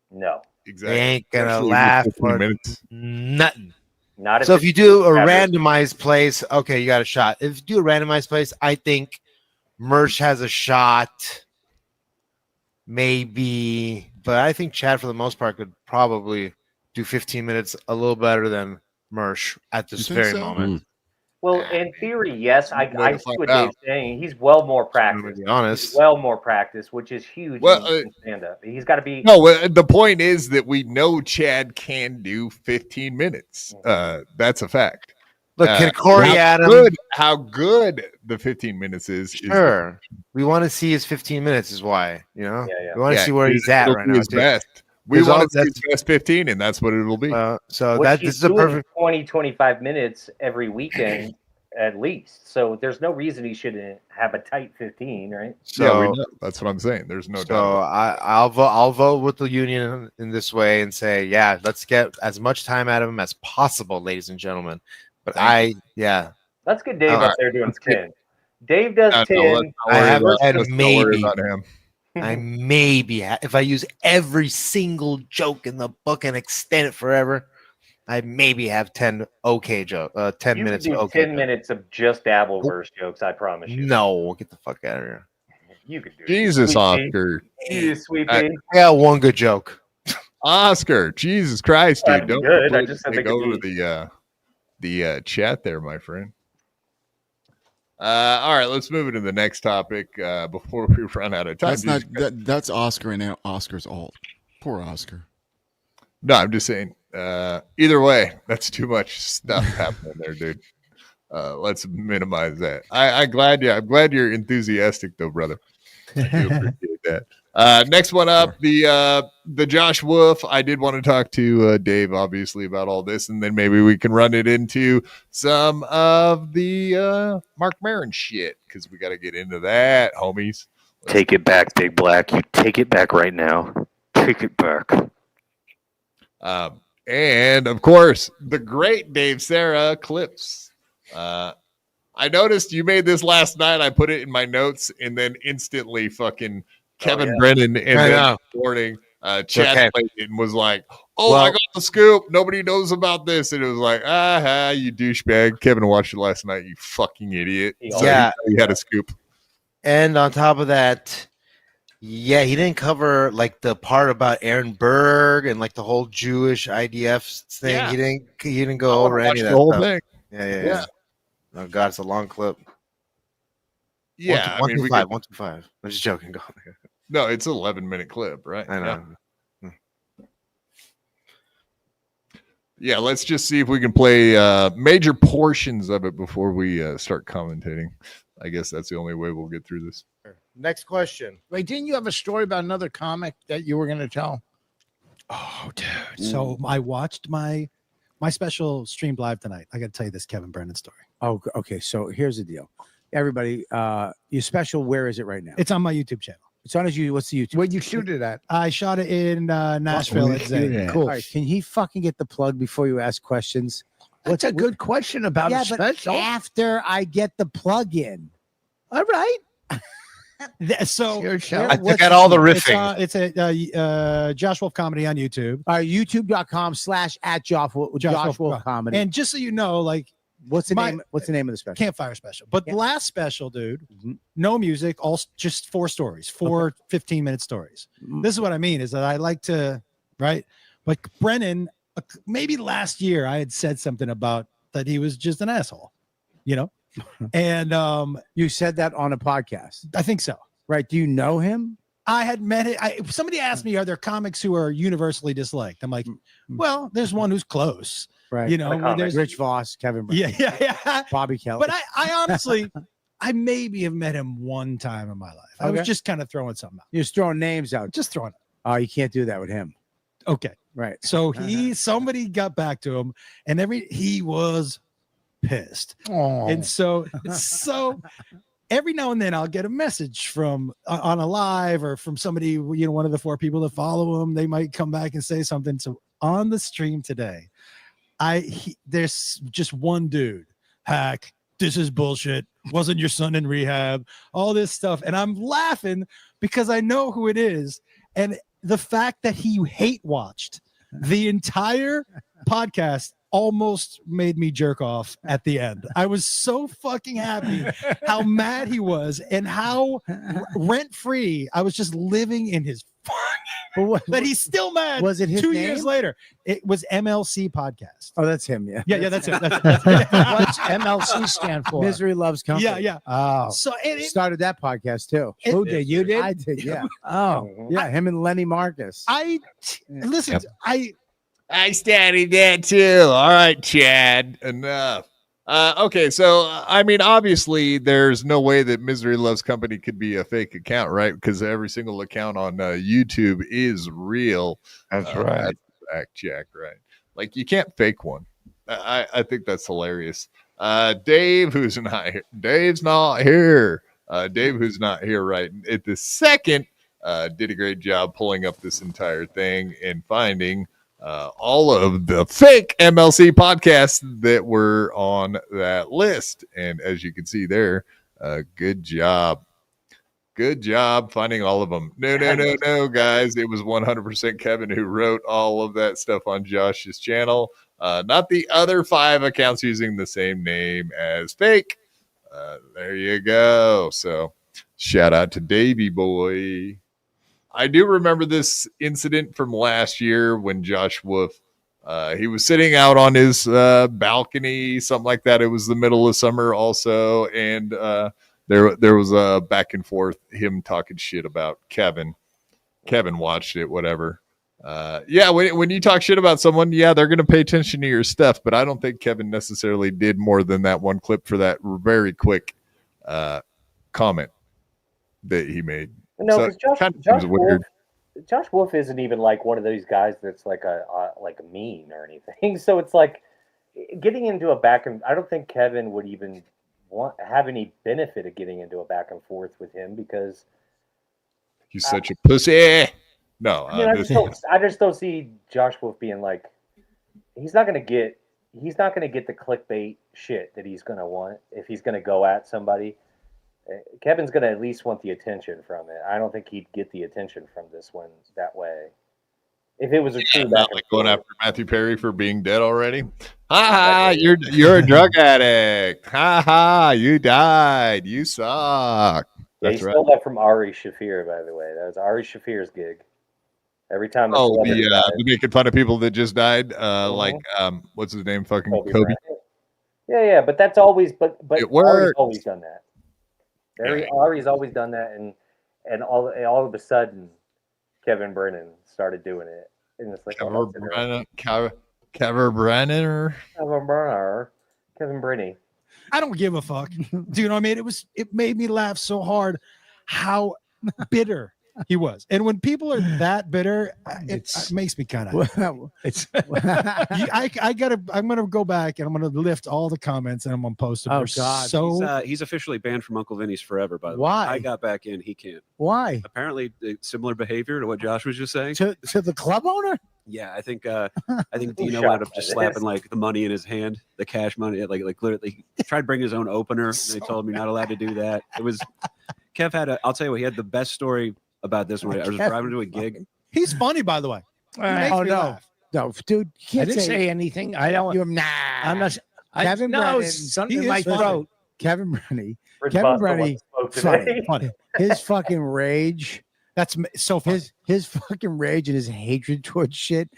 No, Exactly. They ain't gonna Especially with laugh 15 for minutes. nothing. not So if you do a average. randomized place, okay, you got a shot. If you do a randomized place, I think Mersh has a shot. Maybe, but I think Chad, for the most part, could probably do 15 minutes a little better than Mersh at this You think very so? moment. Well, in theory, yes. I Way to see find what out. Dave's saying. He's well more To practiced. be honest, He's well more practiced, which is huge Well, in stand-up. He's got to be. No, the point is that we know Chad can do 15 minutes. That's a fact. look, can Corey how Adam? good, how good the 15 minutes is. Sure, we want to see his 15 minutes. Is why we want to Yeah, see where he's at it'll right be now. his too. best. We There's all- want to see his best 15, and that's what it'll be. So Which that he's this is a doing perfect. 20-25 minutes every weekend at least. So there's no reason he shouldn't have a tight 15, right? So yeah, we know. That's what I'm saying. There's no So doubt. I'll vote with the union in this way and say, yeah, let's get as much time out of him as possible, ladies and gentlemen. But Let's get Dave All up right. there doing 10. Dave does 10. let's not I worry have about- and let's not worry maybe about him. I maybe if I use every single joke in the book and extend it forever, I maybe have 10 okay joke 10 You minutes could of do okay 10 minutes of just Dabbleverse jokes, I promise you. No, get the fuck out of here. You could do it. Jesus, Sweet pea. Oscar. You sweet I- pea. I got one good joke. Oscar, Jesus Christ, That'd dude! be Don't good. I completely just said take they could over be- the chat there, my friend. All right, let's move into the next topic before we run out of time. That's not that's Oscar and Oscar's alt. Poor Oscar. No, I'm just saying. Either way, that's too much stuff happening there, dude. Let's minimize that. I'm glad you're enthusiastic, though, brother. I do appreciate that. Next one up, the Josh Wolf. I did want to talk to Dave, obviously, about all this, and then maybe we can run it into some of the Marc Maron shit, because we got to get into that, homies. Take it back, Big Black. You take it back right now. Take it back. And of course, the great Dave Sarra clips. I noticed you made this last night. I put it in my notes, and then instantly fucking Kevin Brennan and I then know. this morning Chad okay. played it and was like, "Oh, I got the scoop. Nobody knows about this." And it was like, "Aha, you douchebag!" Kevin watched it last night. You fucking idiot. So Yeah. he had a scoop. And on top of that, yeah, he didn't cover like the part about Aaron Berg and like the whole Jewish IDF thing. Yeah. He didn't I go wanna over any watch of the that whole stuff. thing. Yeah. Oh god, it's a long clip. Yeah, one I mean, through we five. could, 1 through 5. I'm just joking. Go. no, it's an 11-minute clip, right? I Yeah. know. Yeah, let's just see if we can play major portions of it before we start commentating. I guess that's the only way we'll get through this. Next question. Wait, didn't you have a story about another comic that you were going to tell? Oh, dude. So I watched my special streamed live tonight. I got to tell you this Kevin Brennan story. Oh, okay. So here's the deal. Everybody, your special, where is it right now? It's on my YouTube channel. It's on his YouTube. What's the YouTube? Where'd you shoot it at? I shot it in Nashville. At Zane. Cool. All right. Can he fucking get the plug before you ask questions? What's a good question about a special? But after I get the plug in. All right. So Your show. I took out all the It's, riffing. it's a Josh Wolf comedy on YouTube. All right, youtube.com/@Josh Wolf Josh Wolf Comedy. And just so you know, like What's the name? What's the name of the special? Campfire special. But the last special, dude, no music, all just 4 stories, 4 15-minute stories. This is what I mean is that I like to, right? But Brennan, maybe last year I had said something about that he was just an asshole, you know? And you said that on a podcast. I think so. Right. Do you know him? I had met it. Somebody asked me, are there comics who are universally disliked? I'm like, well, there's one who's close. Right. You know, there's Rich Voss, Kevin Brennan, yeah. Bobby Kelly. But I honestly, I maybe have met him one time in my life. I was just kind of throwing something out. You're just throwing names out. Just throwing it. Oh, you can't do that with him. Okay. Right. So somebody got back to him and he was pissed. Oh. And so every now and then I'll get a message from on a live or from somebody, you know, one of the 4 people that follow him. They might come back and say something. So on the stream today, there's just one dude, hack, this is bullshit. Wasn't your son in rehab? All this stuff. And I'm laughing because I know who it is. And the fact that he hate watched the entire podcast almost made me jerk off at the end. I was so fucking happy how mad he was and how rent-free I was just living in his that he's still mad. Was it his 2 name? years later? It was MLC Podcast. Oh, that's him. Yeah. Yeah, that's it. What's MLC stand for? Misery Loves Company. Yeah, yeah. Oh, so it started that podcast too. Who did? You did? I did. Yeah. Oh, yeah. Him and Lenny Marcus. Listen. I started that too. All right, Chad. Enough. Okay, so I mean, obviously, there's no way that Misery Loves Company could be a fake account, right? Because every single account on YouTube is real. That's right. That's fact check, right? Like you can't fake one. I think that's hilarious. Dave, who's not here. Dave's not here. Dave, who's not here right at this second, did a great job pulling up this entire thing and finding all of the fake MLC podcasts that were on that list. And as you can see there, good job. Good job finding all of them. No, guys. It was 100% Kevin who wrote all of that stuff on Josh's channel. Not the other 5 accounts using the same name as fake. There you go. So shout out to Davey boy. I do remember this incident from last year when Josh Wolf, he was sitting out on his balcony, something like that. It was the middle of summer also. And there was a back and forth, him talking shit about Kevin. Kevin watched it, whatever. Yeah, when you talk shit about someone, yeah, they're going to pay attention to your stuff. But I don't think Kevin necessarily did more than that one clip for that very quick comment that he made. No, because so Josh Wolf isn't even like one of those guys that's like a mean or anything. So it's like getting into a back and I don't think Kevin would even have any benefit of getting into a back and forth with him because he's such a pussy. No, I just don't see Josh Wolf being like he's not gonna get the clickbait shit that he's gonna want if he's gonna go at somebody. Kevin's going to at least want the attention from it. I don't think he'd get the attention from this one that way. If it was a true not like going after Matthew Perry for being dead already. Ha ha, you're a drug addict. Ha ha, you died. You suck. Yeah, he stole that from Ari Shaffir, by the way. That was Ari Shaffir's gig. Every time. The making fun of people that just died. Like what's his name? Fucking Kobe. Yeah, but that's always but it works. Ari's always done that. Ari's always done that, and all of a sudden, Kevin Brennan started doing it, and it's like Kevin Brennan. I don't give a fuck. Do you know what I mean? It made me laugh so hard how bitter he was, and when people are that bitter, it makes me kind of. I'm gonna go back and I'm gonna lift all the comments and I'm gonna post them. Oh God! So he's officially banned from Uncle Vinny's forever. By the way, why? I got back in, he can't. Why? Apparently, similar behavior to what Josh was just saying. To the club owner? Yeah, I think Dino ended up just slapping like the money in his hand, the cash money. Like literally, he tried to bring his own opener. And they told him you're not allowed to do that. It was Kev had I'll tell you what, he had the best story about this one. I was driving to a gig. He's funny, by the way. No, dude, you can't I didn't say anything. I don't. I'm not. Kevin Brennan, something he in my is throat. Kevin Brennan, Rich Kevin Foster Brennan, once spoke today. funny. His fucking rage. That's so funny. His fucking rage and his hatred towards shit,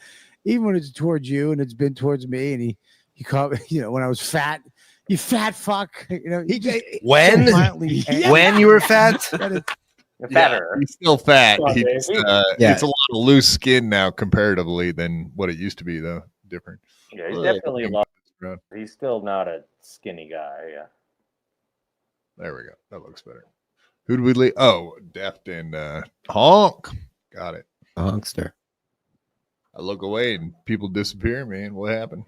even when it's towards you and it's been towards me, and he called me, you know, when I was fat, you fat fuck, you know, he just When? so violently When you were fat? Fatter. He's still fat. Well, He's, baby. It's a lot of loose skin now comparatively than what it used to be, though. Different. Yeah, he's definitely a lot. He's still not a skinny guy. Yeah. There we go. That looks better. Who do we leave? Oh, Deft and Honk. Got it. Honkster. I look away and people disappear, man. What happened?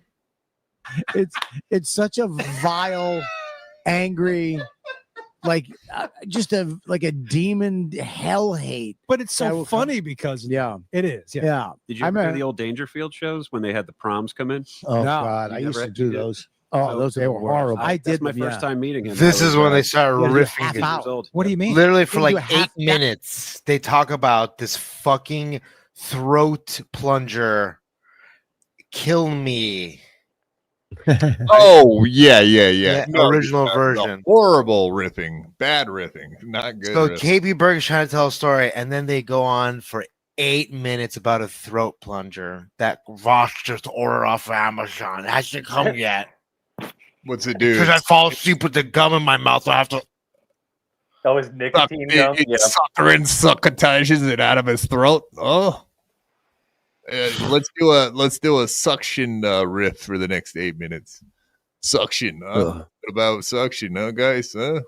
It's such a vile, angry, like just a demon hell hate. But it's so funny because it is. Yeah. Did you ever do the old Dangerfield shows when they had the proms come in? Oh God, I used to do those. Oh, those they were horrible. I did my first time meeting him. This is when they start You had to do riffing. half hour. What do you mean? Literally for You do like half 8 minutes, they talk about this fucking throat plunger. Kill me. Oh, yeah. Original the version. Horrible riffing. Bad riffing. Not good. So riffing. KB Berg's trying to tell a story, and then they go on for 8 minutes about a throat plunger that Voss just ordered off of Amazon. It hasn't come yet. What's it do? Because I fall asleep with the gum in my mouth. I have to. Oh, his nicotine gum. It succotages it out of his throat. Oh. Let's do a suction riff for the next 8 minutes. Suction. What about suction, huh, guys? Huh?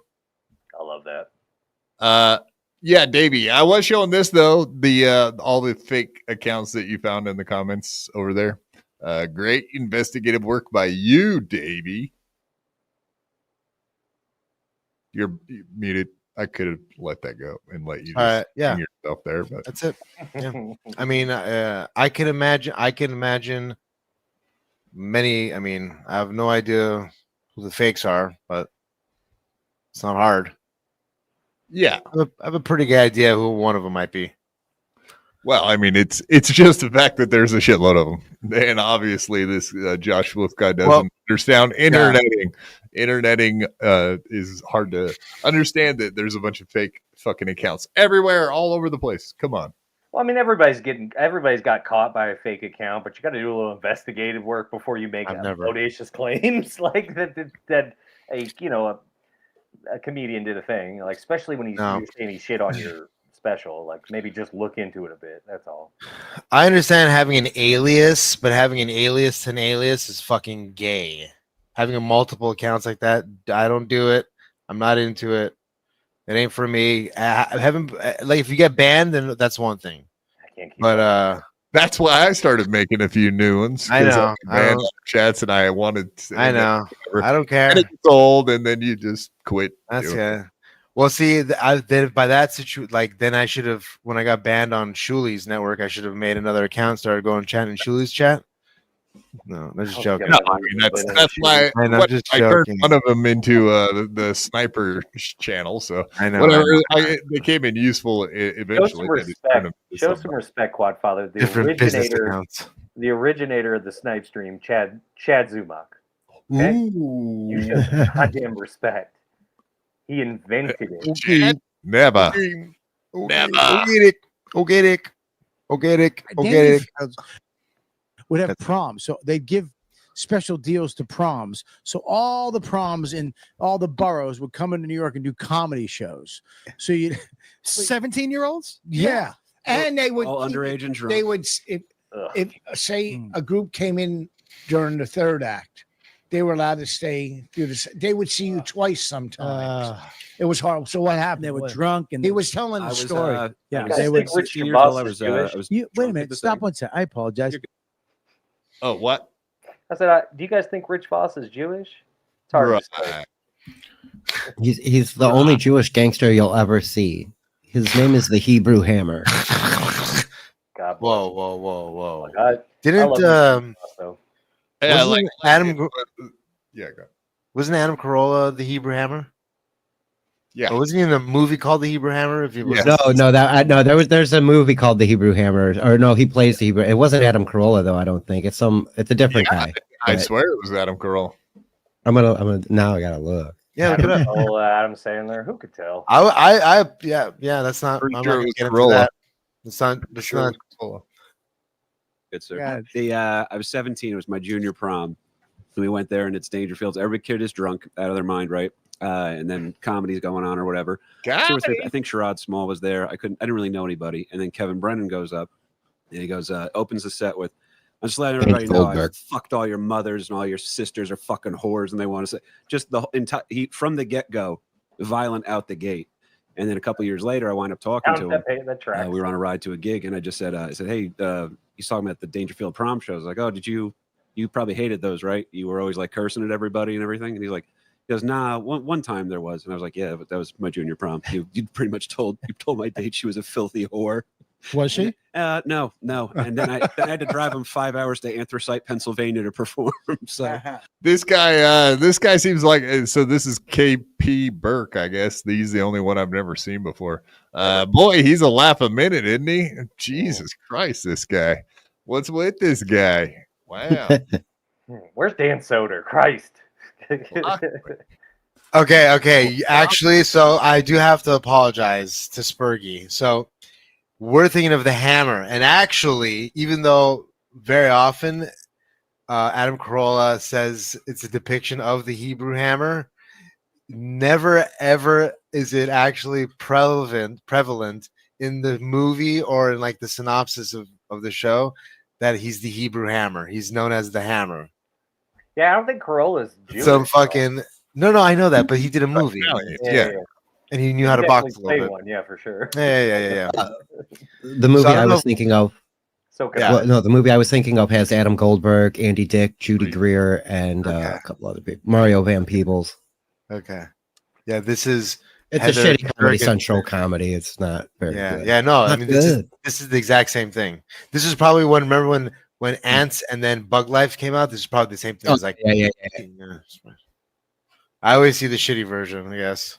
I love that. Yeah, Davey. I was showing this though. The all the fake accounts that you found in the comments over there. Great investigative work by you, Davey. You're muted. I could have let that go and let you just yeah. hang yourself there, but That's it. Yeah. I mean, I can imagine many. I mean, I have no idea who the fakes are, but it's not hard. Yeah, I have a pretty good idea who one of them might be. Well, I mean, it's just the fact that there's a shitload of them, and obviously this Josh Wolf guy doesn't understand interneting. Interneting is hard to understand that there's a bunch of fake fucking accounts everywhere, all over the place. Come on. Well, I mean, everybody's got caught by a fake account, but you got to do a little investigative work before you make audacious claims like that a comedian did a thing, like especially when you're saying he shit on your special, like maybe just look into it a bit. That's all. I understand having an alias, but having an alias to an alias is fucking gay. Having a multiple accounts like that, I don't do it. I'm not into it. It ain't for me. If you get banned, then that's one thing. I can't keep but that's why I started making a few new ones. I know. I chats, and I wanted. I know. I don't care. And it gets old, and then you just quit. That's good. Well, see, then by that situation, like then I should have, when I got banned on Shuli's network, I should have made another account, started going chat in Shuli's chat. No, I'm just joking. No, I mean that's why I turned one of them into the sniper channel. So I know. Whatever, they came in useful eventually. Show some respect, Quadfather. The originator of the snipe stream, Chad Zumock. Okay? You show some goddamn respect. He invented it. Never. Would have proms, so they'd give special deals to proms. So all the proms in all the boroughs would come into New York and do comedy shows. So you 17-year-olds? Yeah. And they would all underage and drunk. They would if say a group came in during the third act, they were allowed to stay through this. They would see you twice sometimes. It was horrible. So what happened? They were drunk, and he was telling the story. They would. Wait a minute. Stop one second. I apologize. Oh, what? I said, do you guys think Rich Voss is Jewish? It's hard to say. He's the only Jewish gangster you'll ever see. His name is the Hebrew Hammer. God, whoa. God. Didn't like Adam? Go. Wasn't Adam Carolla the Hebrew Hammer? Yeah. Or wasn't he in a movie called The Hebrew Hammer? If you there's a movie called The Hebrew Hammer, or no, he plays the Hebrew. It wasn't Adam Carolla though. I don't think it's a different guy. I swear it was Adam Carolla. Now I gotta look. Yeah, look it up. Adam Sandler. Who could tell? Yeah. That's not. Pretty I'm sure not it gonna was get into Corolla. that. It's not. It's Sure it not. was Corolla. Good sir. God. I was 17. It was my junior prom. We went there, and it's Dangerfields. Every kid is drunk out of their mind, right? And then comedy's going on or whatever. I think Sherrod Small was there. I didn't really know anybody. And then Kevin Brennan goes up, and he goes, opens the set with, "I'm just letting everybody know I fucked all your mothers and all your sisters are fucking whores," and they want to say just the entire from the get go, violent out the gate. And then a couple years later, I wind up talking to him. We were on a ride to a gig, and I just said, "Hey, he's talking about the Dangerfield prom show." I was like, "Oh, you probably hated those, right? You were always like cursing at everybody and everything." And he goes, "Nah, one time there was." And I was like, "Yeah, but that was my junior prom. You pretty much told my date she was a filthy whore." Was she? No. And then I had to drive him 5 hours to Anthracite, Pennsylvania to perform. So this guy seems like, so this is KP Burke, I guess. He's the only one I've never seen before. Boy, he's a laugh a minute, isn't he? Jesus Christ, this guy. What's with this guy? Wow. Where's Dan Soder? Christ. Okay. Actually, so I do have to apologize to Spurgy. So we're thinking of the hammer, and actually, even though very often Adam Carolla says it's a depiction of the Hebrew hammer, never ever is it actually prevalent in the movie or in like the synopsis of the show that he's the Hebrew hammer. He's known as the hammer. Yeah, I don't think Carolla's Jewish. Some fucking no, I know that, but he did a movie. Yeah. And he knew how to box a little bit. One, yeah, for sure. Yeah. The movie I was thinking of. The movie I was thinking of has Adam Goldberg, Andy Dick, Judy Greer, and a couple other people. Mario Van Peebles. Okay. Yeah, this is. It's a shitty Comedy Central comedy. It's not very good. Yeah, no. I mean, good. This is the exact same thing. This is probably remember when Ants and then Bug Life came out. This is probably the same thing. It's like yeah. I always see the shitty version, I guess.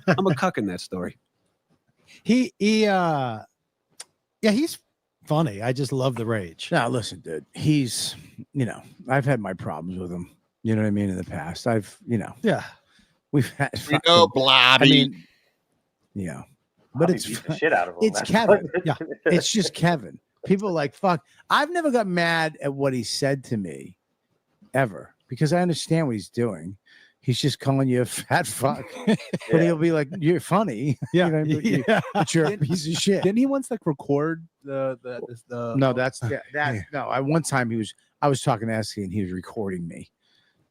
I'm a cuck in that story. He's funny. I just love the rage. Now, listen, dude. He's, I've had my problems with him. You know what I mean? In the past, we've had. We know, Blobby. But it's beat the shit out of him. It's Kevin. Yeah, it's just Kevin. People are like, fuck. I've never got mad at what he said to me, ever, because I understand what he's doing. He's just calling you a fat fuck, but he'll be like, "You're funny." Yeah, but you're a piece of shit. Didn't he once record the? No, that's that. No, one time I was talking to Esky and he was recording me,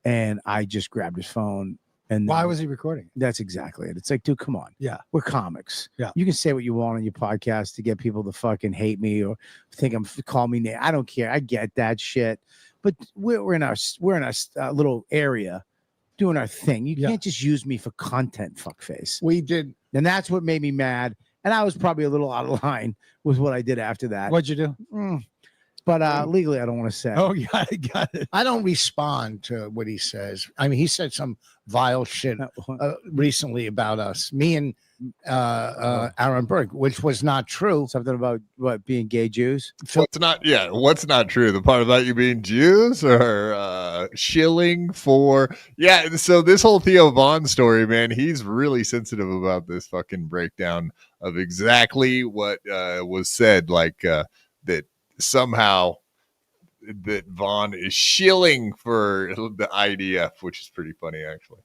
and I just grabbed his phone. And why was he recording? That's exactly it. It's like, dude, come on. Yeah, we're comics. Yeah, you can say what you want on your podcast to get people to fucking hate me or think call me name. I don't care. I get that shit, but we're in our little area doing our thing. You can't just use me for content, fuckface. We did, and that's what made me mad. And I was probably a little out of line with what I did after that. What'd you do? But legally, I don't want to say. Oh, yeah, I got it. I don't respond to what he says. I mean, he said some vile shit recently about us, me and Aaron Berg, which was not true. Something about being gay Jews. What's not true? The part about you being Jews or shilling for? Yeah. So this whole Theo Vaughn story, man, he's really sensitive about this fucking breakdown of exactly what was said, like that. Somehow that Vaughn is shilling for the IDF, which is pretty funny, actually.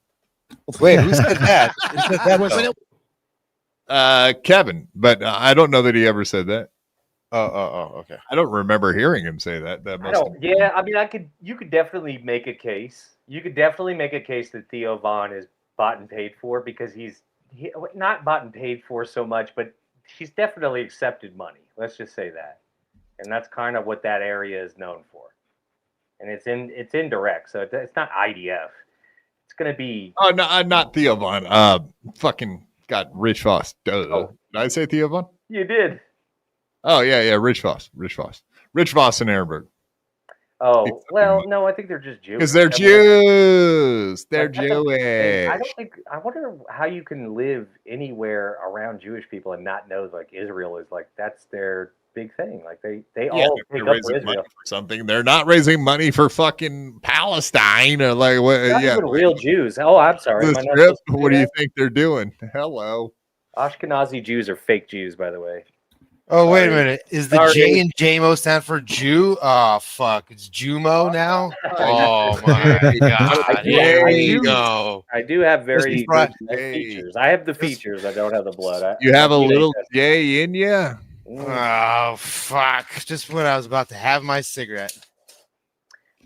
Wait, who said that? Kevin, but I don't know that he ever said that. Oh, okay. I don't remember hearing him say that. Yeah, I mean, you could definitely make a case. You could definitely make a case that Theo Vaughn is bought and paid for because he's not bought and paid for so much, but he's definitely accepted money. Let's just say that. And that's kind of what that area is known for. And it's indirect, so it's not IDF. It's going to be... Oh, no, not Theo Vaughn. Fucking got Rich Voss. Did I say Theo Vaughn? You did. Oh, yeah, Rich Voss. Rich Voss and Ehrenberg. Oh, well, no, I think they're just Jewish. Because they're Jews. They're Jewish. I wonder how you can live anywhere around Jewish people and not know, like, Israel is, like, that's their big thing. Like they Yeah, all if take they're up for raising money Israel. for something. They're not raising money for fucking Palestine or like what? Not Yeah, even real Jews. Oh, I'm sorry. the Am I not strip. supposed to What do you that? think they're doing? Hello. Ashkenazi Jews are fake Jews, by the way. Oh, wait a Sorry. minute. Is the Sorry. J in JMO stand for Jew? Oh, fuck. It's Jumo now? Oh, my God. Here we go. I do have very right. good features. I have the features. I don't have the blood. You have a my DNA little test- J in you. Oh, fuck. Just when I was about to have my cigarette.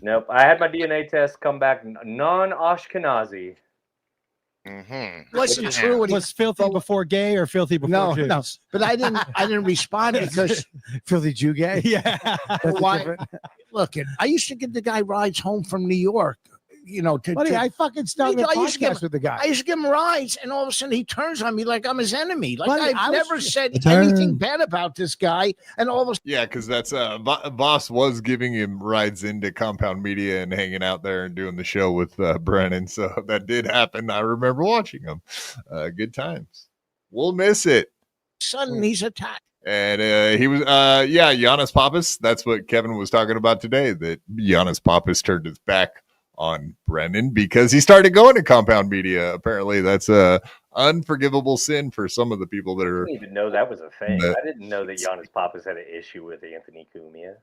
Nope. I had my DNA test come back non-Ashkenazi. Wasn't true. When he Was filthy before gay or filthy before no, Jews? no. But I didn't respond because filthy Jew gay. Yeah. why? Look, I used to give the guy rides home from New York. You know, Buddy, I fucking started a I used to give podcast with the guy. I used to give him rides, and all of a sudden he turns on me like I'm his enemy. Like Buddy, I I've was never just- said Turn. anything bad about this guy, and all of a Yeah, because that's Boss was giving him rides into Compound Media and hanging out there and doing the show with Brennan. So that did happen. I remember watching him. Good times. We'll miss it. sudden he's attacked. And he was, Giannis Pappas. That's what Kevin was talking about today. That Giannis Pappas turned his back on Brennan because he started going to Compound Media. Apparently, that's a unforgivable sin for some of the people that I are. didn't even know that was a thing. But- I didn't know that Giannis Pappas had an issue with Anthony Cumia.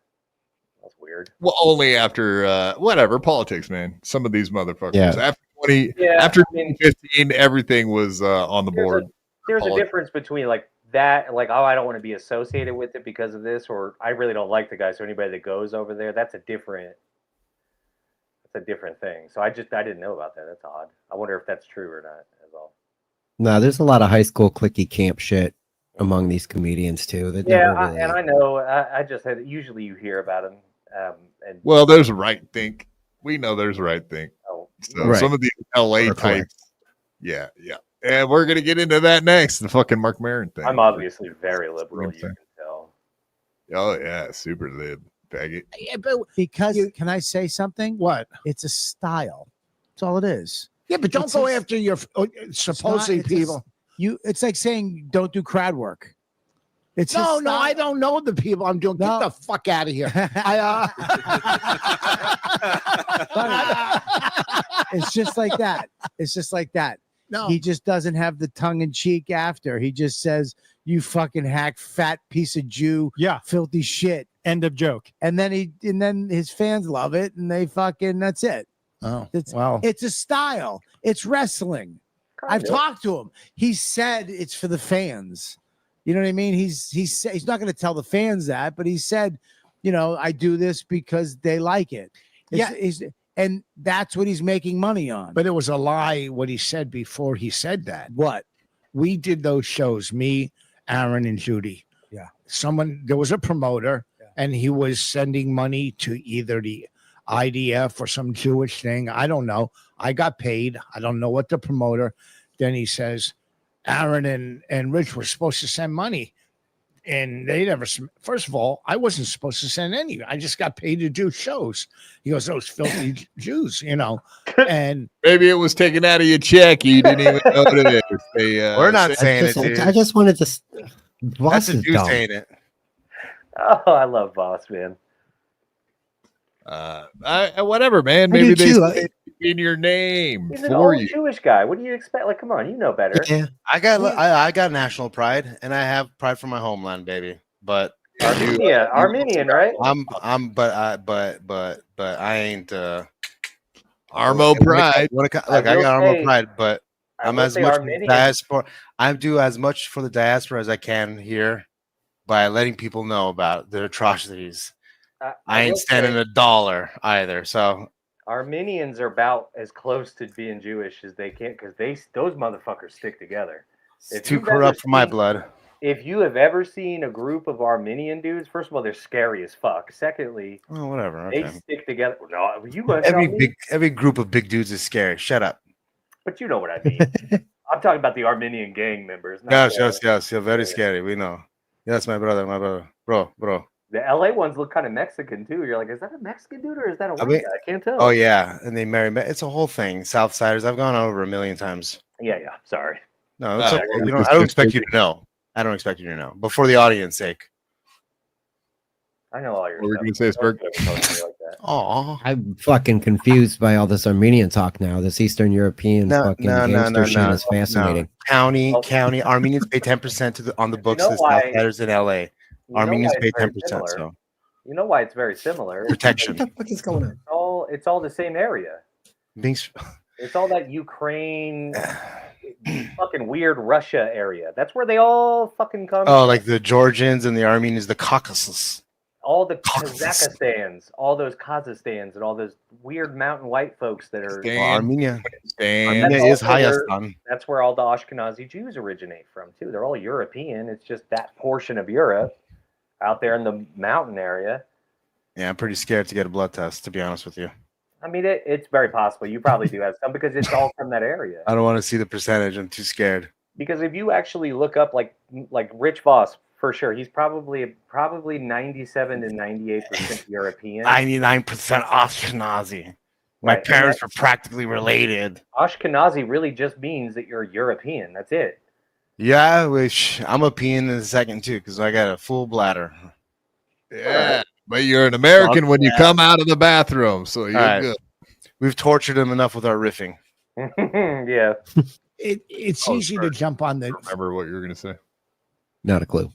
That's weird. Well, only after whatever politics, man. Some of these motherfuckers Yeah. after 2015, everything was on the board. There's a difference between like that, like, oh, I don't want to be associated with it because of this, or I really don't like the guy. So anybody that goes over there, that's a different thing. So I didn't know about that. That's odd. I wonder if that's true or not as well. No, there's a lot of high school clicky camp shit among these comedians too. That Yeah, never really... and I know. I just had. Usually, you hear about them. And Well, there's right think. We know there's right think. Oh, So Right. some of these LA Or types. correct. Yeah. And we're gonna get into that next. The fucking Marc Maron thing. I'm obviously very liberal. You Same can tell. Oh yeah, super lib. Faggot. Yeah, but Because can I say something? what? It's a style. That's all it is. Yeah, but don't It's go a- after your supposedly it's a- people. It's like saying don't do crowd work. It's No, his no, I style. don't know the people I'm doing. No. Get the fuck out of here. It's just like that. It's just like that. No. He just doesn't have the tongue in cheek after. He just says, "You fucking hack, fat piece of Jew, Yeah. filthy shit." End of joke. And then his fans love it, and they fucking that's it. Oh, It's wow. it's a style. It's wrestling. I've talked to him. He said it's for the fans. You know what I mean? He's not going to tell the fans that, but he said, I do this because they like it. And that's what he's making money on. But it was a lie what he said before he said that. What? We did those shows, me, Aaron, and Judy. Yeah. There was a promoter, and he was sending money to either the IDF or some Jewish thing. I don't know. I got paid. I don't know what the promoter. Then he says, Aaron and Rich were supposed to send money. And they never, first of all, I wasn't supposed to send any. I just got paid to do shows. He goes, those filthy Jews, and Maybe it was taken out of your check. You didn't even know it is. We're not saying it, dude. I just wanted to. Boss That's a is Jew dumb. saying it. Oh, I love Boss, man. Whatever, man. I do Maybe they too. say it in your name He's an for old you. Jewish guy. What do you expect? Like, come on, you know better. Yeah. I got national pride, and I have pride for my homeland, baby. But Armenian, right? but I ain't. Armo pride. Look, I got Armo pride, but I'm will as say much Armenian. diaspora. I do as much for the diaspora as I can here by letting people know about the atrocities. I ain't will standing say a dollar either. So Armenians are about as close to being Jewish as they can because those motherfuckers stick together. it's too corrupt for my blood. If you have ever seen a group of Armenian dudes, first of all, they're scary as fuck. Secondly, Oh, whatever. they Okay. stick together. No, you guys Every group of big dudes is scary. Shut up. but you know what I mean. I'm talking about the Armenian gang members. not Yes. You're very scary. We know. Yes, my brother, bro. The LA ones look kind of Mexican too. You're like, is that a Mexican dude or is that a white mean- guy? I can't tell. Oh yeah, and they marry. It's a whole thing. Southsiders. I've gone over 1 million times. Yeah. Sorry. No, it's okay. I don't expect you to know. I don't expect you to know. But for the audience sake, I know all your What were you stuff. gonna say, Spurg? Oh, I'm fucking confused by all this Armenian talk now. This Eastern European fucking gangster shit is fascinating. County Armenians pay 10% on the books to the outsiders in LA. Armenians pay 10%. So you know why it's very similar? protection. What the fuck is going on? It's all the same area. Thanks. It's all that Ukraine, fucking weird Russia area. That's where they all fucking come. Oh, from. like the Georgians and the Armenians, the Caucasus. All the Kazakhstans, all those Kazakhstans, and all those weird mountain white folks that are Armenia. Armenia is Hayastan. That's where all the Ashkenazi Jews originate from too. They're all European. It's just that portion of Europe out there in the mountain area. Yeah, I'm pretty scared to get a blood test, to be honest with you. I mean, it's very possible you probably do have some because it's all from that area. I don't want to see the percentage. I'm too scared. Because if you actually look up like Rich Voss, for sure, he's probably 97 to 98% European. 99% Ashkenazi. My parents were practically related. Ashkenazi really just means that you're European. That's it. Yeah, which I'm a peeing in a second too, because I got a full bladder. Yeah, but you're an American when you come out of the bathroom, so you're good. We've tortured him enough with our riffing. Yeah. It's easy to jump on the Remember what you were gonna say? Not a clue.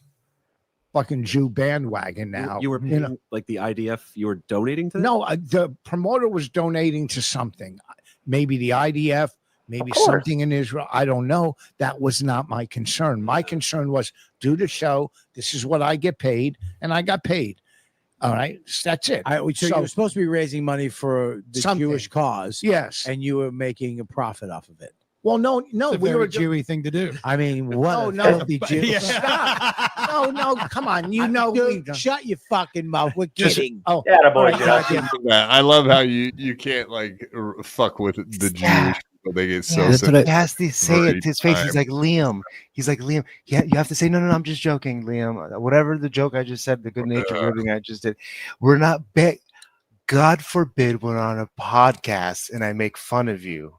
fucking Jew bandwagon now. You were paying, like the IDF, you were donating to that? No, the promoter was donating to something. Maybe the IDF, maybe something in Israel. I don't know. That was not my concern. My concern was do the show. This is what I get paid, and I got paid. All right, so that's it. So you were supposed to be raising money for the Jewish cause. Yes. And you were making a profit off of it. Well, no, It's a we very were Jewy thing to do. I mean, what? No, filthy Jew. Yeah. Stop. No, come on. You know, Dude, shut your fucking mouth. We're kidding. Oh, yeah, boy. I love how you can't like fuck with the Jewish people. They get so he has to say it to his face. He's like, Liam. He's like, Liam. Yeah, you have to say, no, I'm just joking, Liam. Whatever the joke I just said, the good nature ribbing I just did. We're not God forbid we're on a podcast and I make fun of you.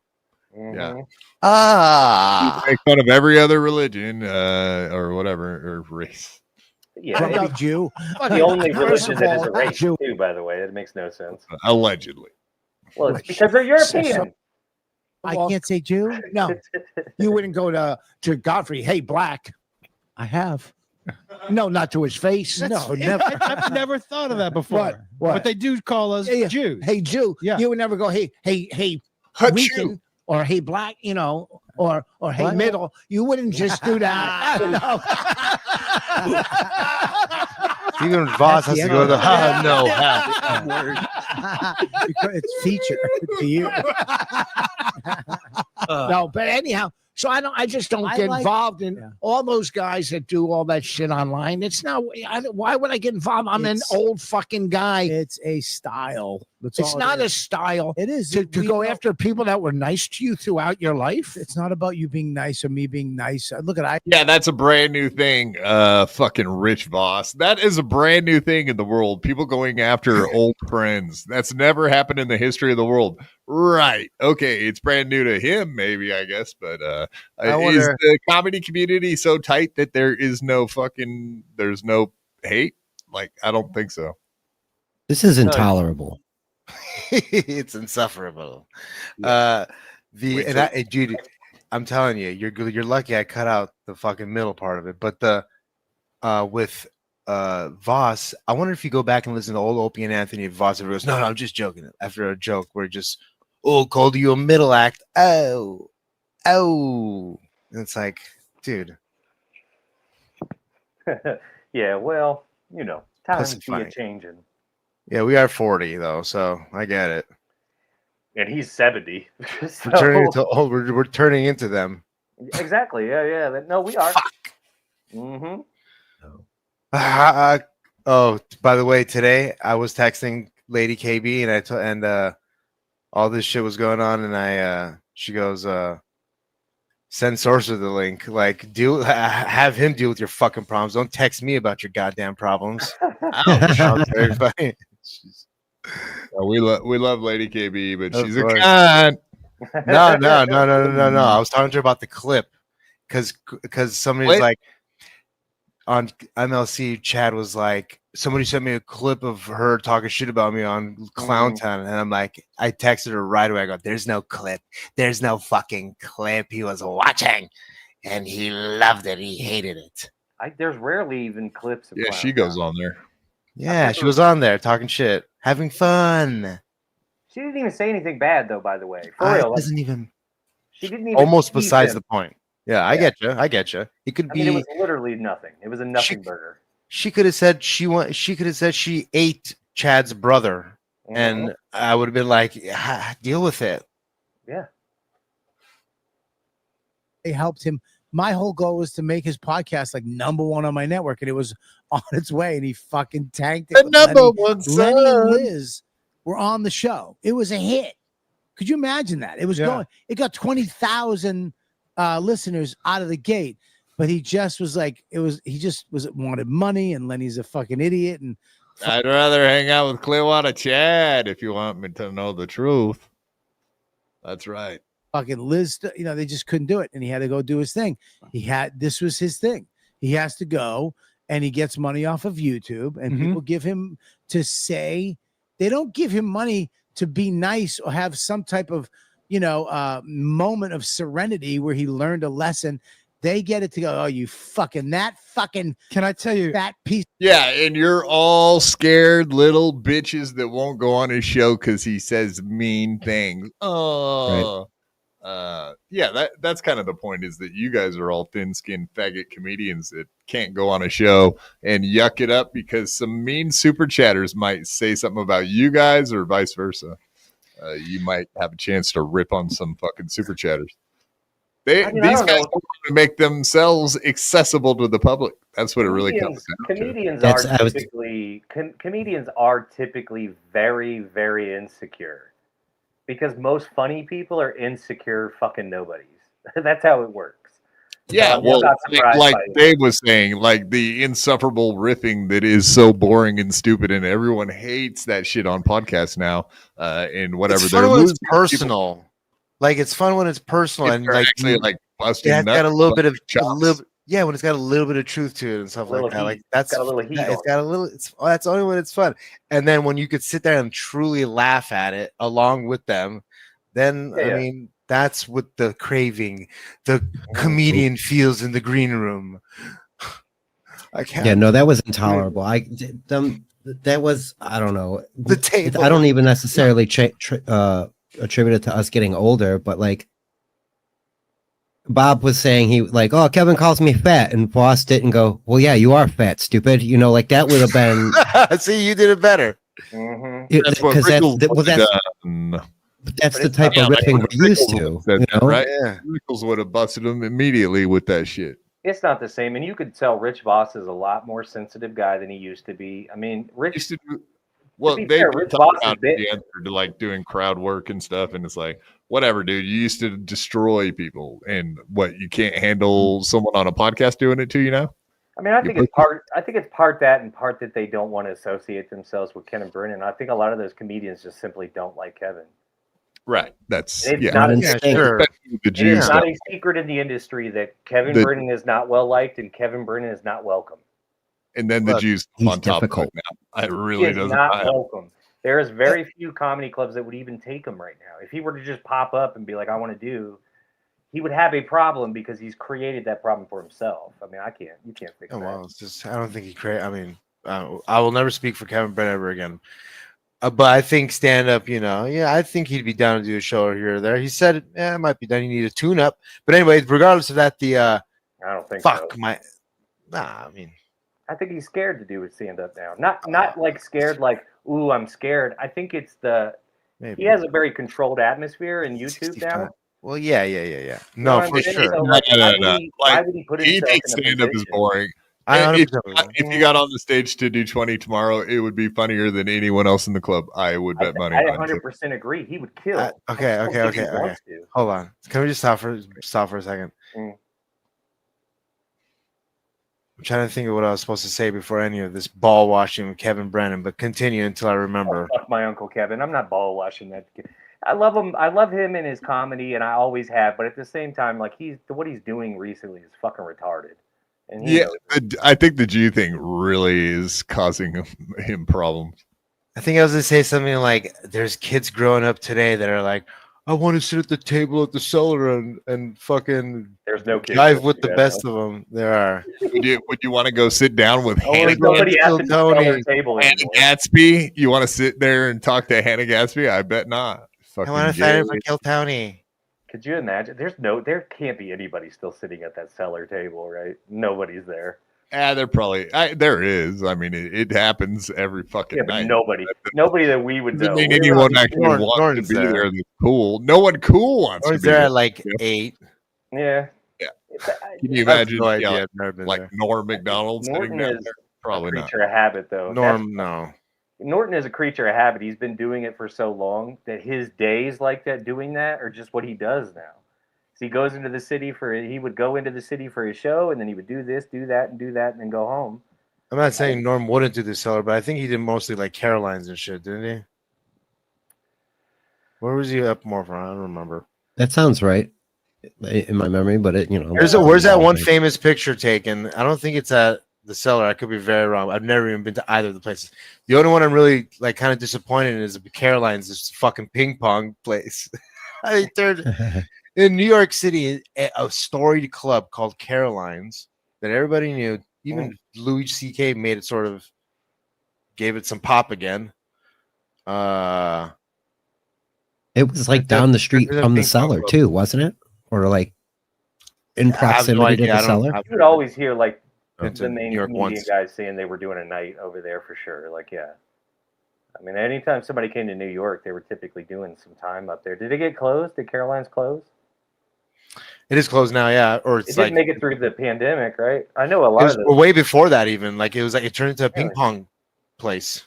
Yeah. Ah, you make fun of every other religion or whatever or race. Yeah, Jew. The only religion that is a race, too, by the way. It makes no sense. Allegedly. Well, it's because they're European. I can't say Jew. No, you wouldn't go to Godfrey. Hey, black. I have. No, not to his face. No, never. I've never thought of that before. What? But they do call us Jews. Hey, Jew. Yeah. You would never go, hey, weekend, or hey, black, or hey, What? middle. You wouldn't just do that. even Voss has to go to the It's feature to you. No, but anyhow, so I just don't get involved in all those guys that do all that shit online. It's not. Why would I get involved? I'm an old fucking guy. It's a style. It's not a style. It is to go after people that were nice to you throughout your life. It's not about you being nice or me being nice. Look at Yeah, that's a brand new thing. Fucking Rich Voss. That is a brand new thing in the world. People going after old friends. That's never happened in the history of the world. Right. Okay. It's brand new to him, maybe, I guess. But is the comedy community so tight that there's no hate? Like, I don't think so. This is intolerable. It's insufferable. Dude, I'm telling you, you're lucky I cut out the fucking middle part of it. But with Voss, I wonder if you go back and listen to old Opie and Anthony, Voss goes, no, I'm just joking. After a joke, we're just, called you a middle act. Oh. And it's like, dude. Yeah, well, times be funny. changing. Yeah, we are 40 though, so I get it. And he's 70. So. We're turning into them. Exactly. Yeah. No, we are. Fuck. Mm-hmm. By the way, today I was texting Lady KB and all this shit was going on, and she goes, send Sorcerer the link. Like, have him deal with your fucking problems. Don't text me about your goddamn problems. Everybody. We love Lady KB, but she's a course. cunt. No. I was talking to her about the clip because somebody's like on MLC. Chad was like, somebody sent me a clip of her talking shit about me on Clown Town, and I'm like, I texted her right away. I go, "There's no clip. There's no fucking clip. He was watching, and he loved it. He hated it." There's rarely even clips of Yeah, Clown she goes on there. Yeah, she was on there talking shit, having fun. She didn't even say anything bad, though. By the way, for real, doesn't even. She didn't even. Almost tease besides him. the point. Yeah, I get you. I get you. It could I be. mean, it was literally nothing. It was a nothing burger. She could have said she could have said she ate Chad's brother, and I would have been like, deal with it. Yeah. They helped him. My whole goal was to make his podcast like #1 on my network, and it was on its way, and he fucking tanked it. The #1 Lenny and son. Liz were on the show. It was a hit. Could you imagine that? It was going. It got 20,000 listeners out of the gate, but he just was like, it was. He just wanted money, and Lenny's a fucking idiot. And I'd rather hang out with Clearwater Chad if you want me to know the truth. That's right. fucking Liz, they just couldn't do it, and he had to go do his thing. This was his thing. He has to go, and he gets money off of YouTube, and people give him to say. They don't give him money to be nice or have some type of, moment of serenity where he learned a lesson. They get it to go, oh, you fucking can I tell you that piece? Yeah, and you're all scared little bitches that won't go on his show because he says mean things. Oh, yeah, that's kind of the point, is that you guys are all thin-skinned faggot comedians that can't go on a show and yuck it up because some mean super chatters might say something about you guys or vice versa. You might have a chance to rip on some fucking super chatters. These guys want to make themselves accessible to the public. That's what it really comes down to. Comedians are typically very, very insecure, because most funny people are insecure fucking nobodies. That's how it works. Yeah, well, like Dave was saying, like the insufferable riffing that is so boring and stupid, and everyone hates that shit on podcasts now. And whatever, it's fun when it's personal. Like it's fun when it's personal and like actually like busting. Yeah, it's got a little bit of when it's got a little bit of truth to it and stuff like that. Like that's got a little heat. It's got a little. That's only when it's fun. And then when you could sit there and truly laugh at it along with them, then I mean that's what the craving, the comedian feels in the green room. I can't. Yeah, no, that was intolerable. That was, I don't know. The table. I don't even necessarily attribute it to us getting older, but like Bob was saying, he like, oh, Kevin calls me fat, and Boss didn't go, well, yeah, you are fat, stupid. Like that would have been. See, you did it better. That's what that's the type of riffing we're used to, right? Yeah, Rickles would have busted him immediately with that shit. It's not the same, and you could tell Rich Voss is a lot more sensitive guy than he used to be. I mean, Rich used to do. Well, they talk about the answer to like doing crowd work and stuff, and it's like, whatever, dude. You used to destroy people, and what, you can't handle someone on a podcast doing it to you now? I mean, I think it's part that, and part that they don't want to associate themselves with Kevin Brennan. I think a lot of those comedians just simply don't like Kevin. Right. That's it's not a secret in the industry that Kevin Brennan is not well liked and Kevin Brennan is not welcome. And then the Jews on top of it now. It really doesn't. Not welcome. There is very few comedy clubs that would even take him right now. If he were to just pop up and be like, I want to do, he would have a problem because he's created that problem for himself. I mean, you can't fix that. Well, it's just, I don't think he created. I mean, I will never speak for Kevin Brennan ever again. But I think stand up, I think he'd be down to do a show here or there. He said, it might be done. You need a tune up. But anyway, regardless of that, I don't think so. I mean, I think he's scared to do his stand up now. Not like scared, like, ooh, I'm scared. I think it's he has a very controlled atmosphere in YouTube now. Well, yeah. No, for sure. No. Why would he put himself in stand up is boring. If you got on the stage to do 20 tomorrow, it would be funnier than anyone else in the club. I would bet money. I 100% agree. He would kill. Okay. Hold on. Can we just stop for a second? I'm trying to think of what I was supposed to say before any of this ball washing with Kevin Brennan, but continue until I remember. Fuck my Uncle Kevin. I'm not ball washing that kid. I love him. I love him and his comedy, and I always have. But at the same time, like what he's doing recently is fucking retarded. And he knows I think the Jew thing really is causing him problems. I think I was gonna say something like, "There's kids growing up today that are like, I want to sit at the table at the cellar and fucking there's no kids dive with the yeah, best no. of them." There are. Would you want to go sit down with Hannah Nobody has to be Tony. at the table Hannah anymore. Gatsby? You want to sit there and talk to Hannah Gatsby? I bet not. I want to sign in for Kill Tony. Could you imagine? There can't be anybody still sitting at that cellar table, right? Nobody's there. There probably there is. I mean, it happens every fucking But night. nobody that we would know. Doesn't mean anyone actually wants to be there. That's cool. No one cool wants to be there there. at like 8. Yeah. Can you I have imagine? no idea. Yeah, I've never been like there. Norm Macdonald sitting Norton down is there? Probably a not. creature of habit, though. Norm, no. Norton is a creature of habit. He's been doing it for so long that his days like that, doing that, are just what he does now. So he goes into the city he would go into the city for his show, and then he would do this, do that, and then go home. I'm not saying Norm wouldn't do the cellar, but I think he did mostly like Caroline's and shit, didn't he? Where was he up more from? I don't remember. That sounds right in my memory, but it, you know. Where's that one famous picture taken? I don't think it's at the cellar. I could be very wrong. I've never even been to either of the places. The only one I'm really like kind of disappointed in is Caroline's, this fucking ping pong place. I turned in New York City, a storied club called Caroline's that everybody knew. Even Louis C.K. made it gave it some pop again. It was like down the street from the cellar too, wasn't it? Or like in proximity to the cellar. You would always hear like the main New York media once. guys saying they were doing a night over there for sure. Like, yeah. I mean, anytime somebody came to New York, they were typically doing some time up there. Did it get closed? Did Caroline's close? It is closed now, yeah. Or it's It didn't make it through the pandemic, right? I know a lot of those. way before that, even like it turned into a ping pong place.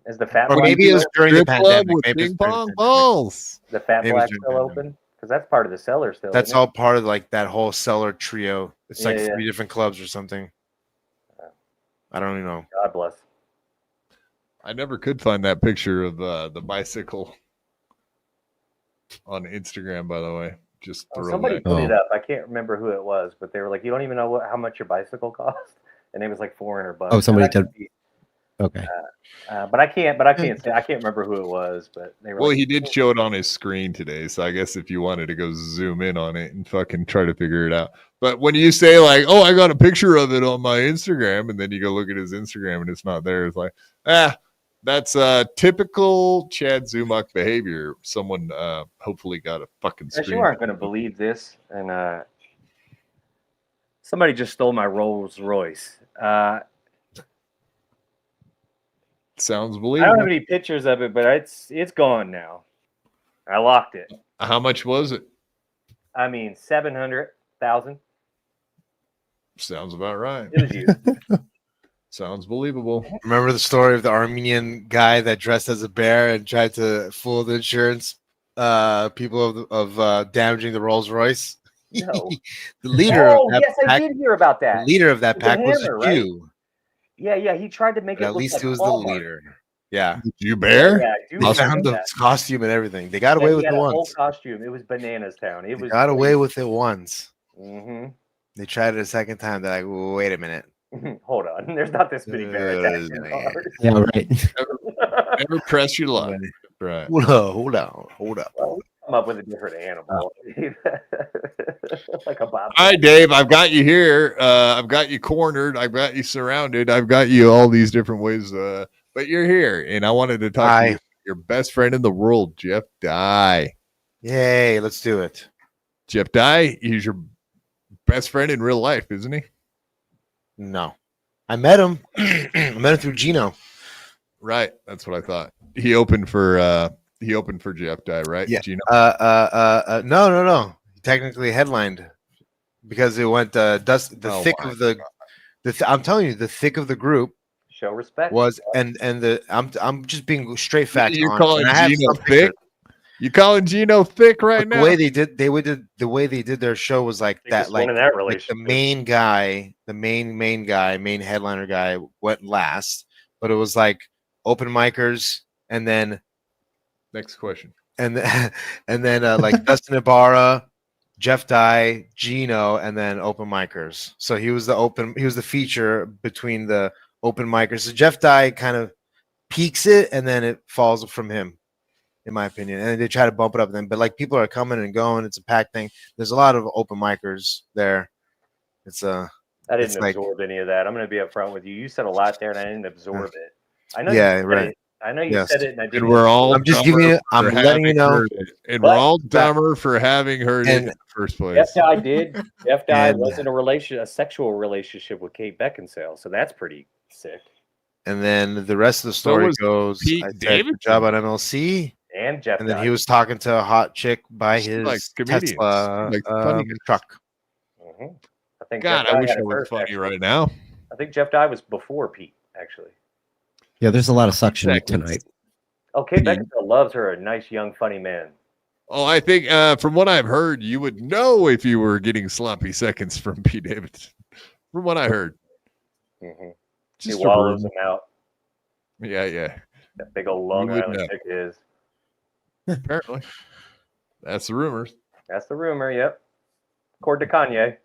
Is the Fat Or Black maybe it was still- during the Strip club pandemic. with Maybe it was ping during the pong pandemic. balls. The Fat Maybe it was Black during still the open? Because that's part of the cellar still. That's isn't all part of like that whole cellar trio. It's like Yeah, yeah. 3 different clubs or something. I don't even know. it? God bless. I never could find that picture of the bicycle on Instagram, by the way. Just throw Somebody that. put it up. I can't remember who it was, but they were like, "You don't even know how much your bicycle cost," and it was like $400. Oh, somebody And I did. Okay. But I can't say I can't remember who it was. But they were. Well, like, he did show it on his screen today, so I guess if you wanted to go zoom in on it and fucking try to figure it out. But when you say like, "Oh, I got a picture of it on my Instagram," and then you go look at his Instagram and it's not there, it's like, that's typical Chad Zumach behavior. Someone hopefully got a fucking Guys, screen. you aren't going to believe this, and somebody just stole my Rolls Royce. Sounds I believable. don't have any pictures of it, but it's gone now. I locked it. How much was it? I mean, 700,000. Sounds about right. It was you. Sounds believable. Remember the story of the Armenian guy that dressed as a bear and tried to fool the insurance people of damaging the Rolls Royce? No. The leader Oh, of that yes, I pack, did hear about that. the leader of that With the pack was hammer, a right? Jew. Yeah. He tried to make But it at look least like he was Walmart. the leader. Yeah. You bear? Yeah, I do They found remember the that. costume and everything. They got Yeah, away he with had it a whole once. costume. It was bananas town. It They was got away with it once. Mm-hmm. They tried it a second time. They're like, wait a minute. Hold on. There's not this many bear attacks in cars. Yeah, right. Never press your luck. Right. Hold on. Well, we come up with a different animal. Like a bob. All right, Dave, I've got you here. I've got you cornered. I've got you surrounded. I've got you all these different ways. But you're here, and I wanted to talk to you, your best friend in the world, Jeff Dye. Yay, let's do it. Jeff Dye, he's your best friend in real life, isn't he? No. I met him. I met him through Gino. Right. That's what I thought. He opened for Jeff Dye, right? Yeah. Gino? No. He technically headlined because it went I'm telling you, the thick of the group Show respect. was I'm just being straight facts. You're on it. calling And I have Gino some thick? pictures. You calling Gino thick right The now? way the way they did their show was like that, just went in that like the main guy, main headliner guy went last, but it was like open micers and then Next question. and then like Dustin Ibarra Jeff Dye, Gino, and then open micers. So he was the feature between the open micers. So Jeff Dye kind of peaks it, and then it falls from him, in my opinion. And they try to bump it up then, but like people are coming and going. It's a packed thing. There's a lot of open micers there. It's I didn't absorb any of that. I'm going to be upfront with you. You said a lot there, and I didn't absorb it. I know. Yeah, you said right. it. I know you said it, and I didn't. And we're all. I'm just giving you. I'm letting you know. heard it. And we're all dumber for having heard it in the first place. Jeff Dye did. Jeff Dye was in a sexual relationship with Kate Beckinsale, so that's pretty sick. And then the rest of the story goes. Pete I said, Davidson. good job on MLC. And Jeff. And then Dye. he was talking to a hot chick by Just his like comedians, Tesla like funny guys. truck. Mhm. I think. God, Jeff Dye I wish had I it was first, funny actually. right now. I think Jeff Dye was before Pete, actually. Yeah, there's a lot of suction tonight. Oh, Kate Beckinsale loves her, a nice, young, funny man. Oh, I think from what I've heard, you would know if you were getting sloppy seconds from Pete Davidson. From what I heard. Mm-hmm. Just He a wallows rumor. him out. Yeah. That big old Long You would Island know. chick is. Apparently. That's the rumors. That's the rumor, yep. According to Kanye.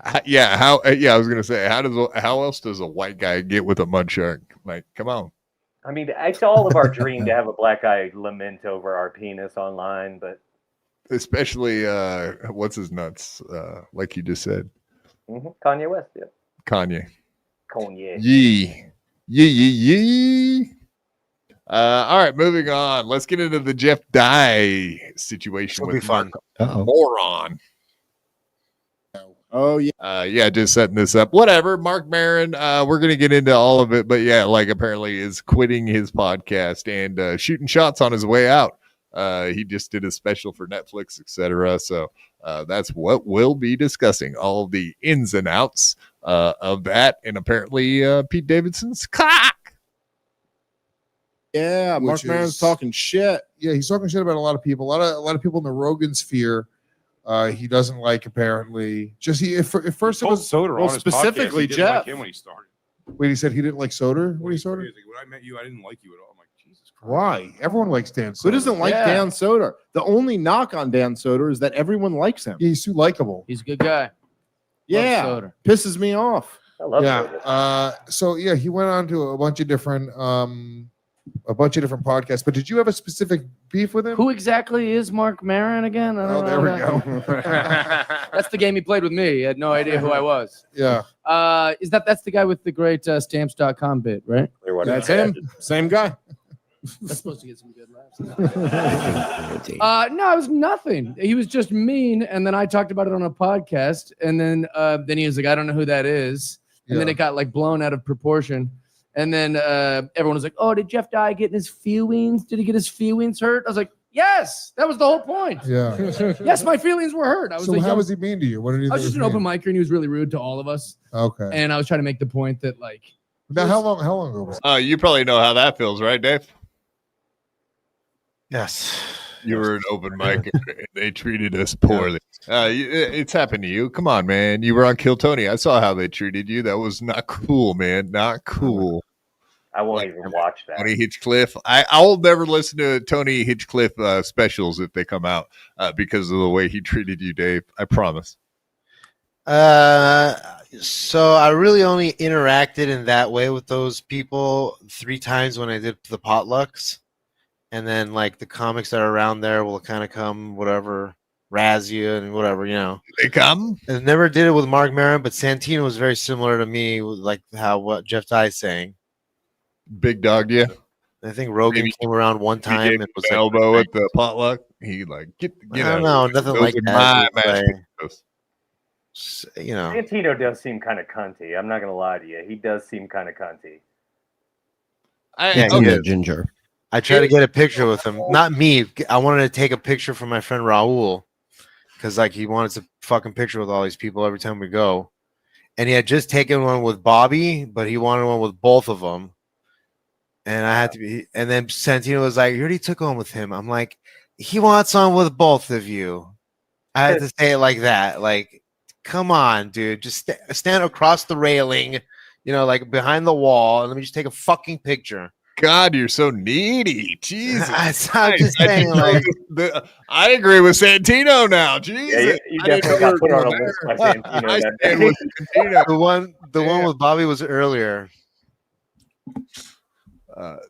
I was gonna say, how else does a white guy get with a mud shark? Like, come on. I mean, it's all of our dream to have a black guy lament over our penis online, but Especially what's his nuts? Like you just said. Kanye West, yeah. Kanye. Kanye. Yee. All right, moving on. Let's get into the Jeff Dye situation It'll with be fun. Marc Moron. Oh yeah. Yeah, just setting this up. Whatever. Marc Maron, we're gonna get into all of it, but yeah, like apparently is quitting his podcast and shooting shots on his way out. He just did a special for Netflix, etc. So that's what we'll be discussing. All the ins and outs of that, and apparently Pete Davidson's cock. Yeah, Marc Which Maron's is- talking shit. Yeah, he's talking shit about a lot of people. A lot of people in the Rogan sphere. He doesn't like apparently. Just at first it was Soder well, on his specifically podcast, he didn't like Jeff. him when he started. Wait, he said he didn't like Soder when he started. When I met you, I didn't like you at all. I'm like, Jesus Christ. Why? Everyone likes Dan Soder. Who doesn't like Yeah. Dan Soder? The only knock on Dan Soder is that everyone likes him. Yeah, he's too likable. He's a good guy. Yeah, Soder. pisses me off. I love Yeah. Soder. So yeah, he went on to a bunch of different podcasts. But did you have a specific beef with him? Who exactly is Marc Maron again? I Oh, don't there know we go. That's the game he played with me. He had no idea who I was. Yeah. That's the guy with the great stamps.com bit, right? That's him. Same guy. That's supposed to get some good laughs. No, it was nothing. He was just mean, and then I talked about it on a podcast, and then he was like, "I don't know who that is," and then Yeah. it got like blown out of proportion, and then everyone was like, "Oh, did Jeff Dye get in his feelings? Did he get his feelings hurt?" I was like, "Yes, that was the whole point." Yeah. Yes, my feelings were hurt. I was So like, how was he mean to you? What did he? I was just an open micer, and he was really rude to all of us. Okay. And I was trying to make the point that like, Now, how long ago was it? You probably know how that feels, right, Dave? Yes. You were an open mic and they treated us poorly. It's happened to you. Come on, man. You were on Kill Tony. I saw how they treated you. That was not cool, man. Not cool. I won't even watch that. Tony Hitchcliffe. I'll never listen to Tony Hitchcliffe specials if they come out because of the way he treated you, Dave. I promise. So I really only interacted in that way with those people 3 times when I did the potlucks. And then like the comics that are around there will kind of come, whatever, razz you and whatever, you know. They come? I never did it with Marc Maron, but Santino was very similar to me, like what Jeff Dye's saying. Big dog, yeah. I think Rogan came around one He time gave and was him an like, elbow at the potluck. He like get I out. don't know, nothing Those like are that. my It was mashed like, you know, Santino does seem kind of cunty. I'm not gonna lie to you. He does seem kind of cunty. yeah, he is. Ginger. I tried to get a picture with him. Not me. I wanted to take a picture for my friend Raul because like he wanted to fucking picture with all these people every time we go. And he had just taken one with Bobby, but he wanted one with both of them. And I had to be. And then Santino was like, "You already took one with him." I'm like, "He wants one with both of you." I had to say it like that. Like, come on, dude. Just stand across the railing, you know, like behind the wall, and let me just take a fucking picture. God, you're so needy. Jesus. I'm just saying, like, I agree with Santino now. Jesus. Yeah, you I didn't definitely know got put we were on a going list there. by Santino I that stand day. with Santino. the one with Bobby was earlier.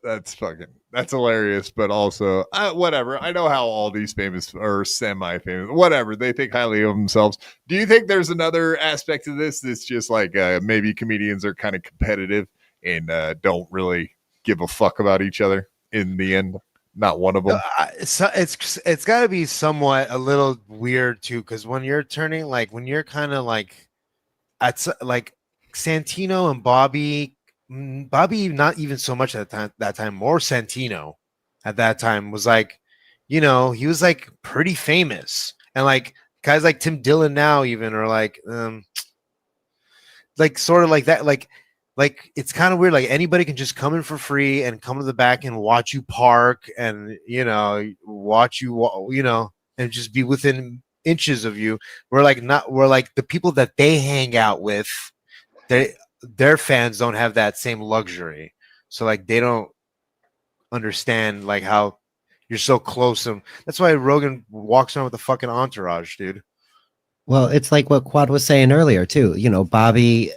That's hilarious, but also whatever. I know how all these famous or semi-famous, whatever, they think highly of themselves. Do you think there's another aspect to this that's just like maybe comedians are kind of competitive and don't really give a fuck about each other in the end? Not one of them. It's got to be somewhat a little weird too, because when you're turning, like, when you're kind of like at like Santino and Bobby, not even so much at that time, more Santino at that time was like, he was like pretty famous, and like guys like Tim Dillon now even are like sort of like that, like it's kind of weird. Like anybody can just come in for free and come to the back and watch you park and watch you and just be within inches of you. We're like the people that they hang out with, their fans don't have that same luxury, so like they don't understand like how you're so close to them. That's why Rogan walks around with a fucking entourage, dude. Well, it's like what Quad was saying earlier too. Bobby,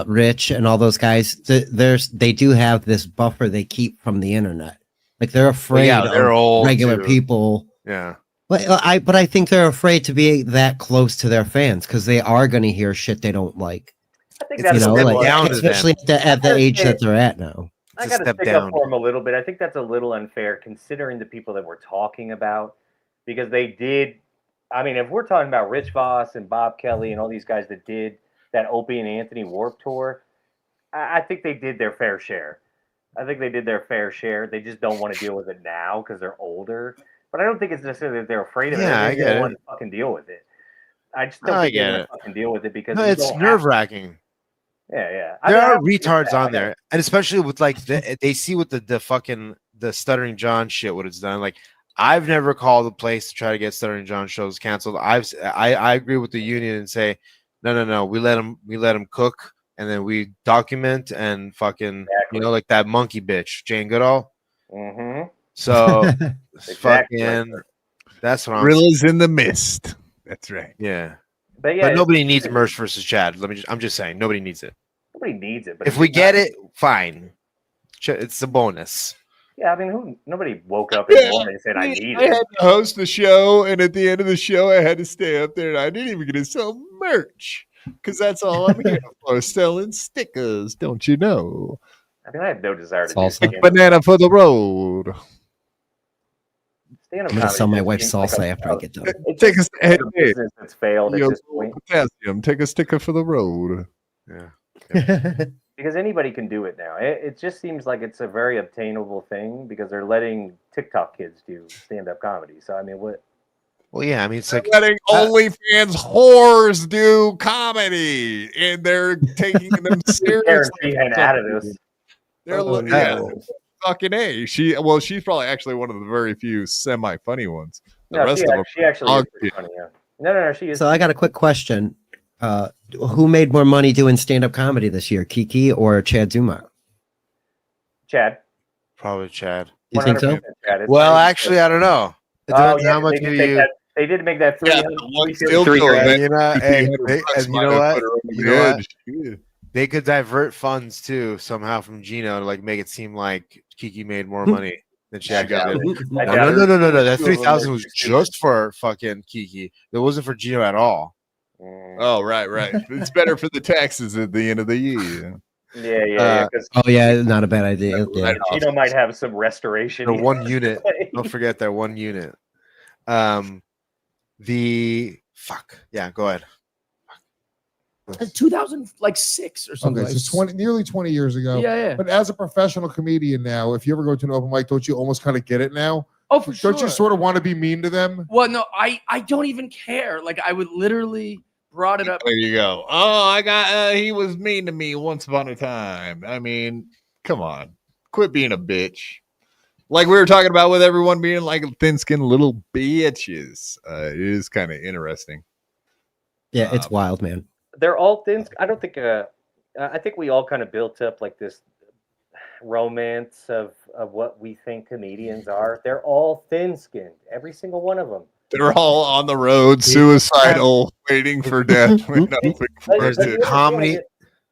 Rich, and all those guys. They do have this buffer they keep from the internet. Like they're afraid they're of old regular too. people. Yeah. But I think they're afraid to be that close to their fans because they are going to hear shit they don't like. I think that's especially at the age that they're at now. I got to stick up for them a little bit. I think that's a little unfair considering the people that we're talking about, because they did. I mean, if we're talking about Rich Voss and Bob Kelly and all these guys that did that Opie and Anthony Warped Tour, I think they did their fair share. They just don't want to deal with it now because they're older. But I don't think it's necessarily that they're afraid of it. I They get don't want it. to fucking deal with it. I just don't think they want to fucking deal with it because it's nerve wracking. Yeah. There are retards on there, and especially with like they see what the fucking the Stuttering John shit what it's done. Like I've never called a place to try to get Stuttering John shows canceled. I agree with the union and say no. We let them cook, and then we document and fucking like that monkey bitch Jane Goodall. Mm-hmm. So fucking that's what I'm. Gorillas in the mist. That's right. Yeah. But nobody needs Merch versus Chad. I'm just saying, nobody needs it. Nobody needs it. But if we get it, fine. It's a bonus. Yeah, I mean, nobody woke up in the morning and said, I need I it. had to host the show, and at the end of the show, I had to stay up there, and I didn't even get to sell merch because that's all I'm here for, selling stickers. Don't you know? I mean, I have no desire to Salsa. do Like banana for the road. I'm gonna sell my wife salsa after I get done. Take a business that's failed at this point. Potassium. Take a sticker for the road. Yeah. Because anybody can do it now. It just seems like it's a very obtainable thing because they're letting TikTok kids do stand-up comedy. So I mean, what? Well, yeah, I mean, it's like letting OnlyFans whores do comedy, and they're taking them seriously. Out of this. They're fucking A. She's probably actually one of the very few semi-funny ones. The rest of them, she actually is pretty funny. Yeah. No, she is. So I got a quick question. Who made more money doing stand-up comedy this year, Kiki or Chad Zuma? Chad. Probably Chad. You think so? Well, actually, I don't know. It depends how much they did make that 3 They could divert funds too somehow from Gino to like make it seem like Kiki made more money than Chad got. No. That 3,000 was just for fucking Kiki. It wasn't for Gino at all. Oh, right. It's better for the taxes at the end of the year. Yeah. Oh yeah, not a bad idea. Yeah. Gino might have some restoration. The one unit. Don't forget that one unit. Yeah, go ahead. 2006 or something. Okay, so nearly 20 years ago. Yeah. But as a professional comedian now, if you ever go to an open mic, don't you almost kind of get it now? Oh, for sure. Don't you sort of want to be mean to them? Well, no, I don't even care. Like I would literally brought it up. There you go. Oh, he was mean to me once upon a time. I mean, come on. Quit being a bitch. Like we were talking about with everyone being like thin-skinned little bitches. It is kind of interesting. Yeah, it's wild, man. They're all thin. I don't think. I think we all kind of built up like this. romance of what we think comedians are. They're all thin-skinned, every single one of them. They're all on the road, suicidal, waiting for death. With nothing for it to- comedy.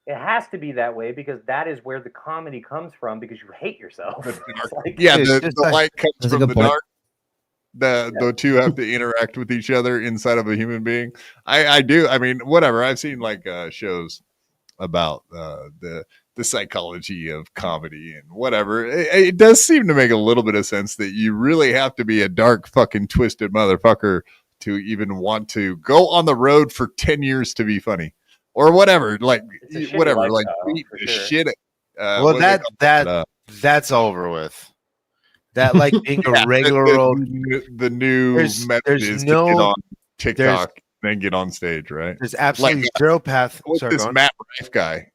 It has to be that way because that is where the comedy comes from because you hate yourself. It's like- Yeah, It's the just light comes That's a from good the point. dark. The two have to interact with each other inside of a human being. I do. I mean, whatever. I've seen like shows about the psychology of comedy and whatever. It does seem to make a little bit of sense that you really have to be a dark fucking twisted motherfucker to even want to go on the road for 10 years to be funny or whatever. Like whatever. Like beat the shit. Well, what do they call it? that's over with. That like being Yeah, a regular old. the new method there's is no- to get on there's- TikTok, then get on stage, right? There's absolutely zero path. With Sorry, this go on. Matt Rife guy,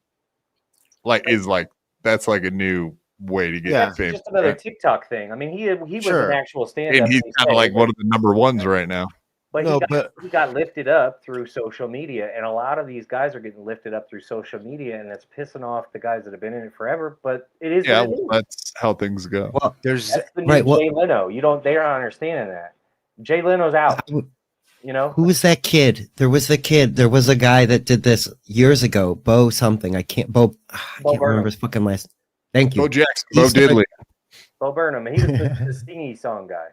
that's like a new way to get It's famous. just another right? TikTok thing. I mean, he was Sure. an actual stand-up. And he's kind of like one of the number ones right now. But, No, he got lifted up through social media, and a lot of these guys are getting lifted up through social media, and it's pissing off the guys that have been in it forever. But it is. Yeah, what it is. that's how things go. Well, there's That's the new Jay Leno. They're not understanding that. Jay Leno's out. You know, Who was that kid? There was a guy that did this years ago. Bo something. I can't remember his fucking last. Thank you. Bo Jackson. He Bo started- Diddley. Bo Burnham. He was the stingy song guy.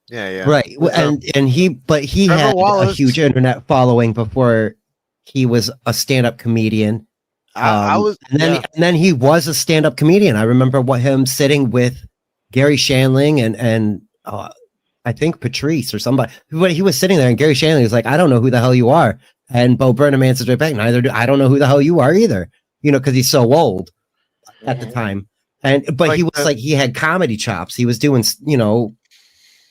Yeah. Right. And he Trevor had a Wallace. huge internet following before he was a stand-up comedian. I was, and then he was a stand-up comedian. I remember him sitting with Gary Shandling and I think Patrice or somebody. He was sitting there and Gary Shandling was like, "I don't know who the hell you are." And Bo Burnham answered right back, "Neither do I. Don't know who the hell you are either." You know, because he's so old at the time. But he was like, he had comedy chops. He was doing, you know,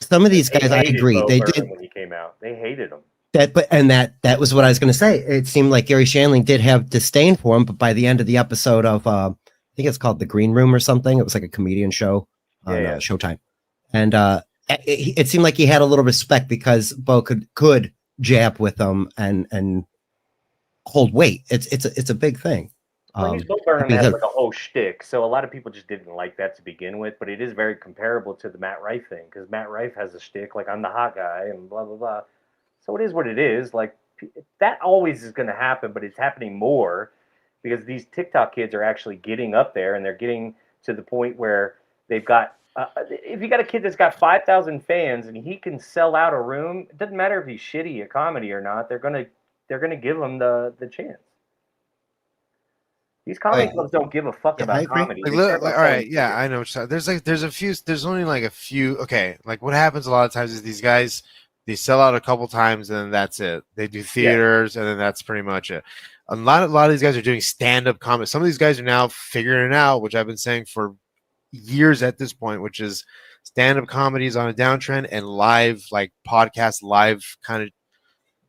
some of these guys. I agree. Bo They Burnham did when he came out. They hated him. that was what I was going to say. It seemed like Gary Shandling did have disdain for him, but by the end of the episode of, I think it's called The Green Room or something. It was like a comedian show on Showtime, and it seemed like he had a little respect because Bo could jab with him and hold weight. It's a big thing. Well, Bo Burnham has like a whole shtick, so a lot of people just didn't like that to begin with. But it is very comparable to the Matt Rife thing because Matt Rife has a shtick like I'm the hot guy and blah blah blah. So it is what it is. Like that always is going to happen, but it's happening more because these TikTok kids are actually getting up there and they're getting to the point where they've got. If you got a kid that's got 5,000 fans and he can sell out a room, it doesn't matter if he's shitty at comedy or not. They're gonna give him the chance. These comedy clubs don't give a fuck about comedy. Like, They care all about right, selling yeah, I know. What you're saying. There's only like a few. Okay, like what happens a lot of times is these guys they sell out a couple times and then that's it. They do theaters and then that's pretty much it. A lot of these guys are doing stand-up comedy. Some of these guys are now figuring it out, which I've been saying for years at this point, which is stand-up comedies on a downtrend and live like podcast live kind of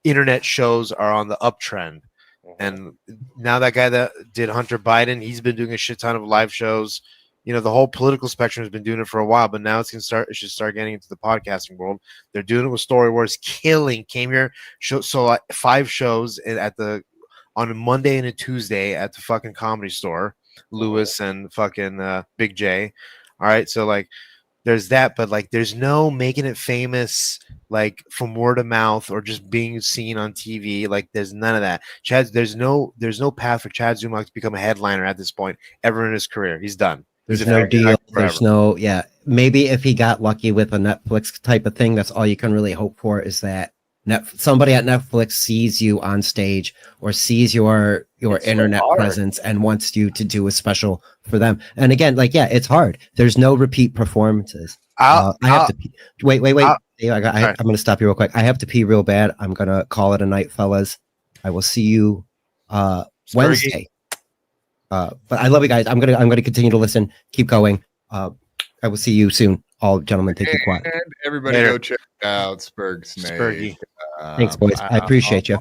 internet shows are on the uptrend. And now that guy that did Hunter Biden, he's been doing a shit ton of live shows. You know, the whole political spectrum has been doing it for a while, but now it should start getting into the podcasting world. They're doing it with Story Wars, came here, so like 5 shows on a Monday and a Tuesday at the fucking Comedy Store, Lewis and fucking Big J. All right, so like there's that, but like there's no making it famous like from word of mouth or just being seen on TV. Like there's none of that. There's no path for Chad Zumach to become a headliner at this point ever in his career. He's done. There's no deal. There's no, maybe if he got lucky with a Netflix type of thing, that's all you can really hope for is that somebody at Netflix sees you on stage or sees your internet presence and wants you to do a special for them. And again, like, it's hard. There's no repeat performances. I have to pee. Wait. Dave, I'm going to stop you real quick. I have to pee real bad. I'm going to call it a night, fellas. I will see you Wednesday. But I love you guys. I'm gonna continue to listen. Keep going. I will see you soon. All gentlemen, take it quiet. And everybody go check out Spurg Snake. Thanks, boys. I appreciate you.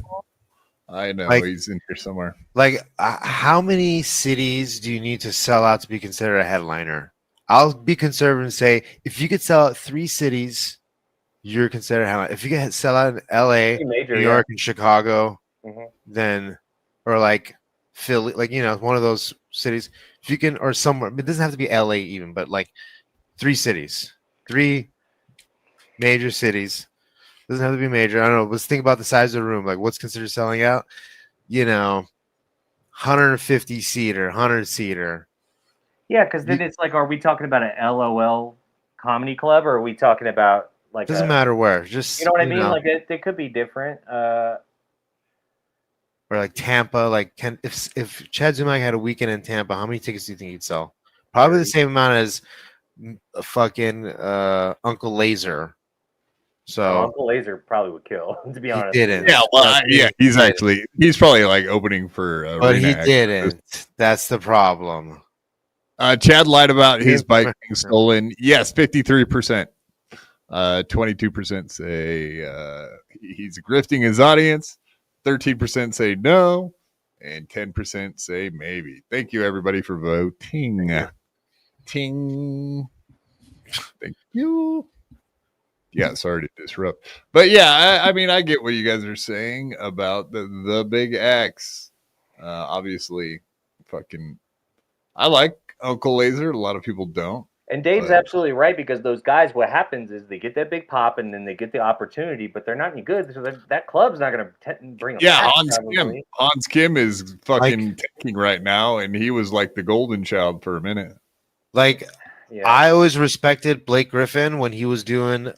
I know he's in here somewhere. Like, how many cities do you need to sell out to be considered a headliner? I'll be conservative and say if you could sell out 3 cities, you're considered a headliner. If you can sell out in LA, New York, and Chicago, then or like Philly, like one of those cities. If you can, or somewhere, it doesn't have to be LA even, but like 3 cities, 3 major cities. Doesn't have to be major. I don't know. Let's think about the size of the room. Like, what's considered selling out? 150 seater, 100 seater. Yeah, because then it's like, are we talking about an LOL comedy club, or are we talking about like Doesn't matter where. Just you know what I mean? Like it could be different. Or like Tampa. Like, if Chad Zumak had a weekend in Tampa, how many tickets do you think he'd sell? Probably the same amount as a fucking Uncle Laser. So Uncle Laser probably would kill. To be honest, didn't. Yeah, well, he's probably like opening for. But he didn't. That's the problem. Chad lied about his bike being stolen. Yes, 53%. 22% say he's grifting his audience. 13% say no, and 10% say maybe. Thank you, everybody, for voting. Ting. Thank you. Yeah, sorry to disrupt. But yeah, I mean, I get what you guys are saying about the big X. Obviously, I like Uncle Laser. A lot of people don't. And Dave's absolutely right, because those guys, what happens is they get that big pop and then they get the opportunity, but they're not any good. So that club's not going to bring them back. Hans Kim is fucking tanking right now, and he was like the golden child for a minute. Like, I always respected Blake Griffin when he was doing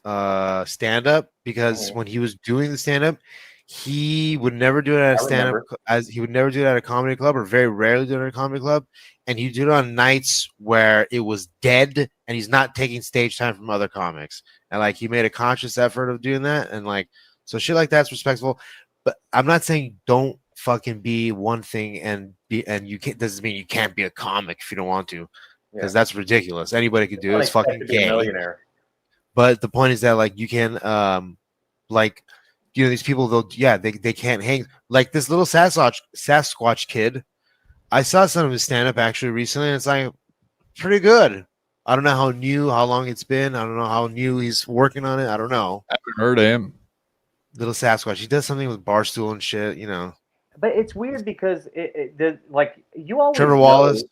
stand-up, because when he was doing the stand-up, he would never do it at a stand-up, he would never do it at a comedy club, or very rarely do it at a comedy club. And he do it on nights where it was dead and he's not taking stage time from other comics. And like, he made a conscious effort of doing that. And like, so shit like that's respectful. But I'm not saying don't fucking be one thing and you can't, doesn't mean you can't be a comic if you don't want to, because that's ridiculous. Anybody could do it. It's fucking gay. But the point is that like, you can, these people, they can't hang. Like this little Sasquatch kid, I saw some of his stand-up actually recently, and it's like pretty good. I don't know how long it's been. I don't know how new he's working on it. I don't know. I haven't heard of him. Little Sasquatch. He does something with Barstool and shit, But it's weird because you always Trevor Wallace.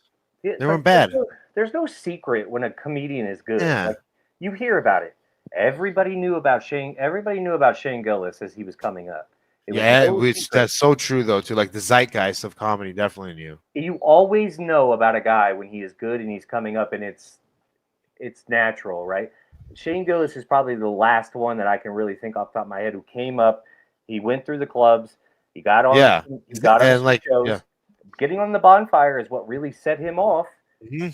They weren't bad. There's no secret when a comedian is good. Yeah. Like, you hear about it. Everybody knew about Shane Gillis as he was coming up. That's so true though too. Like the zeitgeist of comedy definitely knew. You always know about a guy when he is good and he's coming up, and it's natural, right? Shane Gillis is probably the last one that I can really think off the top of my head who came up. He went through the clubs. He got on. He got on shows. Yeah. Getting on the Bonfire is what really set him off.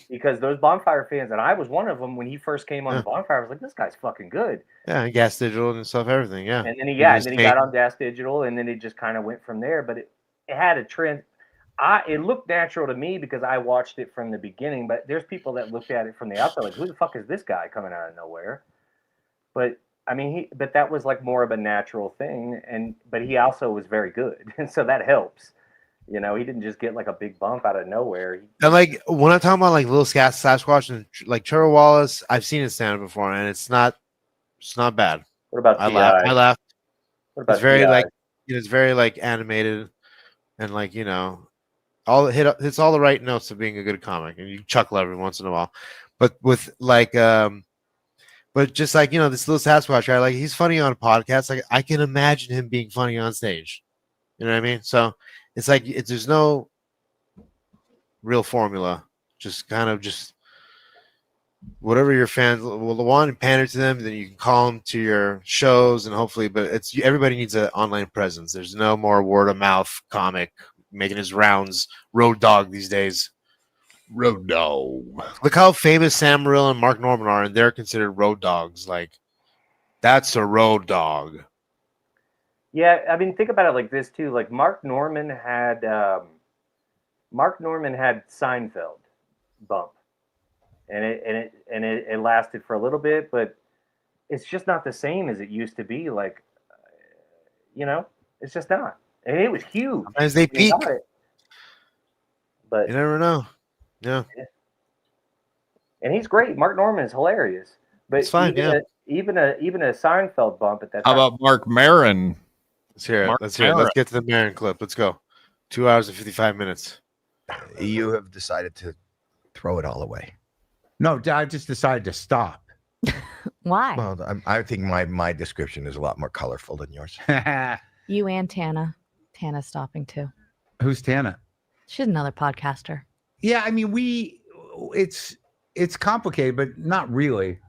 Because those Bonfire fans, and I was one of them when he first came on the Bonfire, I was like, this guy's fucking good. Yeah, and Gas Digital and stuff, everything. Yeah. And then he got on Gas Digital, and then it just kind of went from there. But it had a trend. It looked natural to me because I watched it from the beginning, but there's people that looked at it from the outside like, who the fuck is this guy coming out of nowhere? But I mean, but that was like more of a natural thing, but he also was very good, and so that helps. He didn't just get like a big bump out of nowhere. And like when I'm talking about like little Sasquatch and like Trevor Wallace, I've seen it stand up before, and it's not bad. What about I laughed. It's very like it's very like animated, and like hits all the right notes of being a good comic, and you chuckle every once in a while. But with like but just like this little Sasquatch guy, like he's funny on a podcast. Like I can imagine him being funny on stage. You know what I mean? So it's like there's no real formula. Just kind of whatever your fans will want and pander to them, then you can call them to your shows and hopefully. But everybody needs an online presence. There's no more word of mouth comic making his rounds. Road dog these days. Road dog. Look how famous Sam Morril and Mark Norman are, and they're considered road dogs. Like that's a road dog. Yeah, I mean, think about it like this too. Like Mark Norman had Seinfeld bump, and it lasted for a little bit, but it's just not the same as it used to be. Like, it's just not. And it was huge. As they peak, but you never know. Yeah. And he's great. Mark Norman is hilarious. But it's fine. Even a Seinfeld bump at that How time. about Marc Maron? Let's hear it. Let's get to the Maron clip. Let's go. 2 hours and 55 minutes. You have decided to throw it all away. No, I just decided to stop. Why? Well, I think my description is a lot more colorful than yours. You and Tana. Tana's stopping too. Who's Tana? She's another podcaster. Yeah, I mean, it's complicated, but not really.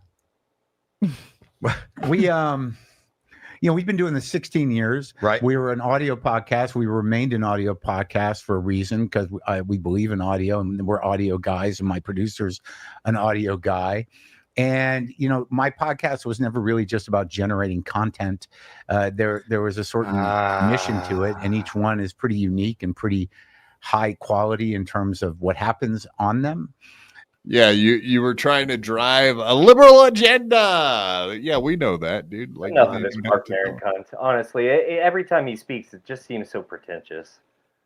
We've been doing this 16 years. Right. We were an audio podcast. We remained an audio podcast for a reason, because we believe in audio, and we're audio guys, and my producer's an audio guy. And, my podcast was never really just about generating content. There was a certain mission to it, and each one is pretty unique and pretty high quality in terms of what happens on them. Yeah, you were trying to drive a liberal agenda. Yeah, we know that, dude. Like, enough of this Marc Maron cunt. Honestly, every time he speaks, it just seems so pretentious.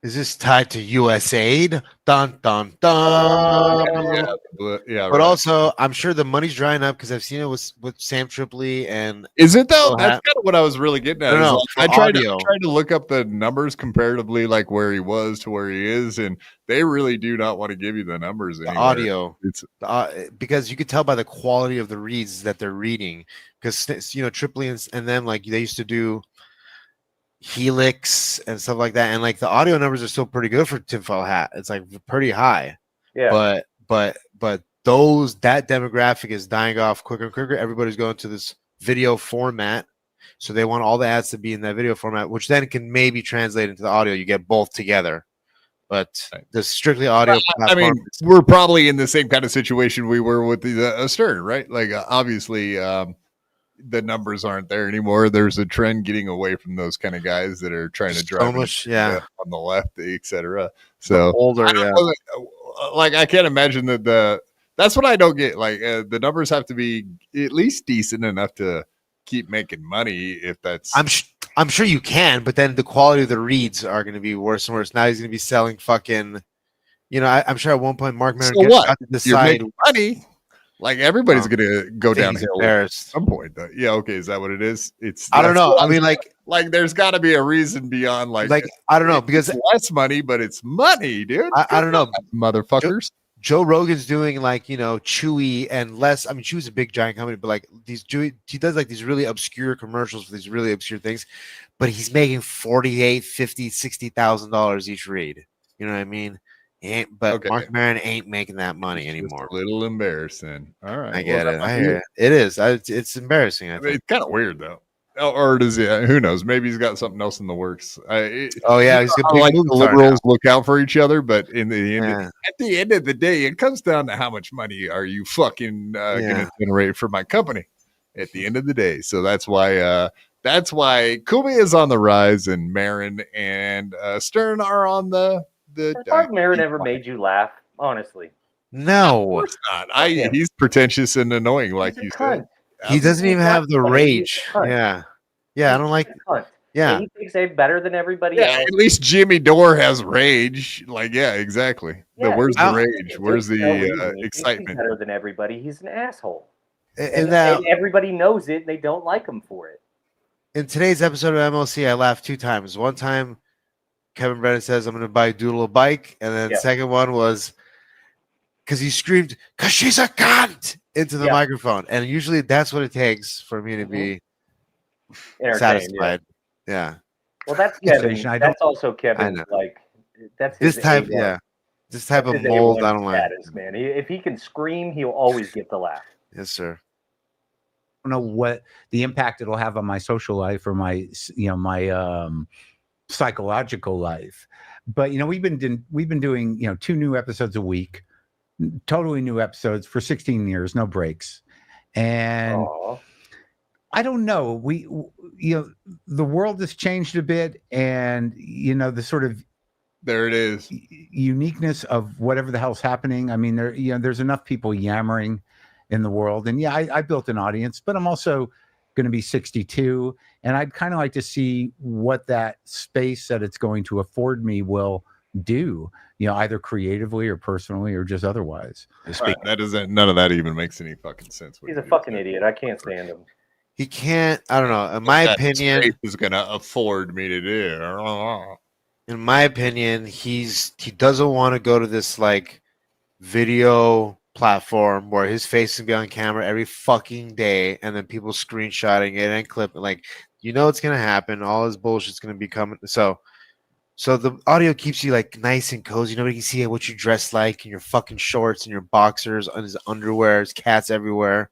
Is this tied to USAID? Dun dun dun. But also, I'm sure the money's drying up because I've seen it with Sam Tripoli and. Is it though? That's kind of what I was really getting at. No, I tried to look up the numbers comparatively, like where he was to where he is, and they really do not want to give you the numbers. The audio, it's because you could tell by the quality of the reads that they're reading. Because Tripoli and them, like they used to do Helix and stuff like that, and like the audio numbers are still pretty good for tinfoil hat. It's like pretty high. Yeah. But that demographic is dying off quicker and quicker. Everybody's going to this video format, so they want all the ads to be in that video format, which then can maybe translate into the audio. You get both together. But the strictly audio. I mean, we're probably in the same kind of situation we were with the Stern, right? Like obviously. The numbers aren't there anymore. There's a trend getting away from those kind of guys that are trying to drive on the left, etc. So older, I can't imagine that that's what I don't get. Like the numbers have to be at least decent enough to keep making money. If that's, I'm sure you can, but then the quality of the reads are going to be worse and worse. Now he's going to be selling fucking. I'm sure at one point Marc Maron got to decide. You're making money. Like everybody's gonna go downhill at some point. Though. Yeah, okay, is that what it is? I don't know. I mean, like there's got to be a reason beyond like I don't know, because it's less money, but it's money, dude. I don't know, motherfuckers. Joe Rogan's doing like Chewy and less. I mean, Chewy's a big giant company, but like he does like these really obscure commercials for these really obscure things, but he's making $48,000, $50,000, $60,000 each read. You know what I mean? Marc Maron ain't making that money anymore. A little embarrassing. All right, I get it. I hear it. It is. It's embarrassing. I think it's kind of weird though. Or does he? Who knows? Maybe he's got something else in the works. He's got like the liberals look out for each other, but in the end, at the end of the day, it comes down to how much money are you fucking going to generate for my company at the end of the day. So that's why Kumi is on the rise, and Maron and Stern are on the. Has Marc Maron ever made you laugh? Honestly, no. Of course not. He's pretentious and annoying, like you said. He doesn't even have the rage. Yeah. I don't like. Yeah, and he thinks they're better than everybody Yeah, else. at least Jimmy Dore has rage. Like, yeah, exactly. Where's the rage? Where's the excitement? He's better than everybody. He's an asshole, And everybody knows it. And they don't like him for it. In today's episode of MLC, I laughed 2 times. One time, Kevin Brennan says, "I'm going to buy Doodle a bike," and then the second one was because he screamed, "'Cause she's a cunt!" into the microphone, and usually that's what it takes for me to be satisfied. Yeah. Well, that's Kevin. That's also Kevin. Like that's his this type. A1. This type of mold. I don't like. Man, if he can scream, he'll always get the laugh. Yes, sir. I don't know what the impact it'll have on my social life or my psychological life, but we've been doing 2 new episodes a week, totally new episodes for 16 years, no breaks. And I don't know, the world has changed a bit, and the sort of there it is uniqueness of whatever the hell's happening. I mean, there's enough people yammering in the world, and I built an audience, but I'm also going to be 62, and I'd kind of like to see what that space that it's going to afford me will do, either creatively or personally or just otherwise. None of that even makes any fucking sense. He's a fucking idiot. I can't stand him. He can't. I don't know. In my opinion, is going to afford me to do. in my opinion, he doesn't want to go to this like video platform where his face can be on camera every fucking day, and then people screenshotting it and clipping. Like, it's gonna happen. All his bullshit's gonna be coming. So the audio keeps you like nice and cozy. Nobody can see what you dress like in your fucking shorts and your boxers and his underwear. His cats everywhere,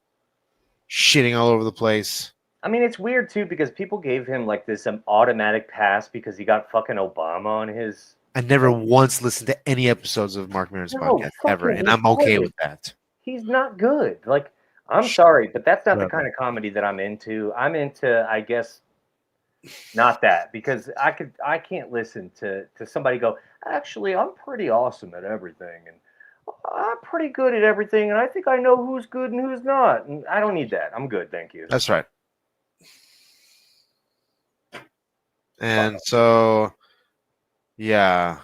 shitting all over the place. I mean, it's weird too because people gave him like this automatic pass because he got fucking Obama on his. I never once listened to any episodes of Marc Maron's podcast ever, and I'm okay with that. He's not good. Like, I'm sorry, but that's not the kind of comedy that I'm into. I'm into, I guess, not that, because I can't listen to somebody go, actually, I'm pretty awesome at everything, and I'm pretty good at everything, and I think I know who's good and who's not. And I don't need that. I'm good, thank you. That's right. And so, yeah,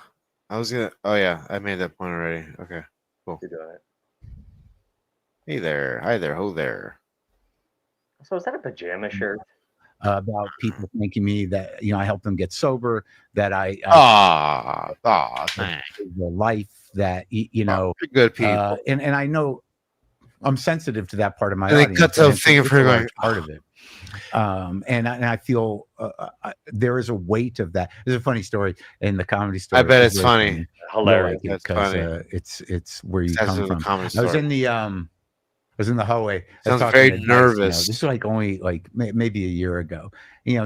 I made that point already. Okay, cool. You're doing it. Hey there, hi there, ho there. So is that a pajama shirt? About people thanking me that I helped them get sober, that I the life that good people, and I know I'm sensitive to that part of my and audience. They cut the thing for going part of it. And I feel there is a weight of that. There's a funny story in the comedy store. I bet it's funny, hilarious. That's funny. It's where you come from. I was in the hallway. Sounds very nervous. This is like only maybe a year ago.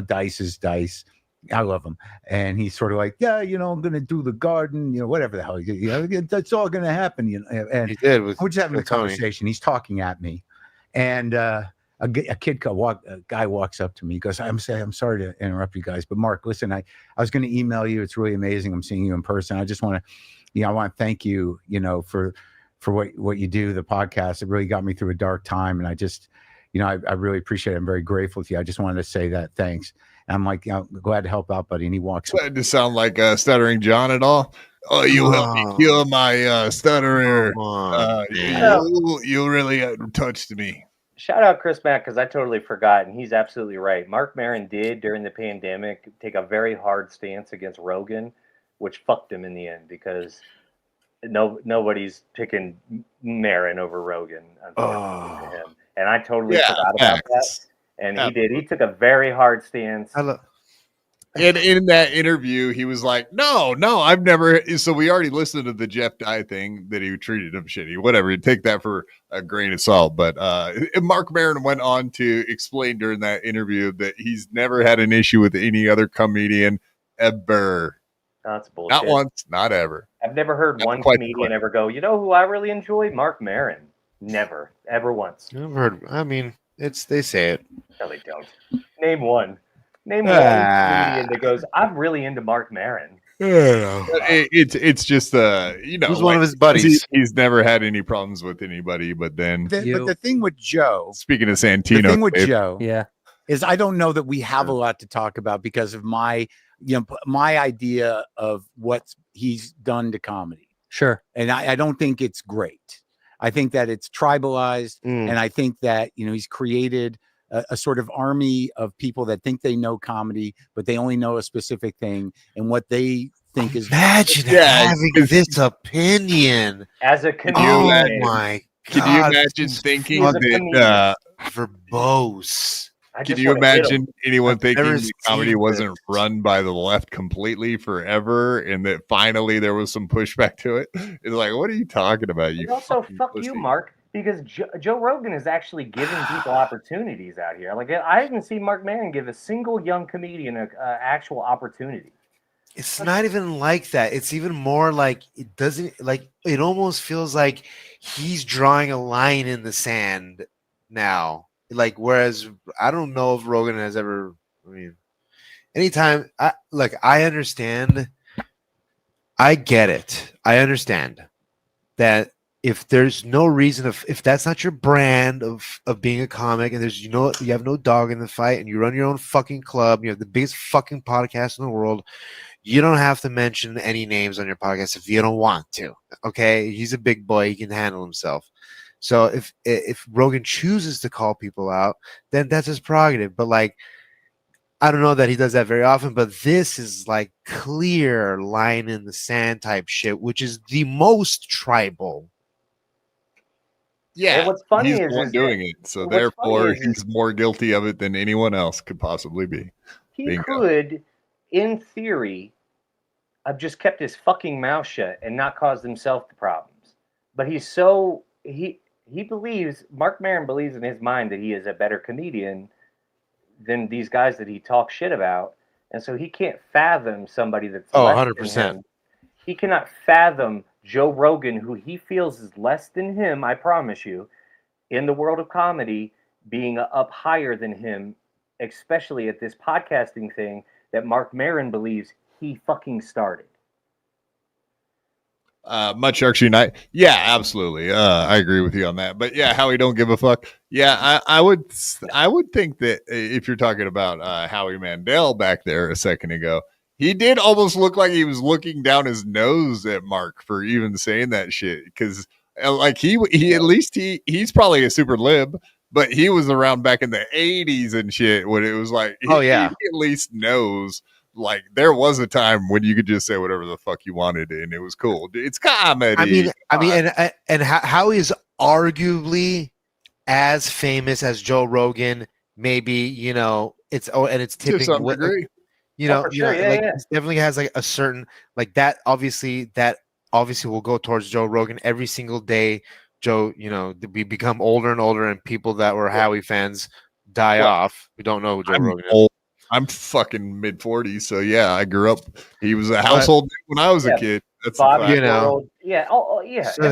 Dice is Dice. I love him, and he's sort of like, yeah, I'm gonna do the garden, whatever the hell, that's all gonna happen, And he did. We're just having a conversation. He's talking at me, and a guy walks up to me. He goes, I'm sorry to interrupt you guys, but Mark, listen, I was going to email you. It's really amazing. I'm seeing you in person. I just want to, I want to thank you, for what you do, the podcast. It really got me through a dark time. And I just, I really appreciate it. I'm very grateful to you. I just wanted to say that. Thanks. And I'm like, I'm glad to help out, buddy. And he walks. Glad to sound like Stuttering John at all. Oh, you helped me cure my stutter. You really touched me. Shout out Chris Mack, because I totally forgot, and he's absolutely right. Marc Maron did, during the pandemic, take a very hard stance against Rogan, which fucked him in the end, because nobody's picking Maron over Rogan, unfortunately, to him. And I totally forgot about that. And he did. He took a very hard stance. And in that interview, he was like, no, I've never. So we already listened to the Jeff Dye thing that he treated him shitty, whatever. You take that for a grain of salt. But Marc Maron went on to explain during that interview that he's never had an issue with any other comedian ever. That's bullshit. Not once, not ever. I've never heard one comedian ever go, who I really enjoy? Marc Maron. Never. Ever once. Never heard. I mean, they say it. No, they don't. Name one. Name one comedian that goes, I'm really into Marc Maron. It's just he's one of his buddies. He's never had any problems with anybody, but then but the thing with Joe, speaking of Santino, the thing with Joe, yeah, is I don't know that we have a lot to talk about because of my idea of what he's done to comedy. Sure. And I don't think it's great. I think that it's tribalized, and I think that he's created a sort of army of people that think they know comedy, but they only know a specific thing, and what they think is. Imagine having this opinion as a comedian. Oh my God! Can you imagine thinking that verbose? Can you imagine anyone thinking that comedy wasn't run by the left completely forever, and that finally there was some pushback to it? It's like, what are you talking about? You also fuck you, Mark. Because Joe Rogan is actually giving people opportunities out here. Like, I haven't seen Marc Maron give a single young comedian an actual opportunity. It's not even like that. It's even more like it doesn't like. It almost feels like he's drawing a line in the sand now. Like, whereas I don't know if Rogan has ever. I mean, anytime I understand. I get it. I understand that. If there's no reason, if that's not your brand of being a comic, and there's you have no dog in the fight, and you run your own fucking club, you have the biggest fucking podcast in the world, you don't have to mention any names on your podcast if you don't want to. Okay, he's a big boy; he can handle himself. So if Rogan chooses to call people out, then that's his prerogative. But I don't know that he does that very often, but this is like clear line in the sand type shit, which is the most tribal. Yeah, And what's funny he's is the one that- doing it, so what's funny therefore is he's more guilty of it than anyone else could possibly be. He Bingo. could, in theory, have just kept his fucking mouth shut and not caused himself the problems. But he's so he believes, Marc Maron believes in his mind that he is a better comedian than these guys that he talks shit about, and so he can't fathom somebody that's less 100%. than him. He cannot fathom Joe Rogan, who he feels is less than him, I promise you, in the world of comedy, being up higher than him, especially at this podcasting thing that Marc Maron believes he fucking started. Much Sharks Unite. Yeah, absolutely. I agree with you on that. But yeah, Howie don't give a fuck. Yeah, I would think that if you're talking about Howie Mandel back there a second ago, he did almost look like he was looking down his nose at Mark for even saying that shit. Because like he at least he's probably a super lib, but he was around back in the 80s and shit when it was like he at least knows. Like there was a time when you could just say whatever the fuck you wanted and it was cool. It's comedy. I mean, and Howie is arguably as famous as Joe Rogan. Maybe it's tipping. To some degree. He definitely has like a certain like that. Obviously, will go towards Joe Rogan every single day. Joe, we become older and older, and people that were Howie fans die off. We don't know who Joe Rogan is. I'm fucking mid 40s, so yeah, I grew up. He was a household name when I was a kid. That's Bobby, a fact. yeah, yeah. So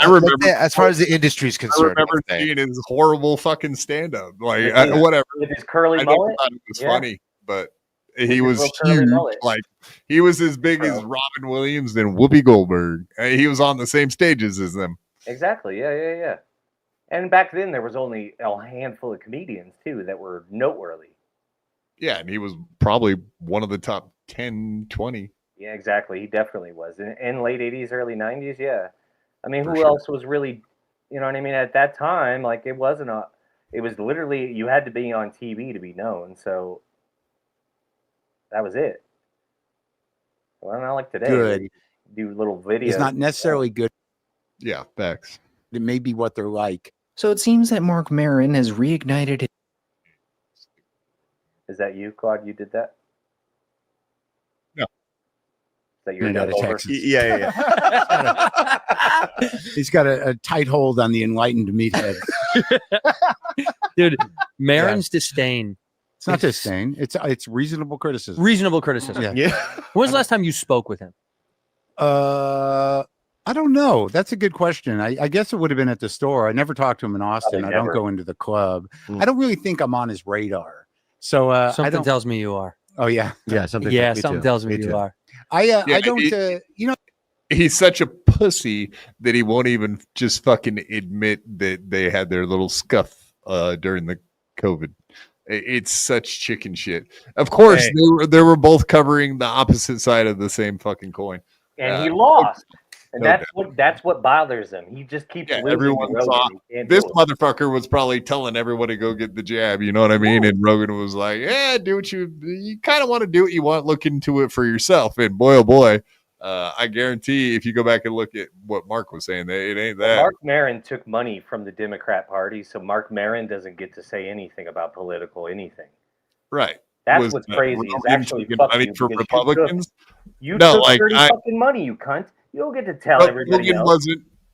I remember as far as the industry is concerned. I remember seeing his horrible fucking stand up, like whatever. With his curly I mullet, thought it was funny, but he was huge. Like he was as big as Robin Williams and Whoopi Goldberg. He was on the same stages as them. Exactly. Yeah. And back then, there was only a handful of comedians too that were noteworthy. Yeah, and he was probably one of the top 10, 20. Yeah, exactly. He definitely was. In late 80s, early 90s, yeah. I mean, who else was really, you know what I mean? At that time, like, it was literally, you had to be on TV to be known. So that was it. Well, not like today. Good. Do little videos. It's not necessarily good. Yeah, facts. It may be what they're like. So it seems that Marc Maron has reignited his... Is that you, Claude? You did that? No. Is that your Out of Dabbleverse? Texas. Yeah. He's got a tight hold on the enlightened meathead. Dude, Maron's disdain. It's not disdain. It's reasonable criticism. Reasonable criticism. Yeah. When was the last time you spoke with him? I don't know. That's a good question. I guess it would have been at the store. I never talked to him in Austin. I don't go into the club. I don't really think I'm on his radar. So something tells me you are. Oh yeah, something tells me you are. I don't. He's such a pussy that he won't even just fucking admit that they had their little scuff during the COVID. It's such chicken shit. Of course, they were both covering the opposite side of the same fucking coin. And he lost. And that's what bothers him. He just keeps losing. Everyone's on. This motherfucker was probably telling everyone to go get the jab. You know what I mean? And Rogan was like, "Yeah, do what you kind of want to do what you want. Look into it for yourself." And boy, oh boy, I guarantee if you go back and look at what Mark was saying, it ain't that. Marc Maron took money from the Democrat Party, so Marc Maron doesn't get to say anything about political anything. Right. That's what's crazy. Is actually fuck you for Republicans. You took dirty fucking money, you cunt. You don't get to tell everybody else.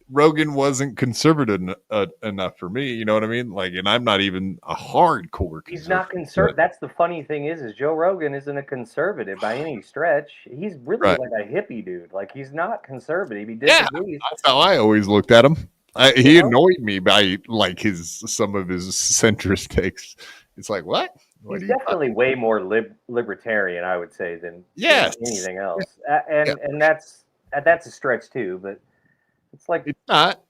Rogan wasn't conservative enough for me. You know what I mean? Like, and I'm not even a hardcore. He's not conservative. That's the funny thing is Joe Rogan isn't a conservative by any stretch. He's really like a hippie dude. Like he's not conservative. He disagrees. That's how I always looked at him. He annoyed me by like some of his centrist takes. It's like what? He's definitely way more libertarian, I would say, than anything else. And that's a stretch too, but it's like it's not.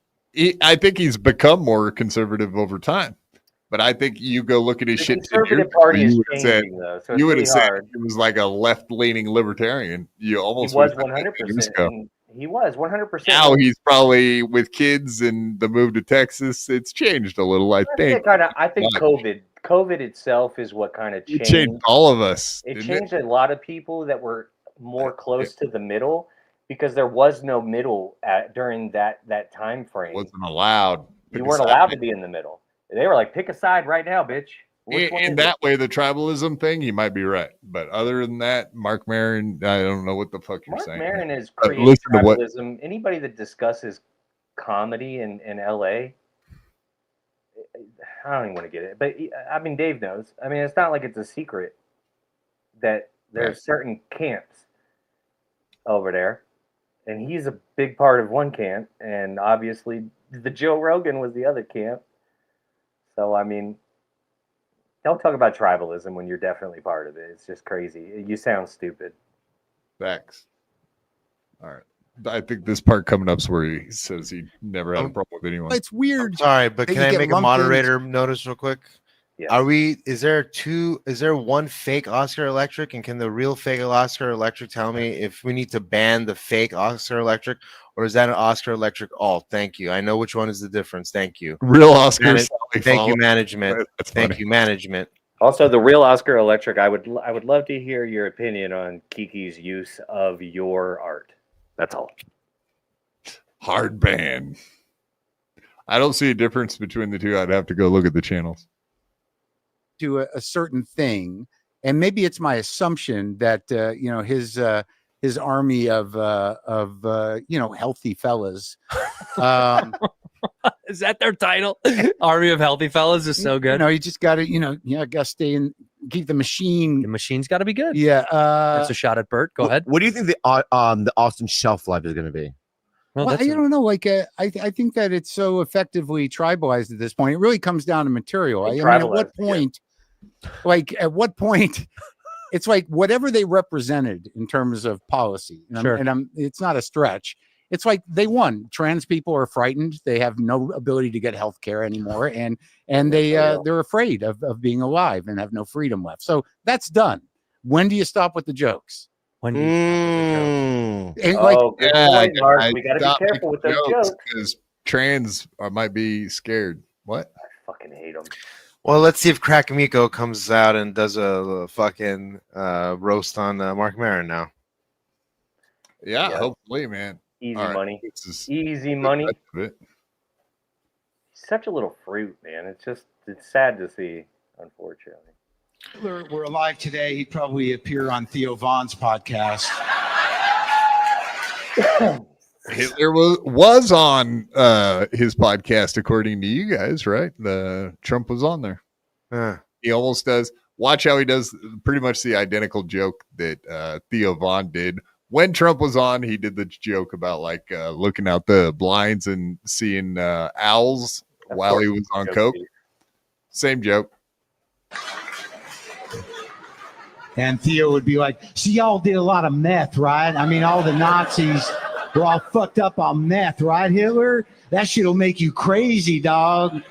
I think he's become more conservative over time. But I think you go look at his shit. Conservative party is changing, though. So you would have said it was like a left-leaning libertarian. You almost was 100%. He was 100%. Now he's probably with kids and the move to Texas. It's changed a little, I think. I think COVID COVID itself is what kind of It changed all of us. It didn't changed a lot of people that were more close to the middle because there was no middle during that time frame. Wasn't allowed. You weren't allowed to be in the middle. They were like, pick a side right now, bitch. In that way, the tribalism thing, he might be right. But other than that, Marc Maron, I don't know what the fuck you're saying. Marc Maron is But creating listen to what tribalism. Anybody that discusses comedy in LA, I don't even want to get it. But I mean, Dave knows. I mean, it's not like it's a secret that there's certain camps over there. And he's a big part of one camp. And obviously, the Joe Rogan was the other camp. So, I mean, don't talk about tribalism when you're definitely part of it. It's just crazy. You sound stupid. Facts. All right. I think this part coming up is where he says he never had a problem with anyone. It's weird. Sorry, but can I make a moderator notice real quick? Yeah. Is there one fake Oscar Electric, and can the real fake Oscar Electric tell me if we need to ban the fake Oscar Electric, or is that an Oscar Electric alt? Thank you. I know which one is the difference. Thank you. Real Oscar. Thank you, management. Thank you, management. Also, the real Oscar Electric, I would love to hear your opinion on Kiki's use of your art. That's all. Hard ban. I don't see a difference between the two. I'd have to go look at the channels. To a certain thing, and maybe it's my assumption that his army of healthy fellas. Is that their title? Army of Healthy Fellas is so good. You just got to, got to stay in, keep the machine. The machine's got to be good. Yeah. That's a shot at Bert. Go ahead. What do you think the Austin shelf life is going to be? Well, I don't know. Like, I think that it's so effectively tribalized at this point. It really comes down to material. I mean, at what point? Yeah. Like, at what point? It's like whatever they represented in terms of policy. And it's not a stretch. It's like they won. Trans people are frightened. They have no ability to get health care anymore. And they're afraid of being alive and have no freedom left. So that's done. When do you stop with the jokes? When do you we got to be careful with those jokes. Because trans might be scared. What? I fucking hate them. Well, let's see if Crack Miko comes out and does a fucking roast on Marc Maron now. Yeah, hopefully, man. Easy money. Easy money. He's such a little fruit, man. It's sad to see, unfortunately. We're alive today. He'd probably appear on Theo Vaughn's podcast. Hitler was on his podcast, according to you guys, right? Trump was on there. He almost does. Watch how he does pretty much the identical joke that Theo Vaughn did. When Trump was on, he did the joke about looking out the blinds and seeing owls while he was on coke. Same joke. And Theo would be like, so y'all did a lot of meth, right? I mean, all the Nazis were all fucked up on meth, right, Hitler? That shit'll make you crazy, dog.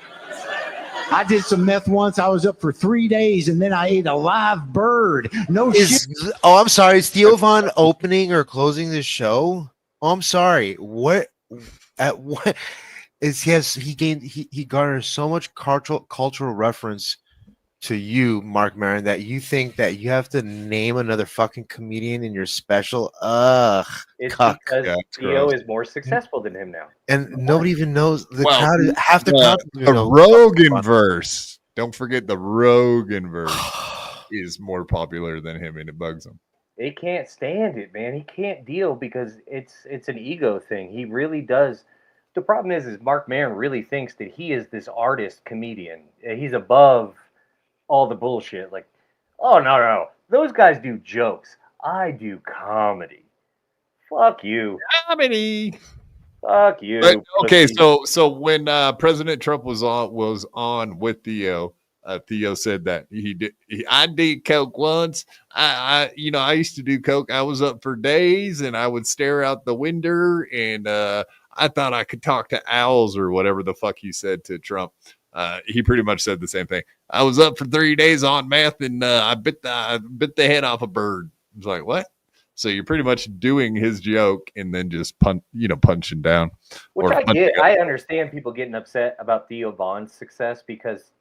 I did some meth once. I was up for 3 days, and then I ate a live bird. No shit. Oh, I'm sorry. Is Theo Von opening or closing the show? Oh, I'm sorry. What? At what? He garners so much cultural reference to you, Marc Maron, that you think that you have to name another fucking comedian in your special. It's because Theo is more successful than him now, and nobody even knows the crowd. Half the crowd. The Rogan verse. Don't forget the Rogan verse is more popular than him, and it bugs him. They can't stand it, man. He can't deal because it's an ego thing. He really does. The problem is Marc Maron really thinks that he is this artist comedian. He's above all the bullshit. Like, oh no, those guys do jokes. I do comedy. Fuck you. Comedy. Fuck you. But, okay, so when President Trump was on with Theo, Theo said that I did coke once. I used to do coke. I was up for days and I would stare out the window and I thought I could talk to owls or whatever the fuck he said to Trump. He pretty much said the same thing. I was up for 3 days on meth and I bit the head off a bird. I was like, what? So you're pretty much doing his joke and then just punching down. Which I get. I understand people getting upset about Theo Vaughn's success because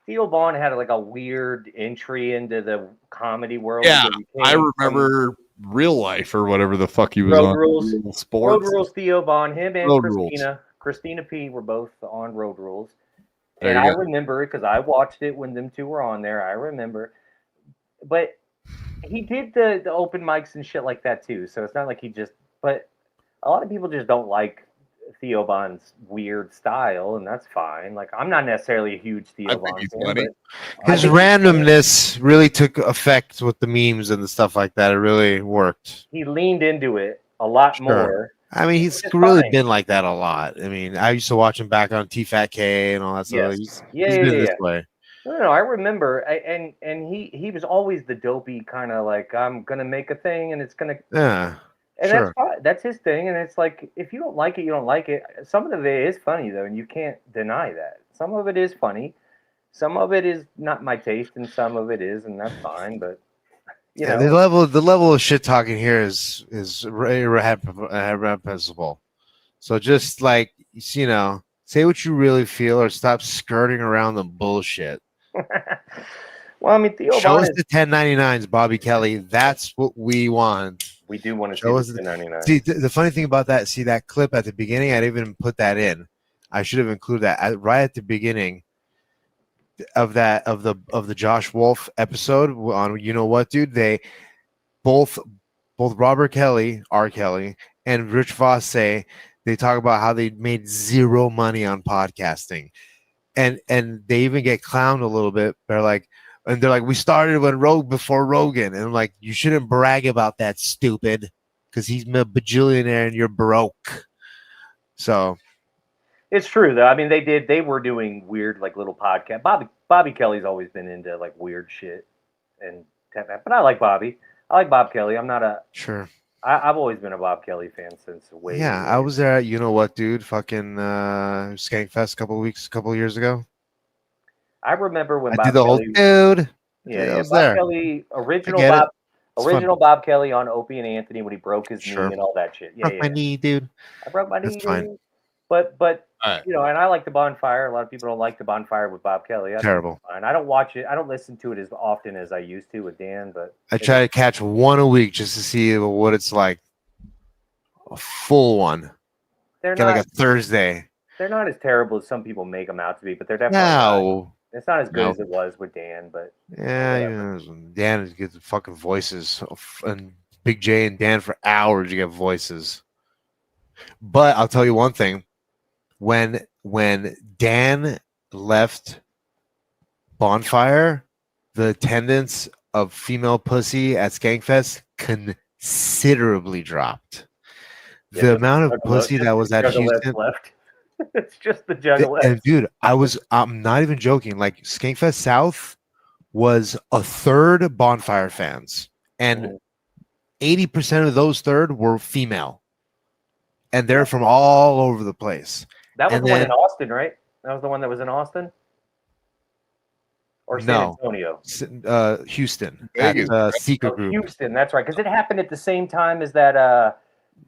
Theo Vaughn had like a weird entry into the comedy world. Yeah, because he I came remember Real Life or whatever the fuck he was Road on. Rules. Real Road Sports. Rules. Theo Vaughn, him and Road Rules. Christina P. were both on Road Rules, There and you I go. remember it because I watched it when them two were on there. I remember, but he did the open mics and shit like that too. So it's not like he just. But a lot of people just don't like Theo Vaughn's weird style, and that's fine. Like I'm not necessarily a huge Theo Vaughn fan, but His randomness really took effect with the memes and the stuff like that. It really worked. he leaned into it a lot more. I mean, he's Which is really fine. been like that a lot. I mean, I used to watch him back on T-Fat-K and all that stuff. Yes. He's been this way. No, I remember, and he was always the dopey kind of like I'm gonna make a thing and it's gonna. Yeah. And sure. that's fine. That's his thing, and it's like if you don't like it, you don't like it. Some of it is funny though, and you can't deny that. Some of it is funny, some of it is not my taste, and some of it is, and that's fine. But you Yeah, know, the level of shit talking here is reprehensible. So just like say what you really feel, or stop skirting around the bullshit. well, I mean, Theo Show Vaughn us is, the 1099s, Bobby Kelly. That's what we want. we do want to Show us see the 1099. See, the funny thing about that, see that clip at the beginning, I didn't even put that in. I should have included that right at the beginning of the Josh Wolf episode on You Know What, Dude. They both Robert Kelly, R. Kelly, and Rich Voss say they talk about how they made zero money on podcasting. And they even get clowned a little bit. They're like, we started before Rogan. And I'm like, you shouldn't brag about that, stupid, because he's a bajillionaire and you're broke. So It's true though. I mean, they were doing weird like little podcast. Bobby Kelly's always been into like weird shit, and but I like Bobby. I like Bob Kelly. I'm not a sure. I've always been a Bob Kelly fan since way. Yeah, I was there at You Know What, Dude, fucking Skankfest a couple years ago. I remember when I Bob did the whole Kelly, dude. Yeah, I was Bob there. Kelly, I original get it. Bob, It's original fun. Bob Kelly on Opie and Anthony when he broke his Sure. knee and all that shit. Yeah, Broke yeah. my knee, dude. I broke my knee. That's fine. dude. But All right. you know, and I like the Bonfire. A lot of people don't like the Bonfire with Bob Kelly. I think Terrible. it's fine. I don't watch it. I don't listen to it as often as I used to with Dan. But I try to catch one a week just to see what it's like. A full one. They're Get like not- a Thursday. they're not as terrible as some people make them out to be. But they're definitely not. No. It's not as good No. as it was with Dan. But Yeah, Dan gets the fucking voices, and Big J and Dan for hours. You get voices. But I'll tell you one thing: when Dan left Bonfire, the attendance of female pussy at Skankfest considerably dropped. The amount of pussy that was at Houston. left. It's just the Juggalos. And dude, I'm not even joking. Like Skankfest South was a third Bonfire fans, and 80% of those third were female, and they're from all over the place. That was And the one then- in Austin, right? That was the one that was in Austin? Or San No. Antonio? Houston Vegas, at Secret Group. Houston, that's right. Because it happened at the same time as that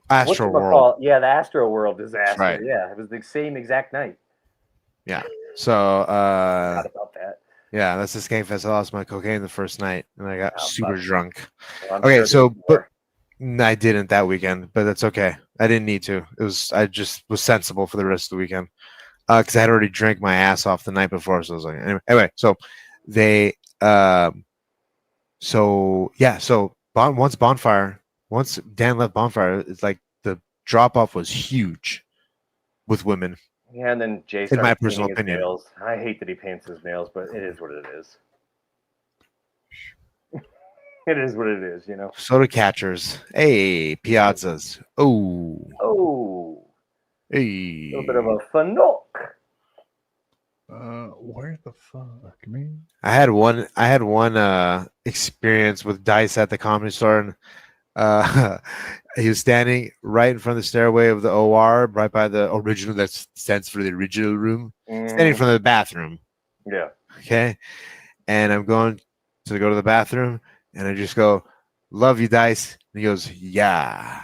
Astro whatchamacallit? World. Yeah, the Astro World disaster. Right. Yeah, it was the same exact night. Yeah. So Forgot about that. yeah, that's the Skankfest. I lost my cocaine the first night, and I got super drunk. Well, I'm Okay, sure so there's but no, I didn't that weekend, but that's okay. I didn't need to. I just was sensible for the rest of the weekend because I had already drank my ass off the night before. So I was like, anyway. So they, once Dan left Bonfire, it's like the drop off was huge with women. Yeah, and then Jay In started my painting personal his opinion. nails. I hate that he paints his nails, but it is what it is. It is what it is, you know. Soda catchers, hey, piazzas, oh, A hey, little bit of a fanook. Where the fuck, man? I had one experience with Dice at the Comedy Store, and he was standing right in front of the stairway of the OR, right by the original, that stands for the original room, standing in front of the bathroom. Yeah. Okay, and I'm going to go to the bathroom, and I just go, "Love you, Dice." And he goes, "Yeah,"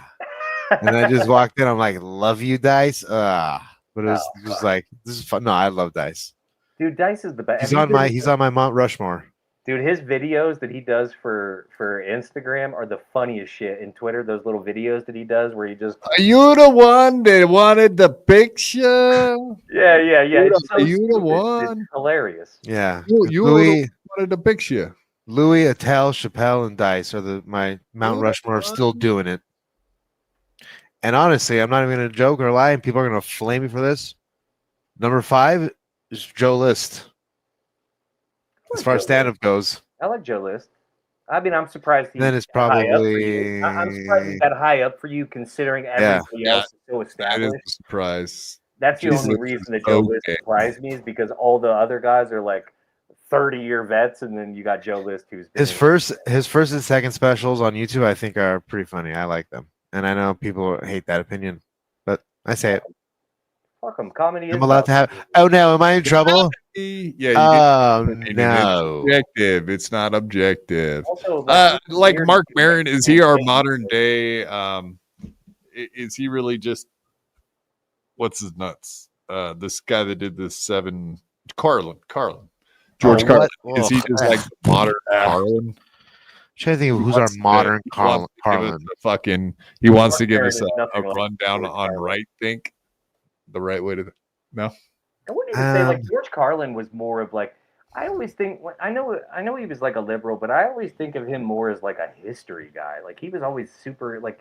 and I just walked in. I'm like, "Love you, Dice." But it was like, this is fun. No, I love Dice. Dude, Dice is the best. He's on my Mount Rushmore. Dude, his videos that he does for Instagram are the funniest shit. In Twitter, those little videos that he does where he just Are you the one that wanted the picture? yeah. It's so Are you the stupid. one? It's hilarious. Yeah. You were the one that wanted the picture. Louis, Attell, Chappelle, and Dice are my Mount Rushmore still doing it. And honestly, I'm not even going to joke or lie, and people are going to flame me for this. Number 5 is Joe List. As far as stand-up goes. I like Joe List. I mean, I'm surprised he's Then it's high up for probably you. I'm surprised he's that high up for you, considering everybody else is so That is established. a surprise. That's the only reason that Joe List surprised me is because all the other guys are like 30-year vets, and then you got Joe List who's been His first and second specials on YouTube, I think, are pretty funny. I like them, and I know people hate that opinion, but I say it. fuck him. Comedy. I'm allowed to have. Oh no, am I in trouble? Yeah. Oh It's no. objective. It's not objective. Also, Like Marc Maron, is he our modern day? Is he really just what's his nuts? This guy that did this 7, Carlin. George Carlin. Is he just like the modern Carlin? I'm trying to think of who's our modern Carlin. He wants to give Maron us is a nothing like rundown George on Carlin. right think. The right way to no. I wouldn't even say like George Carlin was more of like I always think I know he was like a liberal, but I always think of him more as like a history guy. Like he was always super like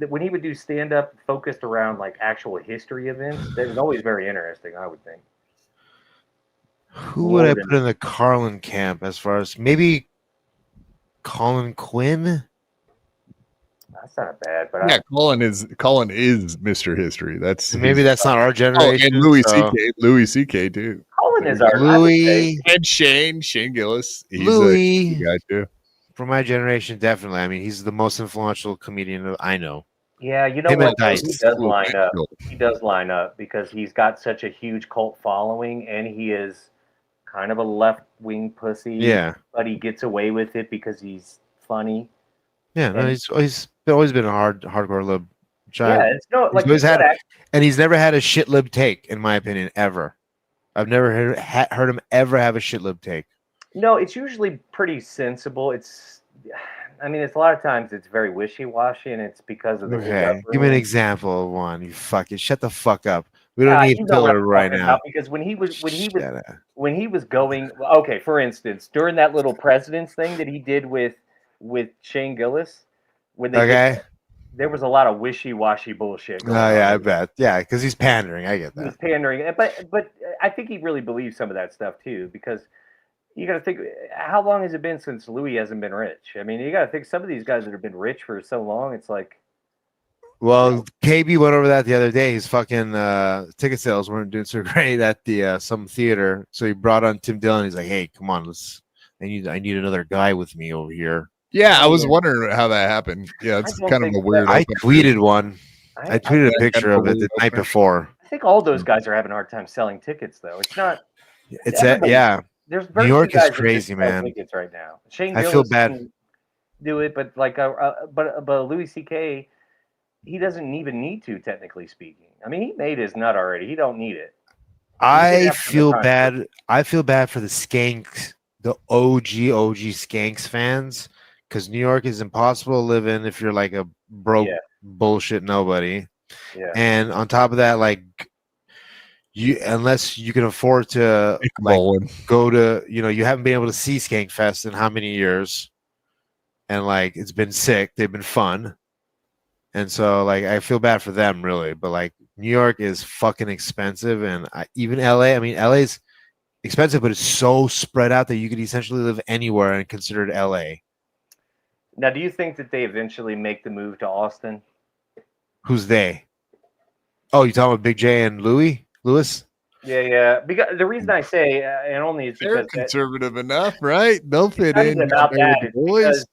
when he would do stand up focused around like actual history events. That was always very interesting. I would think. Who would I put in the Carlin camp as far as maybe Colin Quinn? That's not bad, but Yeah, Colin is Mr. History. That's maybe that's not our generation. and Louis so- C.K. Louis C.K. too. Colin is our Louis and Shane Gillis. He's Louis. a guy too. For my generation, definitely. I mean, he's the most influential comedian I know. Yeah, you know Him what? and Dice. He does line up. He does line up because he's got such a huge cult following, and he is kind of a left-wing pussy. Yeah. But he gets away with it because he's funny. Yeah, no, he's always been a hardcore lib. Yeah, it's no like he's always had, he's and he's never had a shit lib take, in my opinion, ever. I've never heard him ever have a shit lib take. No, it's usually pretty sensible. I mean, it's a lot of times it's very wishy-washy, and it's because of the Okay, give me an example of one. You fucking shut the fuck up. We don't need you know what filler I'm right talking now. about, because when he was going, okay, for instance, during that little president's thing that he did with Shane Gillis, when they there was a lot of wishy-washy bullshit. Oh yeah, I bet. Yeah, because he's pandering. I get that. He's pandering, but I think he really believes some of that stuff too, because you got to think, how long has it been since Louis hasn't been rich? I mean, you got to think some of these guys that have been rich for so long, it's like. Well, KB went over that the other day. His fucking ticket sales weren't doing so great at the some theater, so he brought on Tim Dillon. He's like, "Hey, come on, I need another guy with me over here." Yeah, I was wondering how that happened. Yeah, it's kind of a weird. I tweeted one. I tweeted a picture of it the night before. I think all those guys are having a hard time selling tickets, though. It's not. It's yeah. There's New very York few is guys that crazy, just sell man. Tickets right now. Shane I feel Gillis bad. can do it, but like but Louis C.K. he doesn't even need to, technically speaking. I mean, he made his nut already. He don't need it. I feel bad. I feel bad for the skanks, the OG skanks fans, because New York is impossible to live in if you're like a broke bullshit nobody. Yeah. And on top of that, like unless you can afford to go to, you haven't been able to see Skankfest in how many years, and like it's been sick. They've been fun. And so, like, I feel bad for them, really. But, like, New York is fucking expensive. And even LA, I mean, LA's expensive, but it's so spread out that you could essentially live anywhere and consider it LA. Now, do you think that they eventually make the move to Austin? Who's they? Oh, you talking about Big J and Louis? Yeah. Because the reason I say, and only is They're because conservative enough, right? They'll fit it's in. not about that. with the It's boys. because,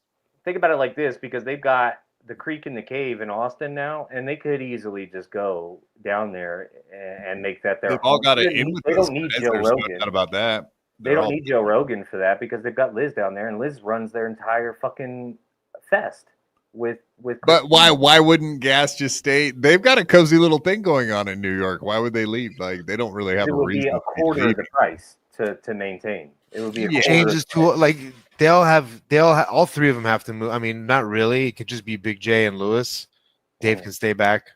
think about it like this, because they've got the Creek and the Cave in Austin now, and they could easily just go down there and make that their They've all home. got They it in don't with they those don't need guys. Joe There's no Rogan. doubt about that. They don't need Joe Rogan for that because they've got Liz down there, and Liz runs their entire fucking fest. But why wouldn't gas just stay? They've got a cozy little thing going on in New York. Why would they leave? Like they don't really have it a would reason. be a to quarter of leave. the price to maintain. It would be a quarter. Changes to like all three of them have to move. I mean, not really. It could just be Big J and Lewis. Dave can stay back.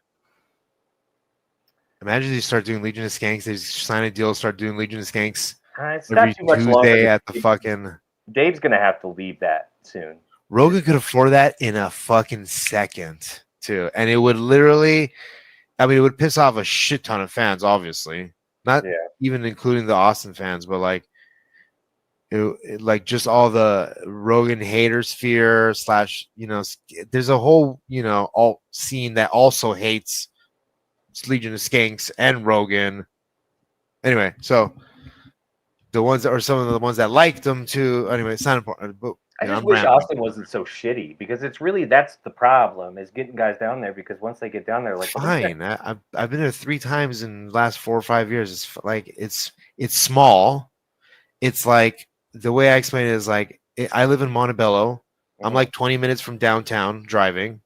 Imagine they start doing Legion of Skanks. They sign a deal, start doing Legion of Skanks It's every not too much Tuesday longer. at the fucking. Dave's gonna have to leave that soon. Rogan could afford that in a fucking second too, and it would literally. I mean, it would piss off a shit ton of fans, obviously, not even including the Austin fans, but like, like just all the Rogan hater sphere / there's a whole alt scene that also hates Legion of Skanks and Rogan. Anyway, so the ones that are some of the ones that liked them too. Anyway, it's not important. But I just wish Austin wasn't so shitty because it's really that's the problem is getting guys down there because once they get down there, like fine. I've been there 3 times in the last 4 or 5 years. It's like it's small. It's like the way I explain it is like I live in Montebello. I'm like 20 minutes from downtown driving.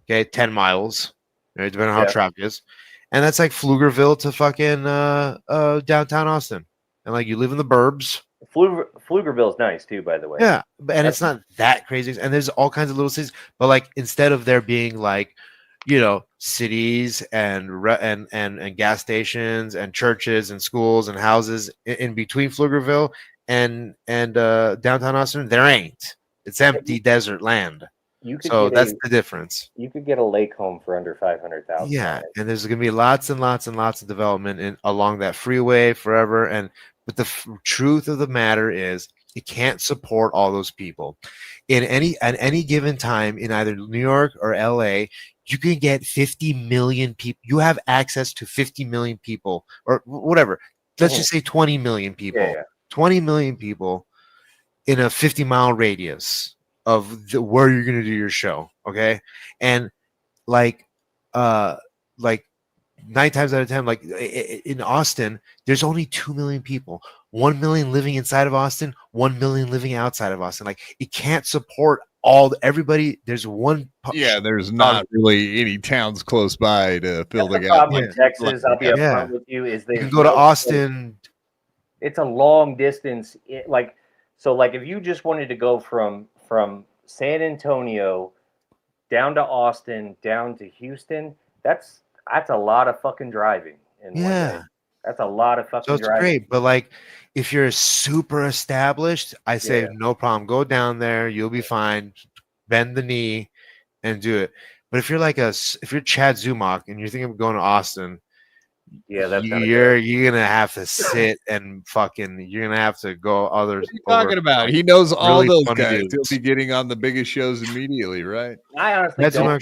Okay, 10 miles. Right, depending on how traffic is. And that's like Pflugerville to fucking downtown Austin. And like you live in the burbs. Pflugerville's nice too, by the way. Yeah, and it's not that crazy. And there's all kinds of little cities, but like instead of there being like, cities and gas stations and churches and schools and houses in between Pflugerville and downtown Austin, there ain't. It's empty desert land. So that's the difference. You could get a lake home for under $500,000. Yeah, and there's going to be lots and lots and lots of development along that freeway forever. But the truth of the matter is, it can't support all those people. At any given time in either New York or LA, you can get 50 million people. You have access to 50 million people, or whatever. Let's just say 20 million people. Yeah. 20 million people in a 50-mile radius of where you're going to do your show. Okay. And like 9 times out of 10, like in Austin, there's only 2 million people, 1 million living inside of Austin, 1 million living outside of Austin. Like it can't support everybody. There's one. There's not really any towns close by to fill the gap. Problem in Texas, I'll be upfront with you, is you can go to Austin. It's a long distance. Like if you just wanted to go from San Antonio down to Austin, down to Houston, that's a lot of fucking driving. That's a lot of fucking So it's driving. great, but like if you're super established, I say no problem. Go down there, you'll be fine. Bend the knee and do it. But if you're if you're Chad Zumach and you're thinking of going to Austin, you're gonna have to sit and you're gonna have to go others. What are you talking about? He knows all really those funny guys. dudes. He'll be getting on the biggest shows immediately, right? I honestly That's don't.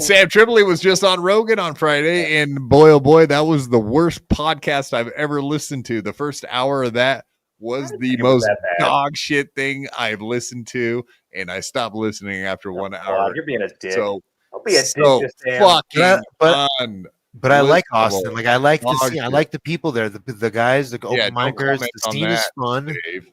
Sam Tripoli was just on Rogan on Friday, and boy, oh boy, that was the worst podcast I've ever listened to. The first hour of that was the most dog shit thing I've listened to, and I stopped listening after 1 hour. You're being a dick. So, Don't be a so dick, Sam. fucking But I like unlistenable. Austin. Like I like to Dog see. I shit. like the people there. The guys, the open don't micers. comment The on scene is that, fun. Dave.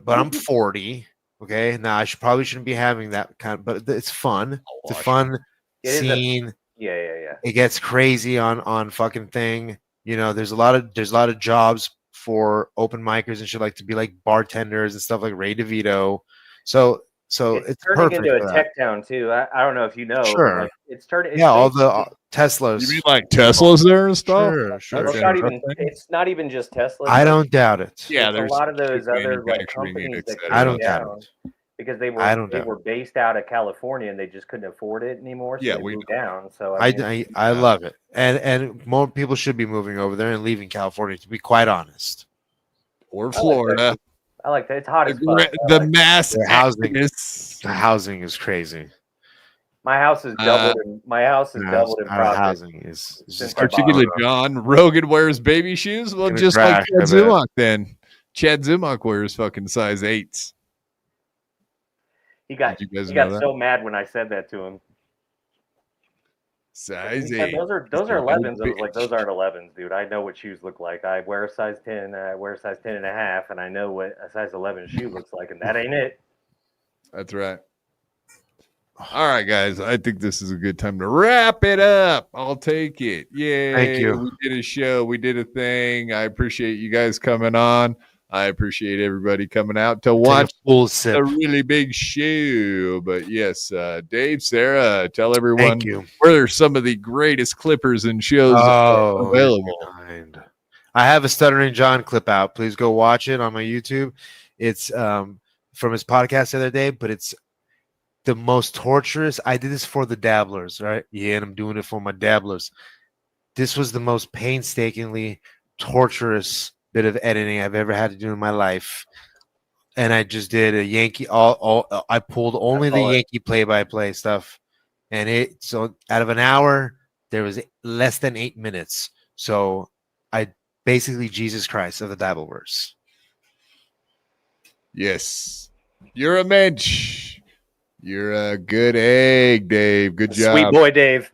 But I'm 40. Okay, now I probably shouldn't be having that kind. But it's fun. It's a fun scene. Yeah. It gets crazy on fucking thing. There's a lot of jobs for open micers and shit, like to be like bartenders and stuff like Ray DeVito. So it's turning perfect into for a that. tech town too. I don't know if you know. but, Sure. like, it's turning. It's All the basically- Teslas. You mean like Teslas there and stuff? Sure. Well, it's not even just Tesla. I don't doubt it. Yeah, It's a there's lot of those chip other like manufacturing companies units that that I are don't doubt down it. because they I don't were doubt it. based out of California and they just couldn't afford it anymore. So Yeah, they we moved down. So I love it, and more people should be moving over there and leaving California. To be quite honest, or Florida. I like that. It's hot as fuck. The mass the housing, activists. the housing is crazy. My house is doubled. My house is doubled in Our profit. housing is just Particularly John Rogan wears baby shoes. Well, Gonna just like crash, Chad I bet. Zumach then. Chad Zumach wears fucking size 8s. He got Did you guys he know got that? so mad when I said that to him. Size He said, 8. those are He's a 11s. I was bitch. like, those aren't 11s, dude. I know what shoes look like. I wear a size 10. I wear a size 10 and a half, and I know what a size 11 shoe looks like, and that ain't it. That's right. All right, guys. I think this is a good time to wrap it up. I'll take it. Yay. Thank you. We did a show. We did a thing. I appreciate you guys coming on. I appreciate everybody coming out to watch a really big show. But yes, Dave, Sarah, tell everyone Thank you. where are some of the greatest clippers and shows available. I have a Stuttering John clip out. Please go watch it on my YouTube. It's from his podcast the other day, but it's the most torturous. I did this for the dabblers, right? Yeah, and I'm doing it for my dabblers. This was the most painstakingly torturous bit of editing I've ever had to do in my life. And I just did a Yankee I pulled only the Yankee play-by-play stuff. And so out of an hour, there was less than 8 minutes. So I basically Jesus Christ of the Dabbleverse. Yes. You're a mensch. You're a good egg, Dave. Good job. Sweet boy, Dave.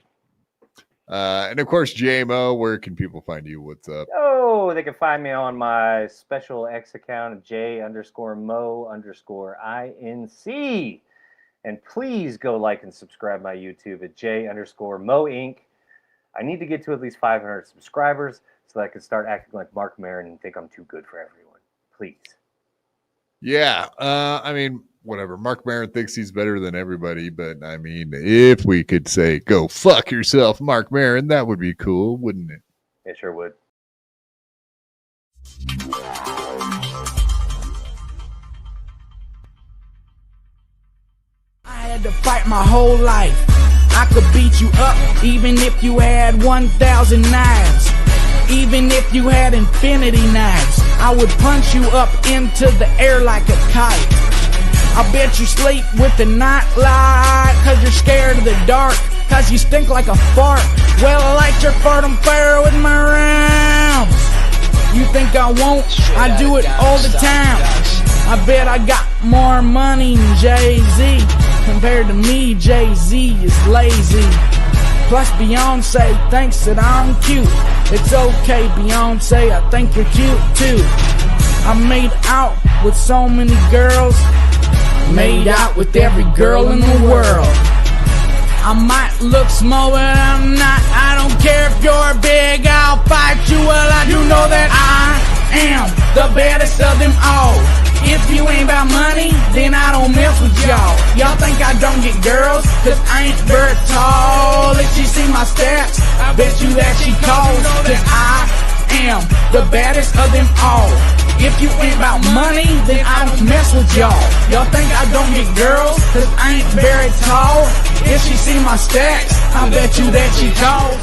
And of course, JMO, where can people find you? What's up? Oh, they can find me on my special X account, J_Mo_INC. And please go like and subscribe my YouTube at J_Mo Inc. I need to get to at least 500 subscribers so that I can start acting like Marc Maron and think I'm too good for everyone. Please. Yeah. I mean, whatever. Marc Maron thinks he's better than everybody, but I mean, if we could say, go fuck yourself, Marc Maron, that would be cool, wouldn't it? It sure would. I had to fight my whole life. I could beat you up even if you had 1,000 knives. Even if you had infinity knives, I would punch you up into the air like a kite. I bet you sleep with the night light, cause you're scared of the dark, cause you stink like a fart. Well, I light your fart on fire with my rhymes. You think I won't? I do it all the time. I bet I got more money than Jay-Z. Compared to me, Jay-Z is lazy. Plus Beyonce thinks that I'm cute. It's okay, Beyonce, I think you're cute too. I made out with so many girls. Made out with every girl in the world. I might look small, but I'm not. I don't care if you're big, I'll fight you. Well, I do know that I am the baddest of them all. If you ain't about money, then I don't mess with y'all. Y'all think I don't get girls, cause I ain't very tall. If she see my stats, I bet you that she calls. Cause I am the baddest of them all. If you ain't about money, then I don't mess with y'all. Y'all think I don't get girls, cause I ain't very tall. If she see my stacks, I bet you that she calls.